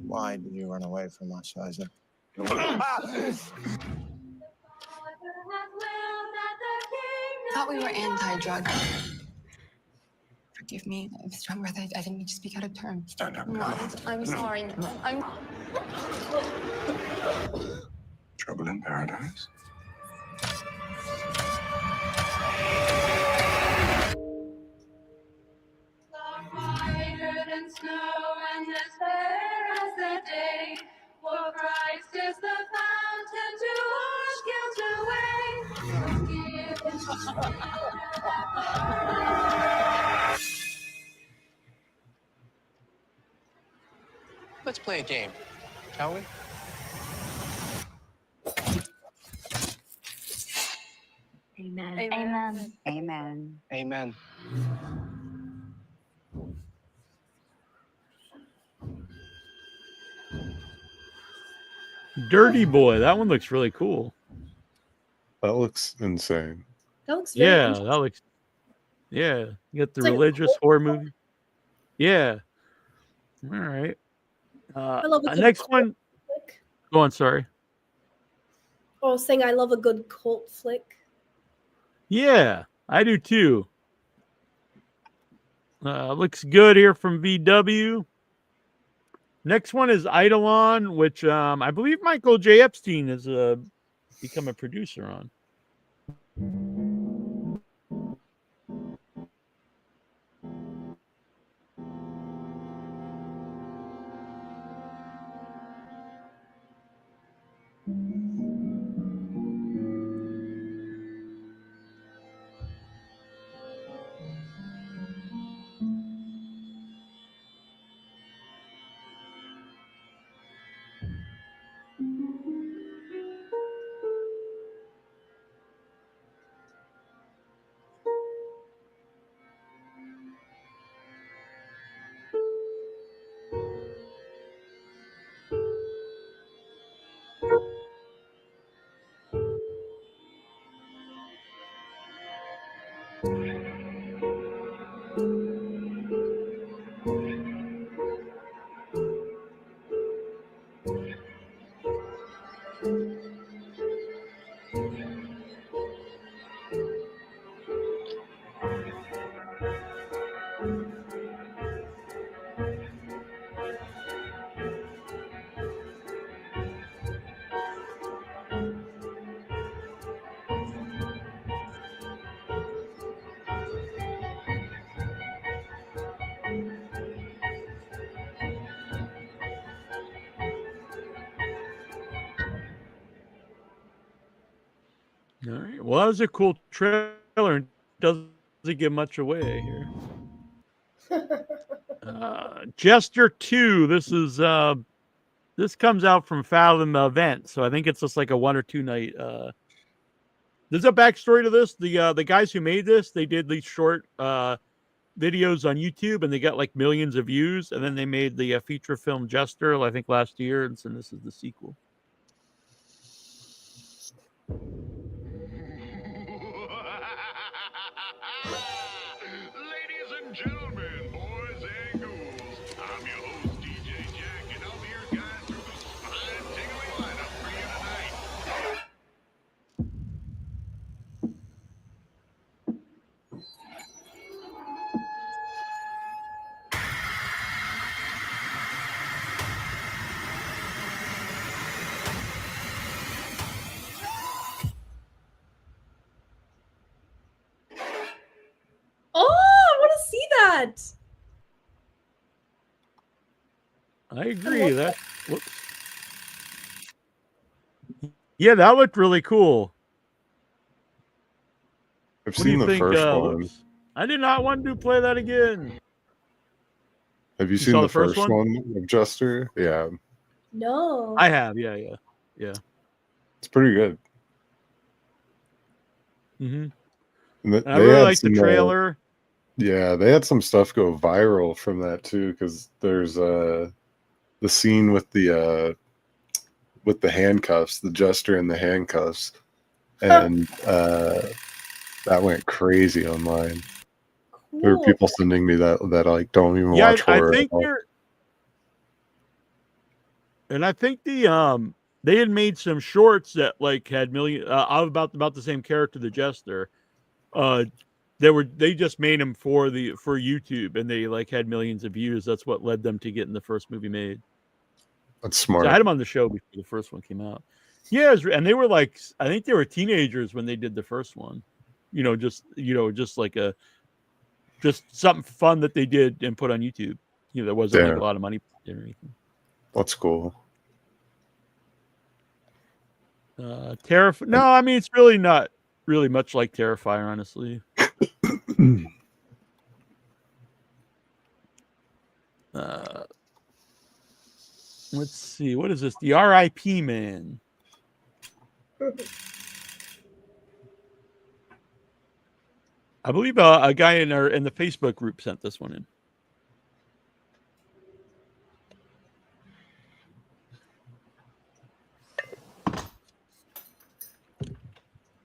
Why did you run away from us, Isaac? Thought we were anti-drug. Forgive me. I'm strong breath. I didn't mean to speak out of turn. Stand up. No, I'm sorry. No, I'm. Trouble in paradise. And snow and as fair as the day, for Christ is the fountain to wash guilt away. Let's play a game, shall we? Amen. Amen. Amen. Amen. Dirty Boy. That one looks really cool. That looks insane. That looks very interesting. That looks. Yeah, you got the It's like a religious horror movie. Yeah. All right. I love a good next cult one. flick. Go on. Sorry. I was saying I love a good cult flick. Yeah, I do too. Looks good here from VW. Next one is Eidolon, which I believe Michael J. Epstein has become a producer on. All right. Well, that was a cool trailer. It doesn't give much away here. Jester 2. This comes out from Fathom Event, so I think it's just like a 1 or 2 night. There's a backstory to this. The guys who made this, they did these short videos on YouTube, and they got like millions of views. And then they made the feature film Jester, I think last year, and so this is the sequel. Ladies and gentlemen, boys and girls, I'm your host, DJ Jack, and I'll be your guide through the spine-tingling lineup for you tonight. Oh, I want to see that. I agree. Yeah, that looked really cool. I've What do seen you the think, first one. whoops. I did not want to play that again. Have you You seen saw the the first first one of Jester? Yeah, No. I have. Yeah. it's pretty good. Mm-hmm. And I really had liked the some, trailer. yeah, they had some stuff go viral from that too, because there's the scene with the handcuffs, the Jester in the handcuffs, and that went crazy online. Cool. There were people sending me that like don't even Yeah, watch I horror. think I think they had made some shorts that like had about the same character, the Jester. They just made them for YouTube, and they like had millions of views. That's what led them to getting the first movie made. That's smart. So I had them on the show before the first one came out. Yeah, and they were like, I think they were teenagers when they did the first one. Just something fun that they did and put on YouTube. There wasn't like a lot of money or anything. That's cool. No, I mean it's really not really much like Terrifier, honestly. Let's see, what is this? The R.I.P. Man. I believe a guy in the Facebook group sent this one in.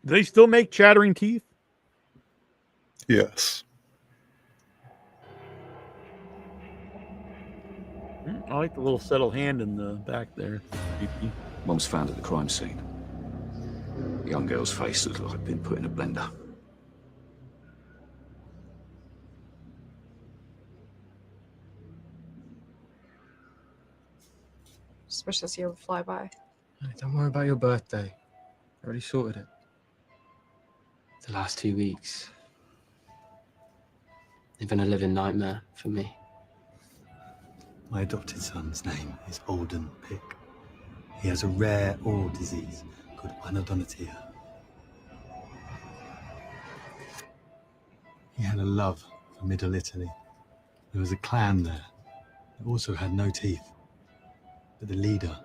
Do they still make chattering teeth? Yes. I like the little subtle hand in the back there. Mum was found at the crime scene. The young girl's face looked like it'd been put in a blender. Just wish this year would fly by. Hey, don't worry about your birthday. I already sorted it. The last 2 weeks. They've been a living nightmare for me. My adopted son's name is Alden Pick. He has a rare oral disease called anodontia. He had a love for Middle Italy. There was a clan there that also had no teeth. But the leader,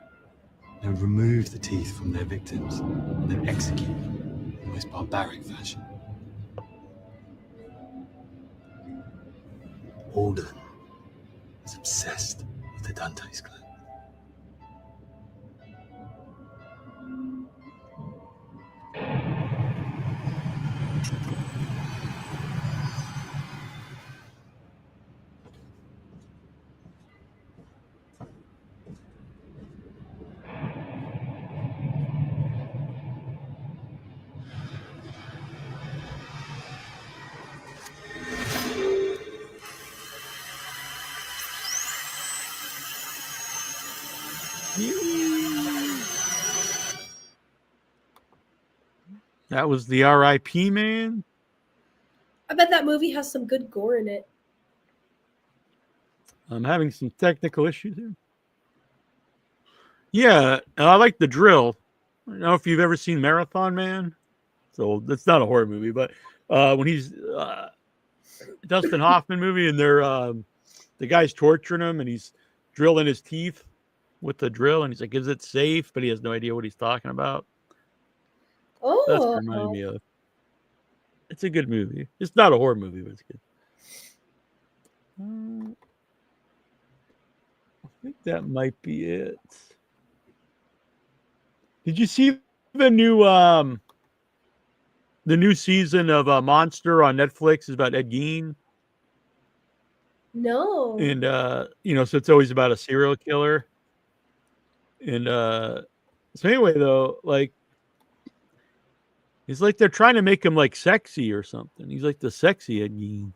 they would remove the teeth from their victims and then execute them in the most barbaric fashion. Alden was obsessed with the Dante's clan. That was the R.I.P. Man. I bet that movie has some good gore in it. I'm having some technical issues here. Yeah, I like the drill. I don't know if you've ever seen Marathon Man. So it's not a horror movie, but when he's Dustin Hoffman movie and they're the guy's torturing him and he's drilling his teeth with the drill and he's like, "Is it safe?" But he has no idea what he's talking about. Oh, That's what it reminded me of. It's a good movie. It's not a horror movie, but it's good. I think that might be it. Did you see the new season of Monster on Netflix? Is about Ed Gein. No. And so it's always about a serial killer. And so anyway, though, like it's like they're trying to make him like sexy or something. He's like the sexy Ed Gein.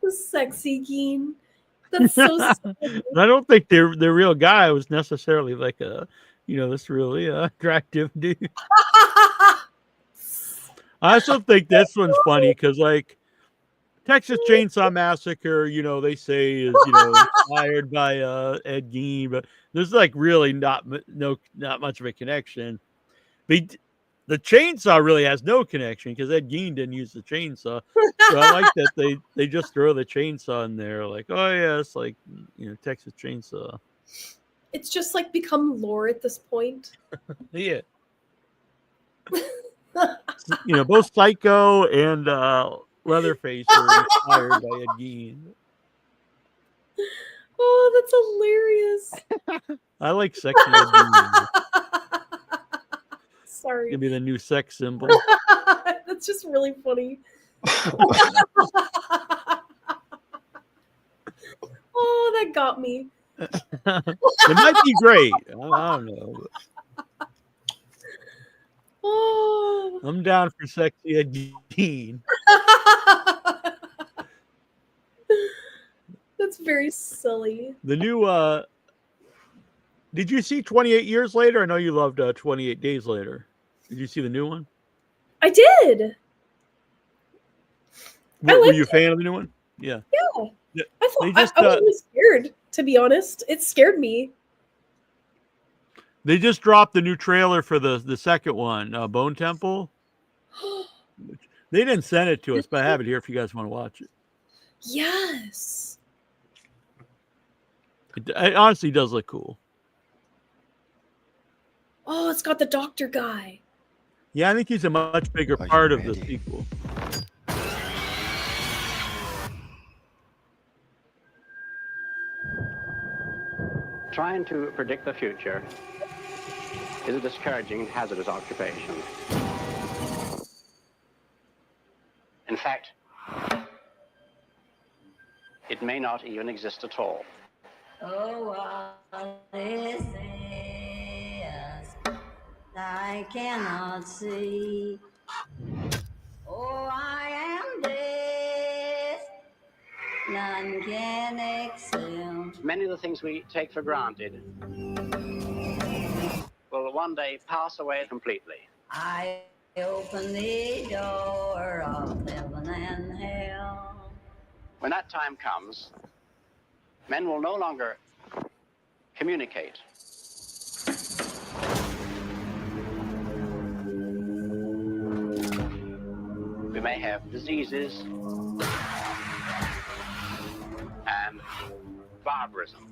The sexy Gein. That's so silly. I don't think the real guy was necessarily like a, this really attractive dude. I also think this one's funny because like Texas Chainsaw Massacre, they say is inspired by Ed Gein, but there's like really not much of a connection. But the chainsaw really has no connection because Ed Gein didn't use the chainsaw. So I like that they just throw the chainsaw in there, like, oh yeah, it's like Texas Chainsaw. It's just like become lore at this point. Yeah. Both Psycho and Leatherface are inspired by Ed Gein. Oh, that's hilarious. I like sexy Ed Gein. Sorry. Give me the new sex symbol. That's just really funny. Oh, that got me. It might be great. I don't know. Oh. I'm down for sexy Ed Gein. That's very silly. The new did you see 28 Years Later? I know you loved 28 Days Later. Did you see the new one? I did. Were you a fan of the new one? Yeah. Yeah. I was really scared, to be honest. It scared me. They just dropped the new trailer for the second one, Bone Temple. They didn't send it to us, but I have it here if you guys want to watch it. Yes. It honestly does look cool. Oh, it's got the doctor guy. Yeah, I think he's a much bigger part of the sequel. Trying to predict the future is a discouraging and hazardous occupation. In fact, it may not even exist at all. Oh, what is this? I cannot see. Oh, I am deaf. None can excel. Many of the things we take for granted will one day pass away completely. I open the door of heaven and hell. When that time comes, men will no longer communicate. We may have diseases and barbarism.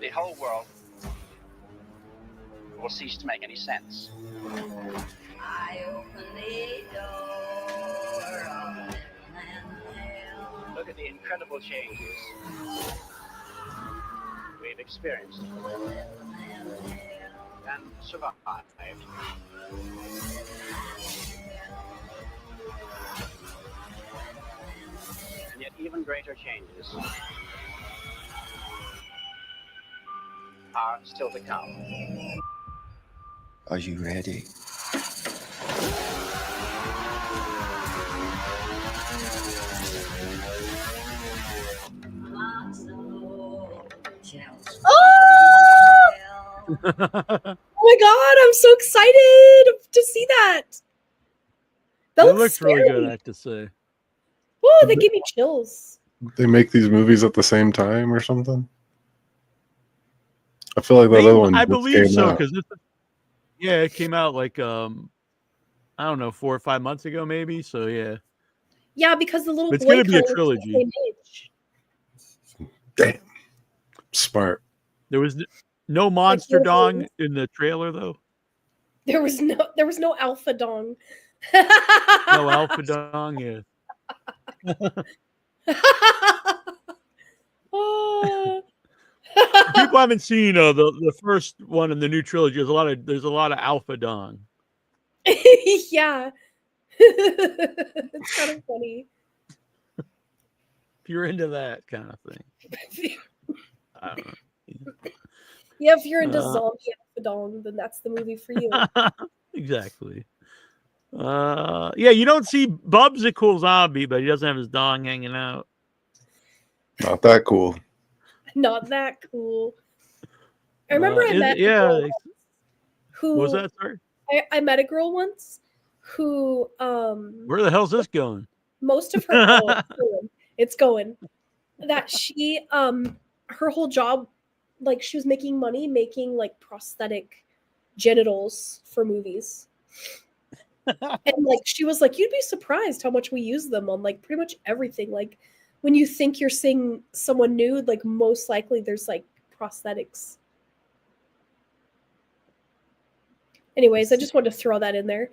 The whole world will cease to make any sense. I open the door of heaven and hell. Look at the incredible changes we've experienced and survived. And yet even greater changes are still to come. Are you ready? Oh! Oh my god, I'm so excited to see that. That looks really good, I have to say. Whoa, they give me chills. They make these movies at the same time or something. I feel like that Maybe, other one I just believe came so out. because yeah, it came out like I don't know, 4 or 5 months ago, maybe. So yeah, Yeah, because the little it's boy gonna be a kind of looks the trilogy. same age. Damn, smart. There was no monster dong in the trailer though. There was no alpha dong. No alpha dong. Yeah. Oh. People haven't seen the first one in the new trilogy. There's a lot of alpha dong. Yeah. It's kind of funny. If you're into that kind of thing. I don't know. Yeah, if you're into zombie alpha dong, then that's the movie for you. Exactly. Yeah, you don't see Bub's a cool zombie, but he doesn't have his dong hanging out. Not that cool. Not that cool. I remember I met a yeah. girl once who What was that? Sorry. I met a girl once who Where the hell's this going? most of her it's going that she her whole job, like, she was making money making like prosthetic genitals for movies. And like she was like, you'd be surprised how much we use them on like pretty much everything. Like when you think you're seeing someone nude, like most likely there's like prosthetics. Anyways, I just wanted to throw that in there.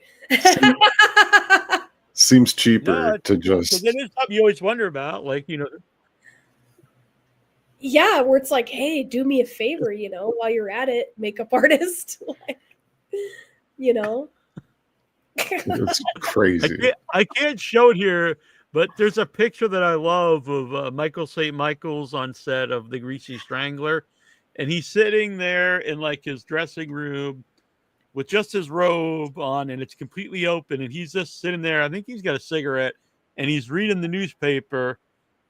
Seems cheaper No, to because just. it is something you always wonder about, like, you know. Yeah, where it's like, hey, do me a favor, you know, while you're at it, makeup artist. Like, you know. It's crazy. I can't show it here, but there's a picture that I love of Michael St. Michael's on set of The Greasy Strangler, and he's sitting there in like his dressing room with just his robe on, and it's completely open, and he's just sitting there. I think he's got a cigarette, and he's reading the newspaper,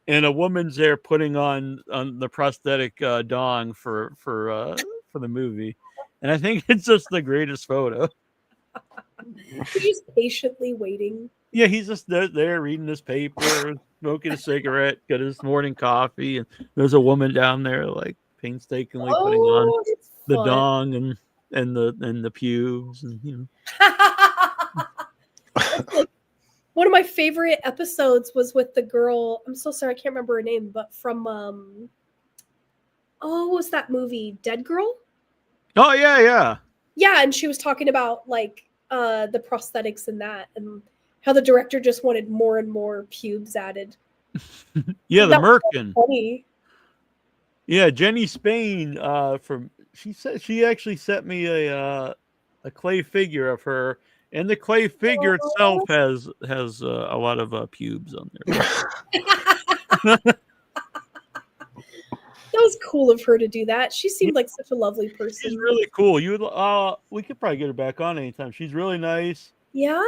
and a woman's there putting on the prosthetic dong for the movie, and I think it's just the greatest photo. He's patiently waiting. Yeah, he's just there reading his paper, smoking a cigarette, got his morning coffee, and there's a woman down there like painstakingly putting on it's the fun. dong and the pubes, and you know. Like, one of my favorite episodes was with the girl. I'm so sorry, I can't remember her name, but from what was that movie? Dead Girl? Oh yeah. Yeah, and she was talking about like the prosthetics in that, and how the director just wanted more and more pubes added. Yeah, the That was so merkin. funny. Yeah, Jenny Spain she actually sent me a clay figure of her, and the clay figure itself has a lot of pubes on there. That was cool of her to do that. She seemed like such a lovely person. She's really cool. We could probably get her back on anytime. She's really nice. Yeah,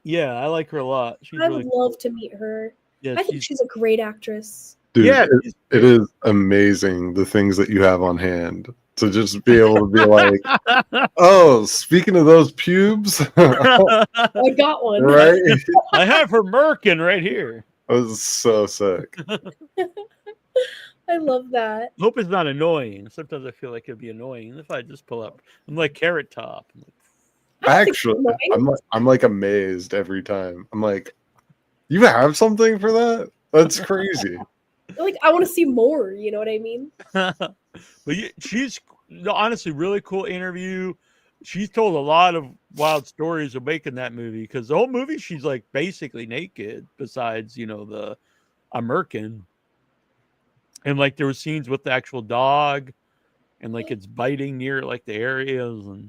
Yeah, I like her a lot. She's I really would love to meet her. Yeah, I think she's a great actress. Dude, Yeah, it is amazing the things that you have on hand to just be able to be like, oh, speaking of those pubes, I got one. right? I have her merkin right here. That was so sick. I love that. Hope it's not annoying. Sometimes I feel like it'd be annoying if I just pull up. I'm like Carrot Top. Actually, I'm like amazed every time. I'm like, you have something for that? That's crazy. Like, I want to see more. You know what I mean? But she's honestly really cool interview. She's told a lot of wild stories of making that movie, because the whole movie she's like basically naked, besides the merkin. And like there were scenes with the actual dog, and like it's biting near like the areas, and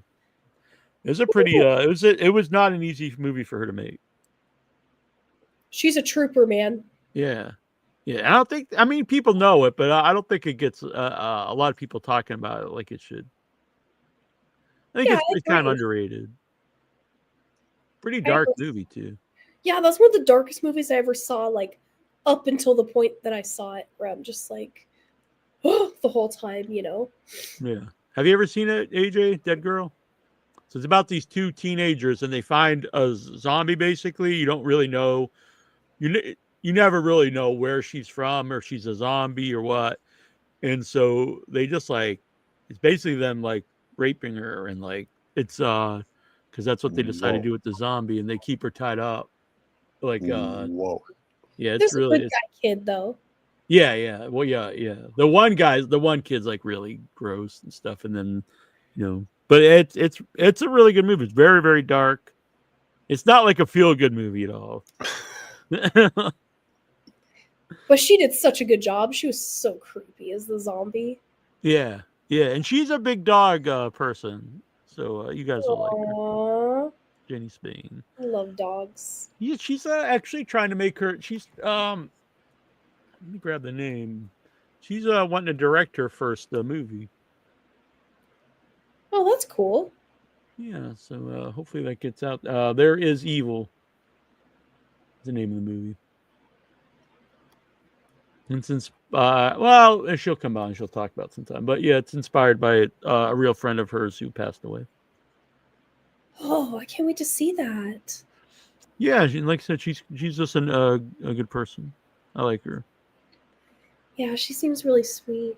it was a pretty it was not an easy movie for her to make. She's a trooper, man. Yeah. I mean, people know it, but I don't think it gets a lot of people talking about it like it should. I think it's kind of underrated. Pretty dark movie too. Yeah, that's one of the darkest movies I ever saw. Like, up until the point that I saw it, where I'm just like, oh, the whole time, Yeah. Have you ever seen it, AJ? Dead Girl? So it's about these two teenagers, and they find a zombie. Basically, you don't really know you never really know where she's from or she's a zombie or what. And so they just like, it's basically them like raping her and like, it's because that's what they decide to do with the zombie, and they keep her tied up. Like whoa. Yeah, it's There's really a good guy kid though. yeah. Well, yeah. The one kid's like really gross and stuff, and then but it's a really good movie. It's very, very dark. It's not like a feel-good movie at all. But she did such a good job. She was so creepy as the zombie. Yeah, and she's a big dog person, so you guys will like her. Aww. Jenny Spain. I love dogs. Yeah, she's actually trying to make her. She's let me grab the name. She's wanting to direct her first movie. Oh, that's cool. Yeah, so hopefully that gets out. There is Evil. Is the name of the movie. And since well, she'll come on and she'll talk about it sometime. But yeah, it's inspired by a real friend of hers who passed away. Oh, I can't wait to see that. Yeah, like I said, she's just a good person. I like her. Yeah, she seems really sweet.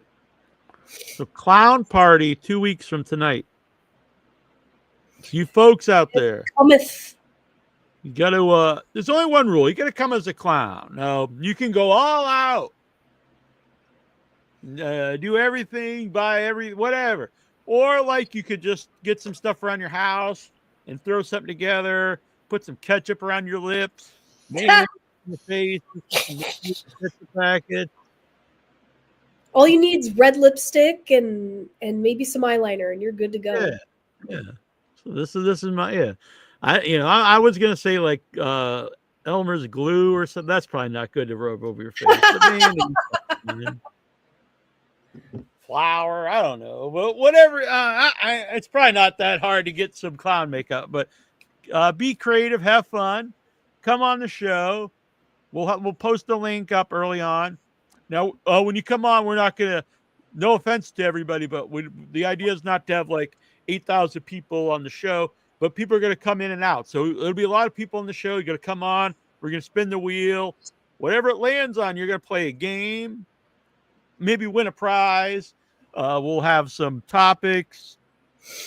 So Clown Party 2 weeks from tonight. You folks out there. Cometh. You gotta there's only one rule. You gotta come as a clown. Now you can go all out. Do everything, buy whatever. Or like you could just get some stuff around your house and throw something together, put some ketchup around your lips, mayonnaise in your face, packet. All you need is red lipstick and maybe some eyeliner, and you're good to go. Yeah. So this is my I was gonna say like Elmer's glue or something. That's probably not good to rub over your face. But man, flour, I don't know, but whatever. It's probably not that hard to get some clown makeup. But be creative, have fun, come on the show. We'll post the link up early on. Now, when you come on, we're not gonna. No offense to everybody, but the idea is not to have like 8,000 people on the show. But people are going to come in and out. So there'll be a lot of people on the show. You're going to come on. We're going to spin the wheel. Whatever it lands on, you're going to play a game. Maybe win a prize. We'll have some topics,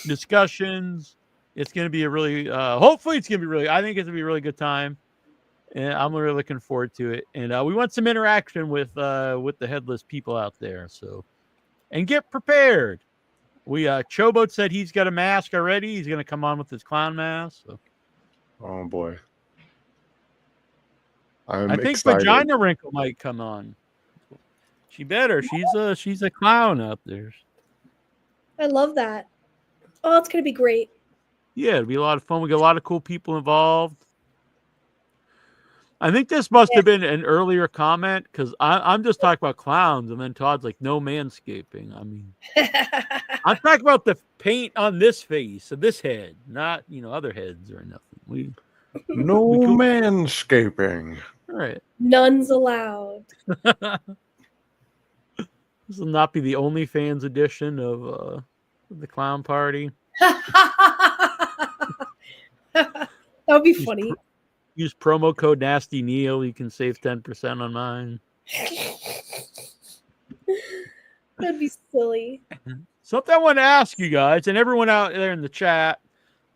discussions. It's going to be a really, hopefully it's going to be really, I think it's going to be a really good time. And I'm really looking forward to it. And we want some interaction with the headless people out there. So, and get prepared. Chobot said he's got a mask already. He's going to come on with his clown mask. So. Oh boy, I think excited. Vagina Wrinkle might come on. She better. She's a clown out there. I love that. Oh, it's going to be great. Yeah, it'll be a lot of fun. We got a lot of cool people involved. I think this must have been an earlier comment because I'm just talking about clowns, and then Todd's like, no manscaping. I mean, I'm talking about the paint on this face, of this head, not other heads or nothing. No manscaping. All right. None's allowed. This will not be the OnlyFans edition of the Clown Party. That would be funny. Use promo code Nasty Neil. You can save 10% on mine. That'd be silly. Something I want to ask you guys and everyone out there in the chat.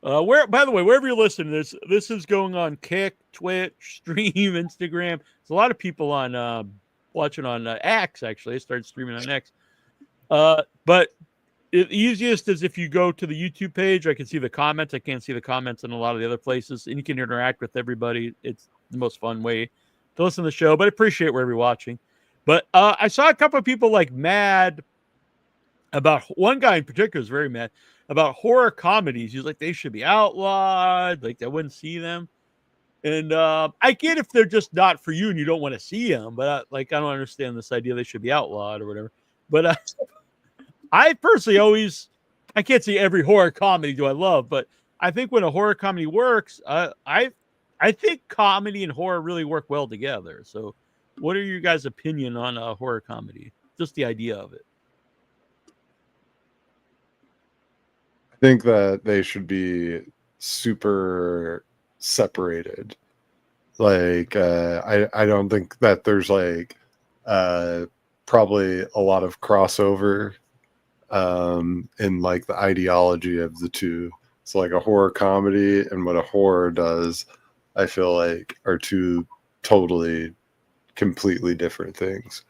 By the way, wherever you're listening, this is going on Kick, Twitch, Stream, Instagram. There's a lot of people on watching on X. Actually, I started streaming on X. But the easiest is if you go to the YouTube page. I can see the comments. I can't see the comments in a lot of the other places, and you can interact with everybody. It's the most fun way to listen to the show. But I appreciate wherever you're watching. But I saw a couple of people like mad about one guy in particular is very mad about horror comedies. He's like, they should be outlawed. Like, they wouldn't see them. And I get if they're just not for you and you don't want to see them. But I don't understand this idea they should be outlawed or whatever. But I personally I can't say every horror comedy do I love, but I think when a horror comedy works, I think comedy and horror really work well together. So what are your guys' opinion on a horror comedy? Just the idea of it. I think that they should be super separated. Like, I don't think that there's like probably a lot of crossover in like the ideology of the two. It's like a horror comedy and what a horror does, I feel like, are two totally completely different things.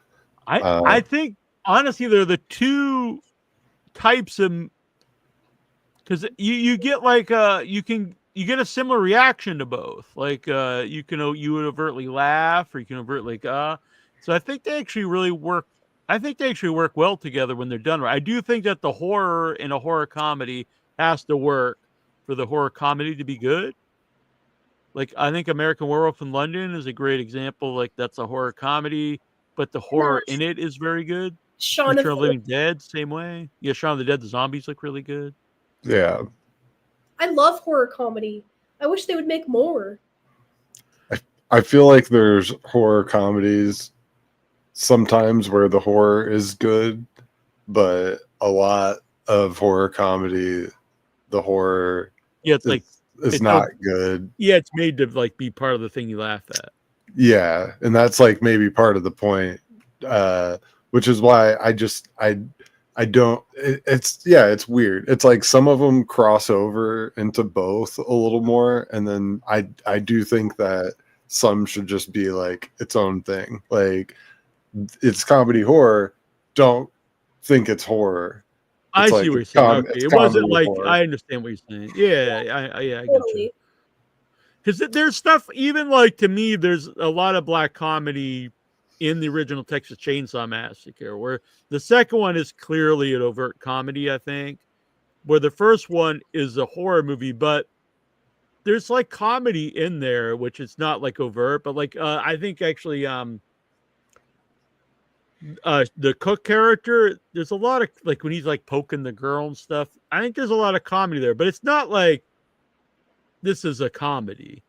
I think honestly they're the two types of, because you get like you get a similar reaction to both. Like you would overtly laugh or you can overtly so I think they actually really work. I think they actually work well together when they're done right. I do think that the horror in a horror comedy has to work for the horror comedy to be good. Like I think American Werewolf in London is a great example. Like that's a horror comedy, but the horror in it is very good. Shaun of Return of the the Living Dead, same way. Yeah, Shaun of the Dead, the zombies look really good. Yeah. I love horror comedy. I wish they would make more. I feel like there's horror comedies sometimes where the horror is good, but a lot of horror comedy, the horror is not good. Yeah, it's made to like be part of the thing you laugh at. Yeah, and that's like maybe part of the point, which is why I don't. It's weird. It's like some of them cross over into both a little more, and then I do think that some should just be like its own thing. Like it's comedy horror. Don't think it's horror. I It's see like what you're saying. Okay. It wasn't comedy like horror. I understand what you're saying. Yeah, I get you. Because there's stuff even like to me, there's a lot of black comedy in the original Texas Chainsaw Massacre, where the second one is clearly an overt comedy, I think, where the first one is a horror movie, but there's like comedy in there, which is not like overt, but like I think actually the Cook character, there's a lot of like when he's like poking the girl and stuff, I think there's a lot of comedy there, but it's not like this is a comedy.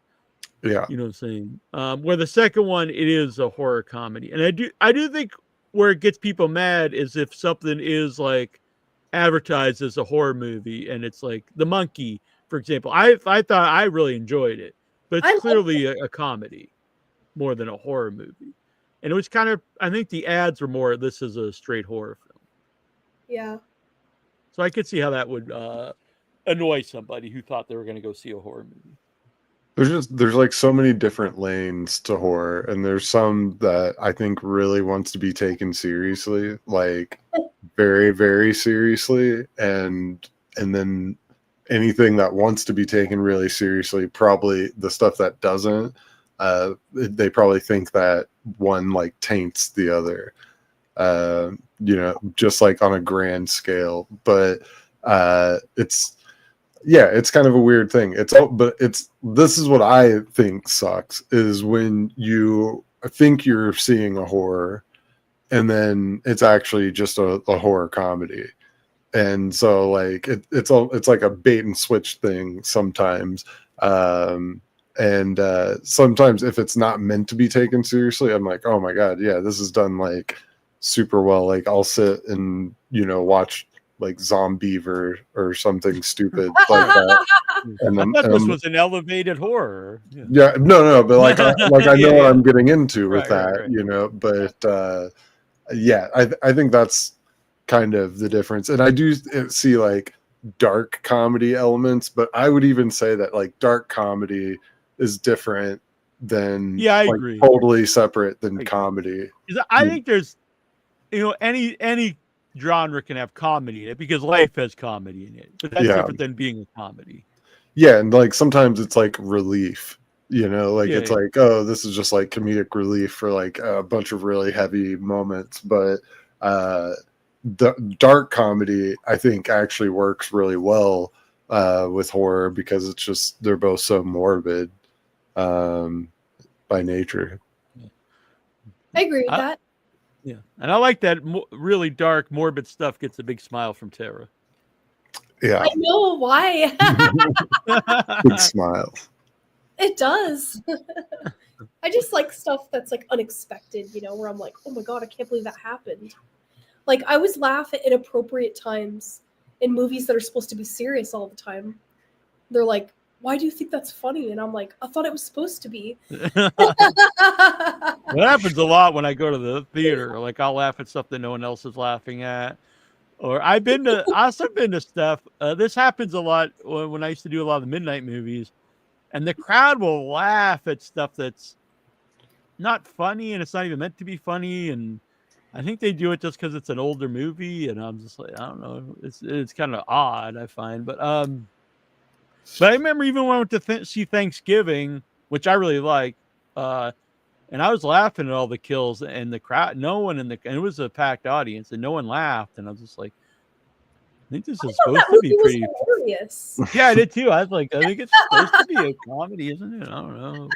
Yeah. You know what I'm saying? Where the second one, it is a horror comedy. And I do think where it gets people mad is if something is like advertised as a horror movie and it's like The Monkey, for example. I thought I really enjoyed it, but it's clearly a comedy more than a horror movie. And it was kind of, I think the ads were more, this is a straight horror film. Yeah. So I could see how that would annoy somebody who thought they were going to go see a horror movie. There's like so many different lanes to horror, and there's some that I think really wants to be taken seriously, like very, very seriously, and then anything that wants to be taken really seriously, probably the stuff that doesn't, they probably think that one like taints the other, just like on a grand scale. But it's kind of a weird thing. This is what I think sucks is when you think you're seeing a horror and then it's actually just a horror comedy. And so like it's like a bait and switch thing sometimes. And sometimes if it's not meant to be taken seriously, I'm like, oh my God, yeah, this is done like super well. Like I'll sit and, watch like Zombiever or something stupid like that. And I thought this was an elevated horror. Yeah, no, but like I know what I'm getting into with Right. But I think that's kind of the difference. And I do see like dark comedy elements, but I would even say that like dark comedy is different than I like, agree. totally separate than comedy. I think there's, any genre can have comedy in it because life has comedy in it, but that's different than being a comedy. Yeah, and like sometimes it's like relief, it's like, oh, this is just like comedic relief for like a bunch of really heavy moments. But the dark comedy, I think, actually works really well with horror because it's just they're both so morbid by nature. I agree with that. Yeah, and I like that really dark, morbid stuff gets a big smile from Tara. Yeah, I know why. big smile. It does. I just like stuff that's like unexpected, where I'm like, oh my God, I can't believe that happened. Like I always laugh at inappropriate times in movies that are supposed to be serious all the time. They're like why do you think that's funny? And I'm like, I thought it was supposed to be. That happens a lot when I go to the theater. Like I'll laugh at stuff that no one else is laughing at. Or I've also been to stuff. This happens a lot when I used to do a lot of the midnight movies, and the crowd will laugh at stuff that's not funny and it's not even meant to be funny. And I think they do it just because it's an older movie, and I'm just like, I don't know. It's kind of odd, I find. But I remember even when I went to see Thanksgiving, which I really like, and I was laughing at all the kills and the crowd. No one and it was a packed audience, and no one laughed. And I was just like, I think this is supposed to be pretty hilarious. Yeah, I did too. I was like, I think it's supposed to be a comedy, isn't it? I don't know.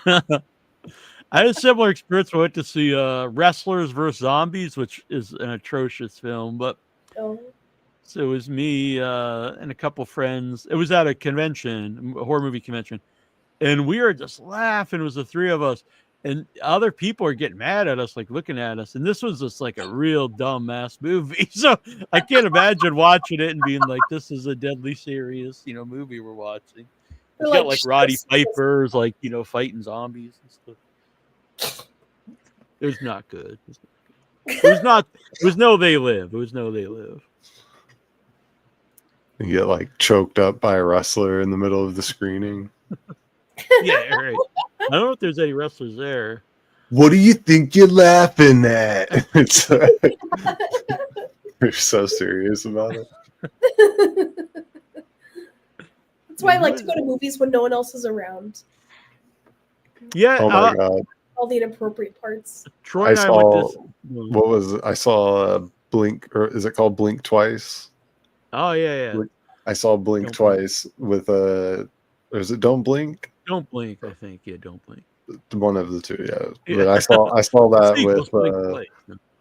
But I had a similar experience. I went to see Wrestlers vs. Zombies, which is an atrocious film. But so it was me and a couple friends. It was at a convention, a horror movie convention. And we were just laughing. It was the three of us. And other people are getting mad at us, like looking at us. And this was just like a real dumb ass movie. So I can't imagine watching it and being like, this is a deadly serious, movie we're watching. It's got like Roddy Piper's, like, fighting zombies and stuff. It was not good. It was no They Live. It was no They Live. You get like choked up by a wrestler in the middle of the screening. Yeah, right. I don't know if there's any wrestlers there. What do you think you're laughing at? It's you're so serious about it. That's why I like to go to movies when no one else is around. Yeah. Oh my god. All the inappropriate parts. Troy and I went to. What was it? I saw Blink, or is it called Blink Twice? Oh yeah. I saw Blink Twice with or is it Don't Blink? Don't Blink, I think. Yeah, Don't Blink. One of the two, yeah. But I saw that with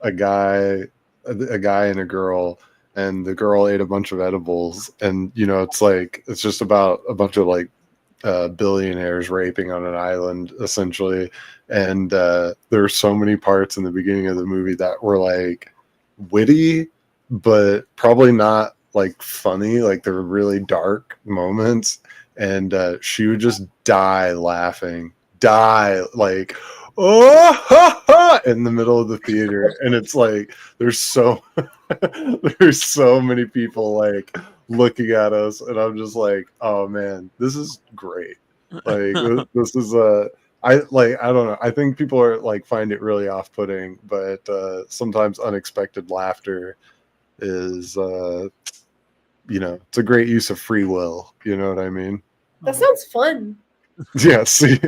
a guy and a girl, and the girl ate a bunch of edibles, and it's just about a bunch of like billionaires raping on an island essentially, and there's so many parts in the beginning of the movie that were like witty, but probably not like funny. Like they were really dark moments. And she would just die laughing, like, oh, ha, ha, in the middle of the theater. And it's like, there's so many people like looking at us. And I'm just like, oh man, this is great. Like, this is I don't know. I think people are like, find it really off-putting, but sometimes unexpected laughter is, it's a great use of free will. You know what I mean? That sounds fun. Yeah, see.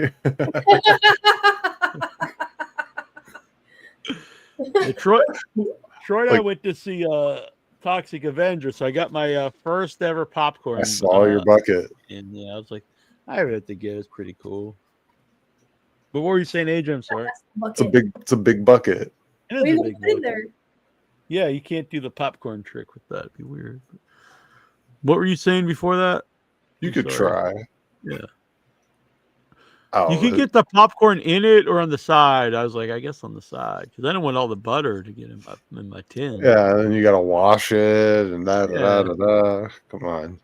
Troy and I went to see Toxic Avenger, so I got my first ever popcorn. I saw your bucket. And yeah, I was like, I have it to get. It's pretty cool. But what were you saying, AJ? I'm sorry. It's a big bucket. It is a big bucket. There? Yeah, you can't do the popcorn trick with that. It'd be weird. What were you saying before that? You could try. Yeah. Oh, you can get the popcorn in it or on the side. I was like, I guess on the side, because I don't want all the butter to get in my tin. Yeah, then you gotta wash it and da. Come on,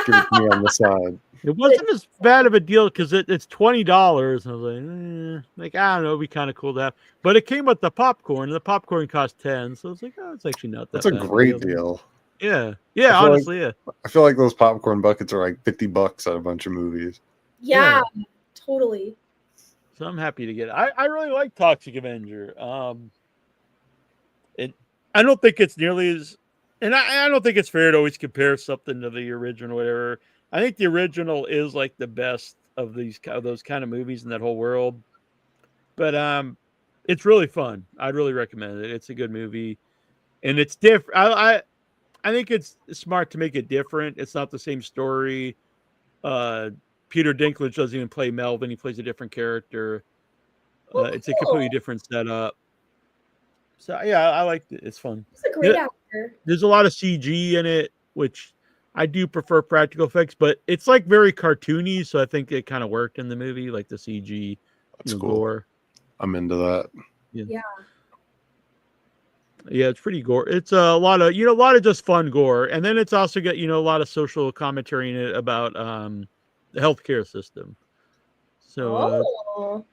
give it to me on the side. It wasn't as bad of a deal because it's $20, and I was like, I don't know, it'd be kind of cool to have. But it came with the popcorn, and the popcorn cost $10, so I was like, oh, it's actually not that. That's a great deal. Yeah, honestly, yeah. I feel like those popcorn buckets are like $50 at a bunch of movies. Yeah, totally. So I'm happy to get it. I really like Toxic Avenger. I don't think it's nearly as, and I don't think it's fair to always compare something to the original or whatever. I think the original is like the best of those kind of movies in that whole world. But it's really fun. I'd really recommend it. It's a good movie, and it's different. I think it's smart to make it different. It's not the same story. Peter Dinklage doesn't even play Melvin. He plays a different character. It's a completely different setup. So, yeah, I liked it. It's fun. He's a great actor. There's a lot of CG in it, which I do prefer practical effects, but it's like very cartoony, so I think it kind of worked in the movie, like the CG. That's cool. Gore. I'm into that. Yeah. Yeah, it's pretty gore. It's a lot of just fun gore. And then it's also got, a lot of social commentary in it about healthcare system. So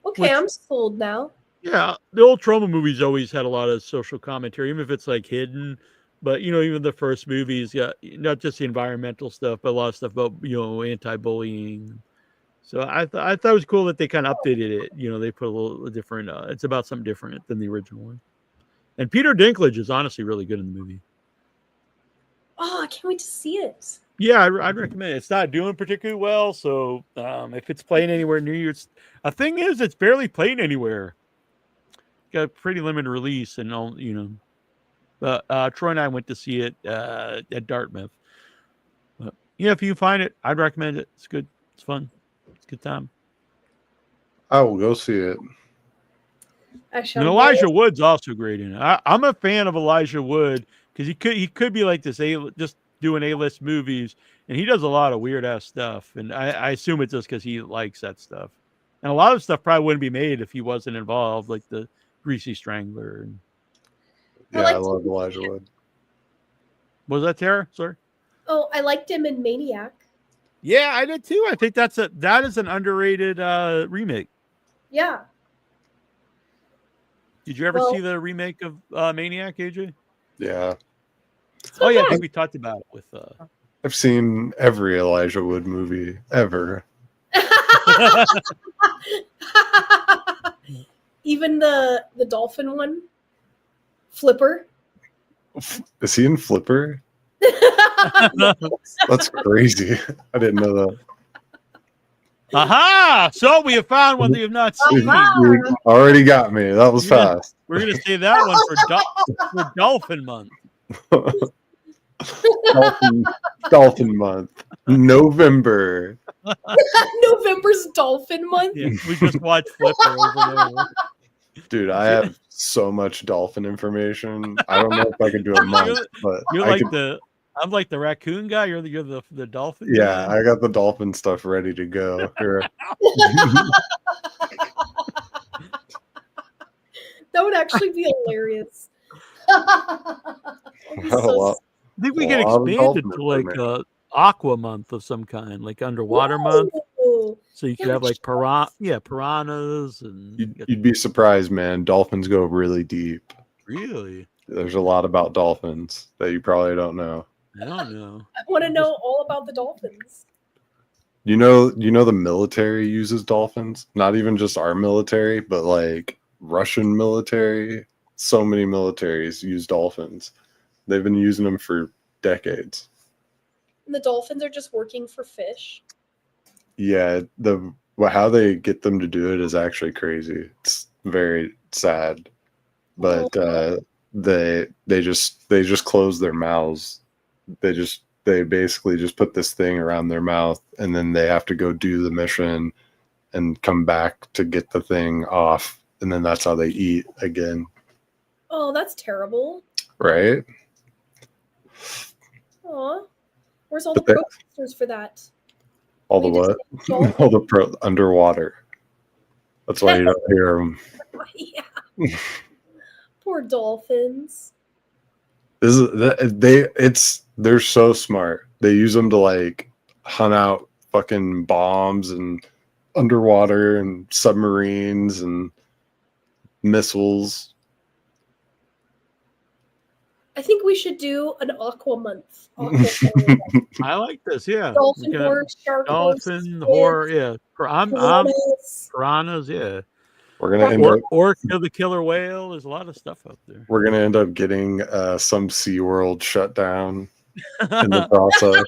Okay, which- I'm sold now. yeah, the old Trauma movies always had a lot of social commentary, even if it's like hidden. But even the first movies, yeah, not just the environmental stuff, but a lot of stuff about anti-bullying. So I thought it was cool that they kind of updated it. They put a little different. It's about something different than the original one. And Peter Dinklage is honestly really good in the movie. Oh, I can't wait to see it. Yeah, I'd recommend it. It's not doing particularly well, so if it's playing anywhere near you, it's barely playing anywhere. Got a pretty limited release, and all But Troy and I went to see it at Dartmouth. But yeah, if you find it, I'd recommend it. It's good. It's fun. It's a good time. I will go see it. And Elijah Wood's also great in it. I'm a fan of Elijah Wood because he could be like this just doing A-list movies, and he does a lot of weird ass stuff. And I assume it's just because he likes that stuff. And a lot of stuff probably wouldn't be made if he wasn't involved, like the Greasy Strangler. Yeah, I love Elijah Wood. Was that Tara? Sorry. Oh, I liked him in Maniac. Yeah, I did too. I think that is an underrated remake. Yeah. Did you ever see the remake of Maniac, AJ? Yeah. Oh yeah, I think we talked about it with. I've seen every Elijah Wood movie ever. Even the dolphin one, Flipper. Is he in Flipper? That's crazy. I didn't know that. Aha! So we have found one that you have not seen. You already got me. That was fast. We're gonna say that one for Dolphin Month. Dolphin Month. November. November's Dolphin Month. Yeah, we just watched Flipper over and over. Dude, I have so much dolphin information. I don't know if I can do a month, but You're I like could, I'm like the raccoon guy. You're the dolphin. yeah, guy. I got the dolphin stuff ready to go. Here. That would actually be hilarious. I think we can expand it to like Aqua Month of some kind, like Underwater Month. So you could have like piranhas, and You'd be surprised, man. Dolphins go really deep. Really? There's a lot about dolphins that you probably don't know. I don't know. I want to know all about the dolphins. You know the military uses dolphins. Not even just our military, but like Russian military. So many militaries use dolphins. They've been using them for decades. And the dolphins are just working for fish. Yeah, how they get them to do it is actually crazy. It's very sad, but they just close their mouths. They basically just put this thing around their mouth, and then they have to go do the mission and come back to get the thing off, and then that's how they eat again. Oh, that's terrible. Right? Aw. Where's all the protesters for that? All the what? All the underwater. That's why you don't hear them. Yeah. Poor dolphins. They're so smart. They use them to like hunt out fucking bombs and underwater and submarines and missiles. I think we should do an aqua month. I like this. Yeah. Dolphin horror, shark dolphin horror. Yeah. I'm piranhas. Yeah. We're gonna end up Orca the killer whale. There's a lot of stuff out there. We're gonna end up getting some SeaWorld shut down in the process.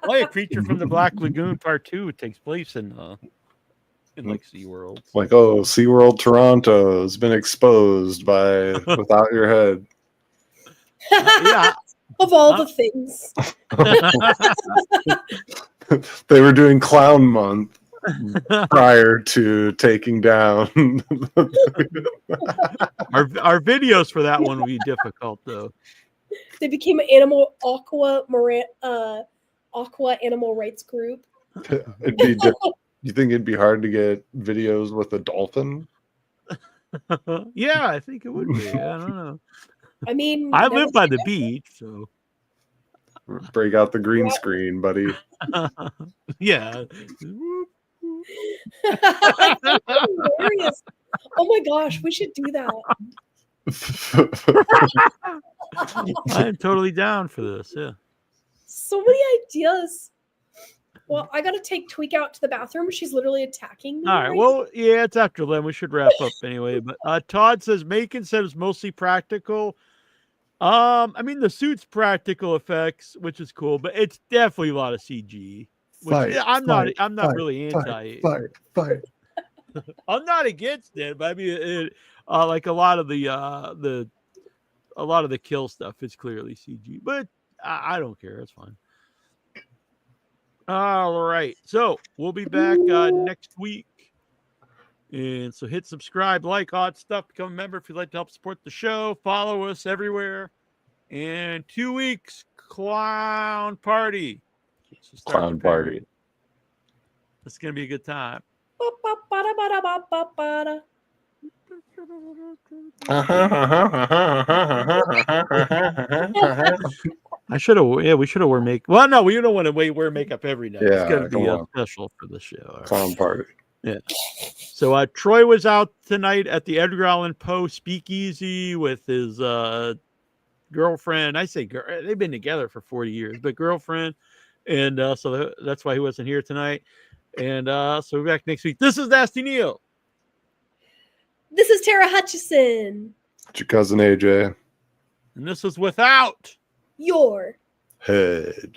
Like A Creature from the Black Lagoon Part 2 takes place in like SeaWorld. Like, oh, SeaWorld Toronto has been exposed by Without Your Head. Yeah. Of all the things. They were doing Clown Month prior to taking down. Our videos for that one will be difficult though. They became an aqua animal rights group. It'd be you think it'd be hard to get videos with a dolphin? Yeah, I think it would be. I don't know. I mean, I live by the beach, so Break out the green screen, buddy. Yeah. Hilarious. Oh my gosh, we should do that. I'm totally down for this. Yeah. So many ideas. Well, I gotta take Tweak out to the bathroom. She's literally attacking me. All right. Well, yeah, it's after 11. We should wrap up anyway. But Todd says Macon said it's mostly practical. I mean the suit's practical effects, which is cool, but it's definitely a lot of CG. Which I'm not really anti. Fight. I'm not against it, but I mean, like a lot of the kill stuff is clearly CG, but I don't care. It's fine. All right, so we'll be back next week, and so hit subscribe, like, all that stuff. Become a member if you'd like to help support the show. Follow us everywhere. And 2 weeks, clown party. So Clown party. It's gonna be a good time. I should have. Yeah, we should have worn makeup. Well, no, we don't want to wear makeup every night. It's gonna be a special for the show. Clown party. Yeah. So Troy was out tonight at the Edgar Allan Poe Speakeasy with his girlfriend. I say girl. They've been together for 40 years, but girlfriend, and so that's why he wasn't here tonight. And so we're back next week. This is Nasty Neil. This is Tara Hutchison. It's your cousin AJ. And this is Without Your Head.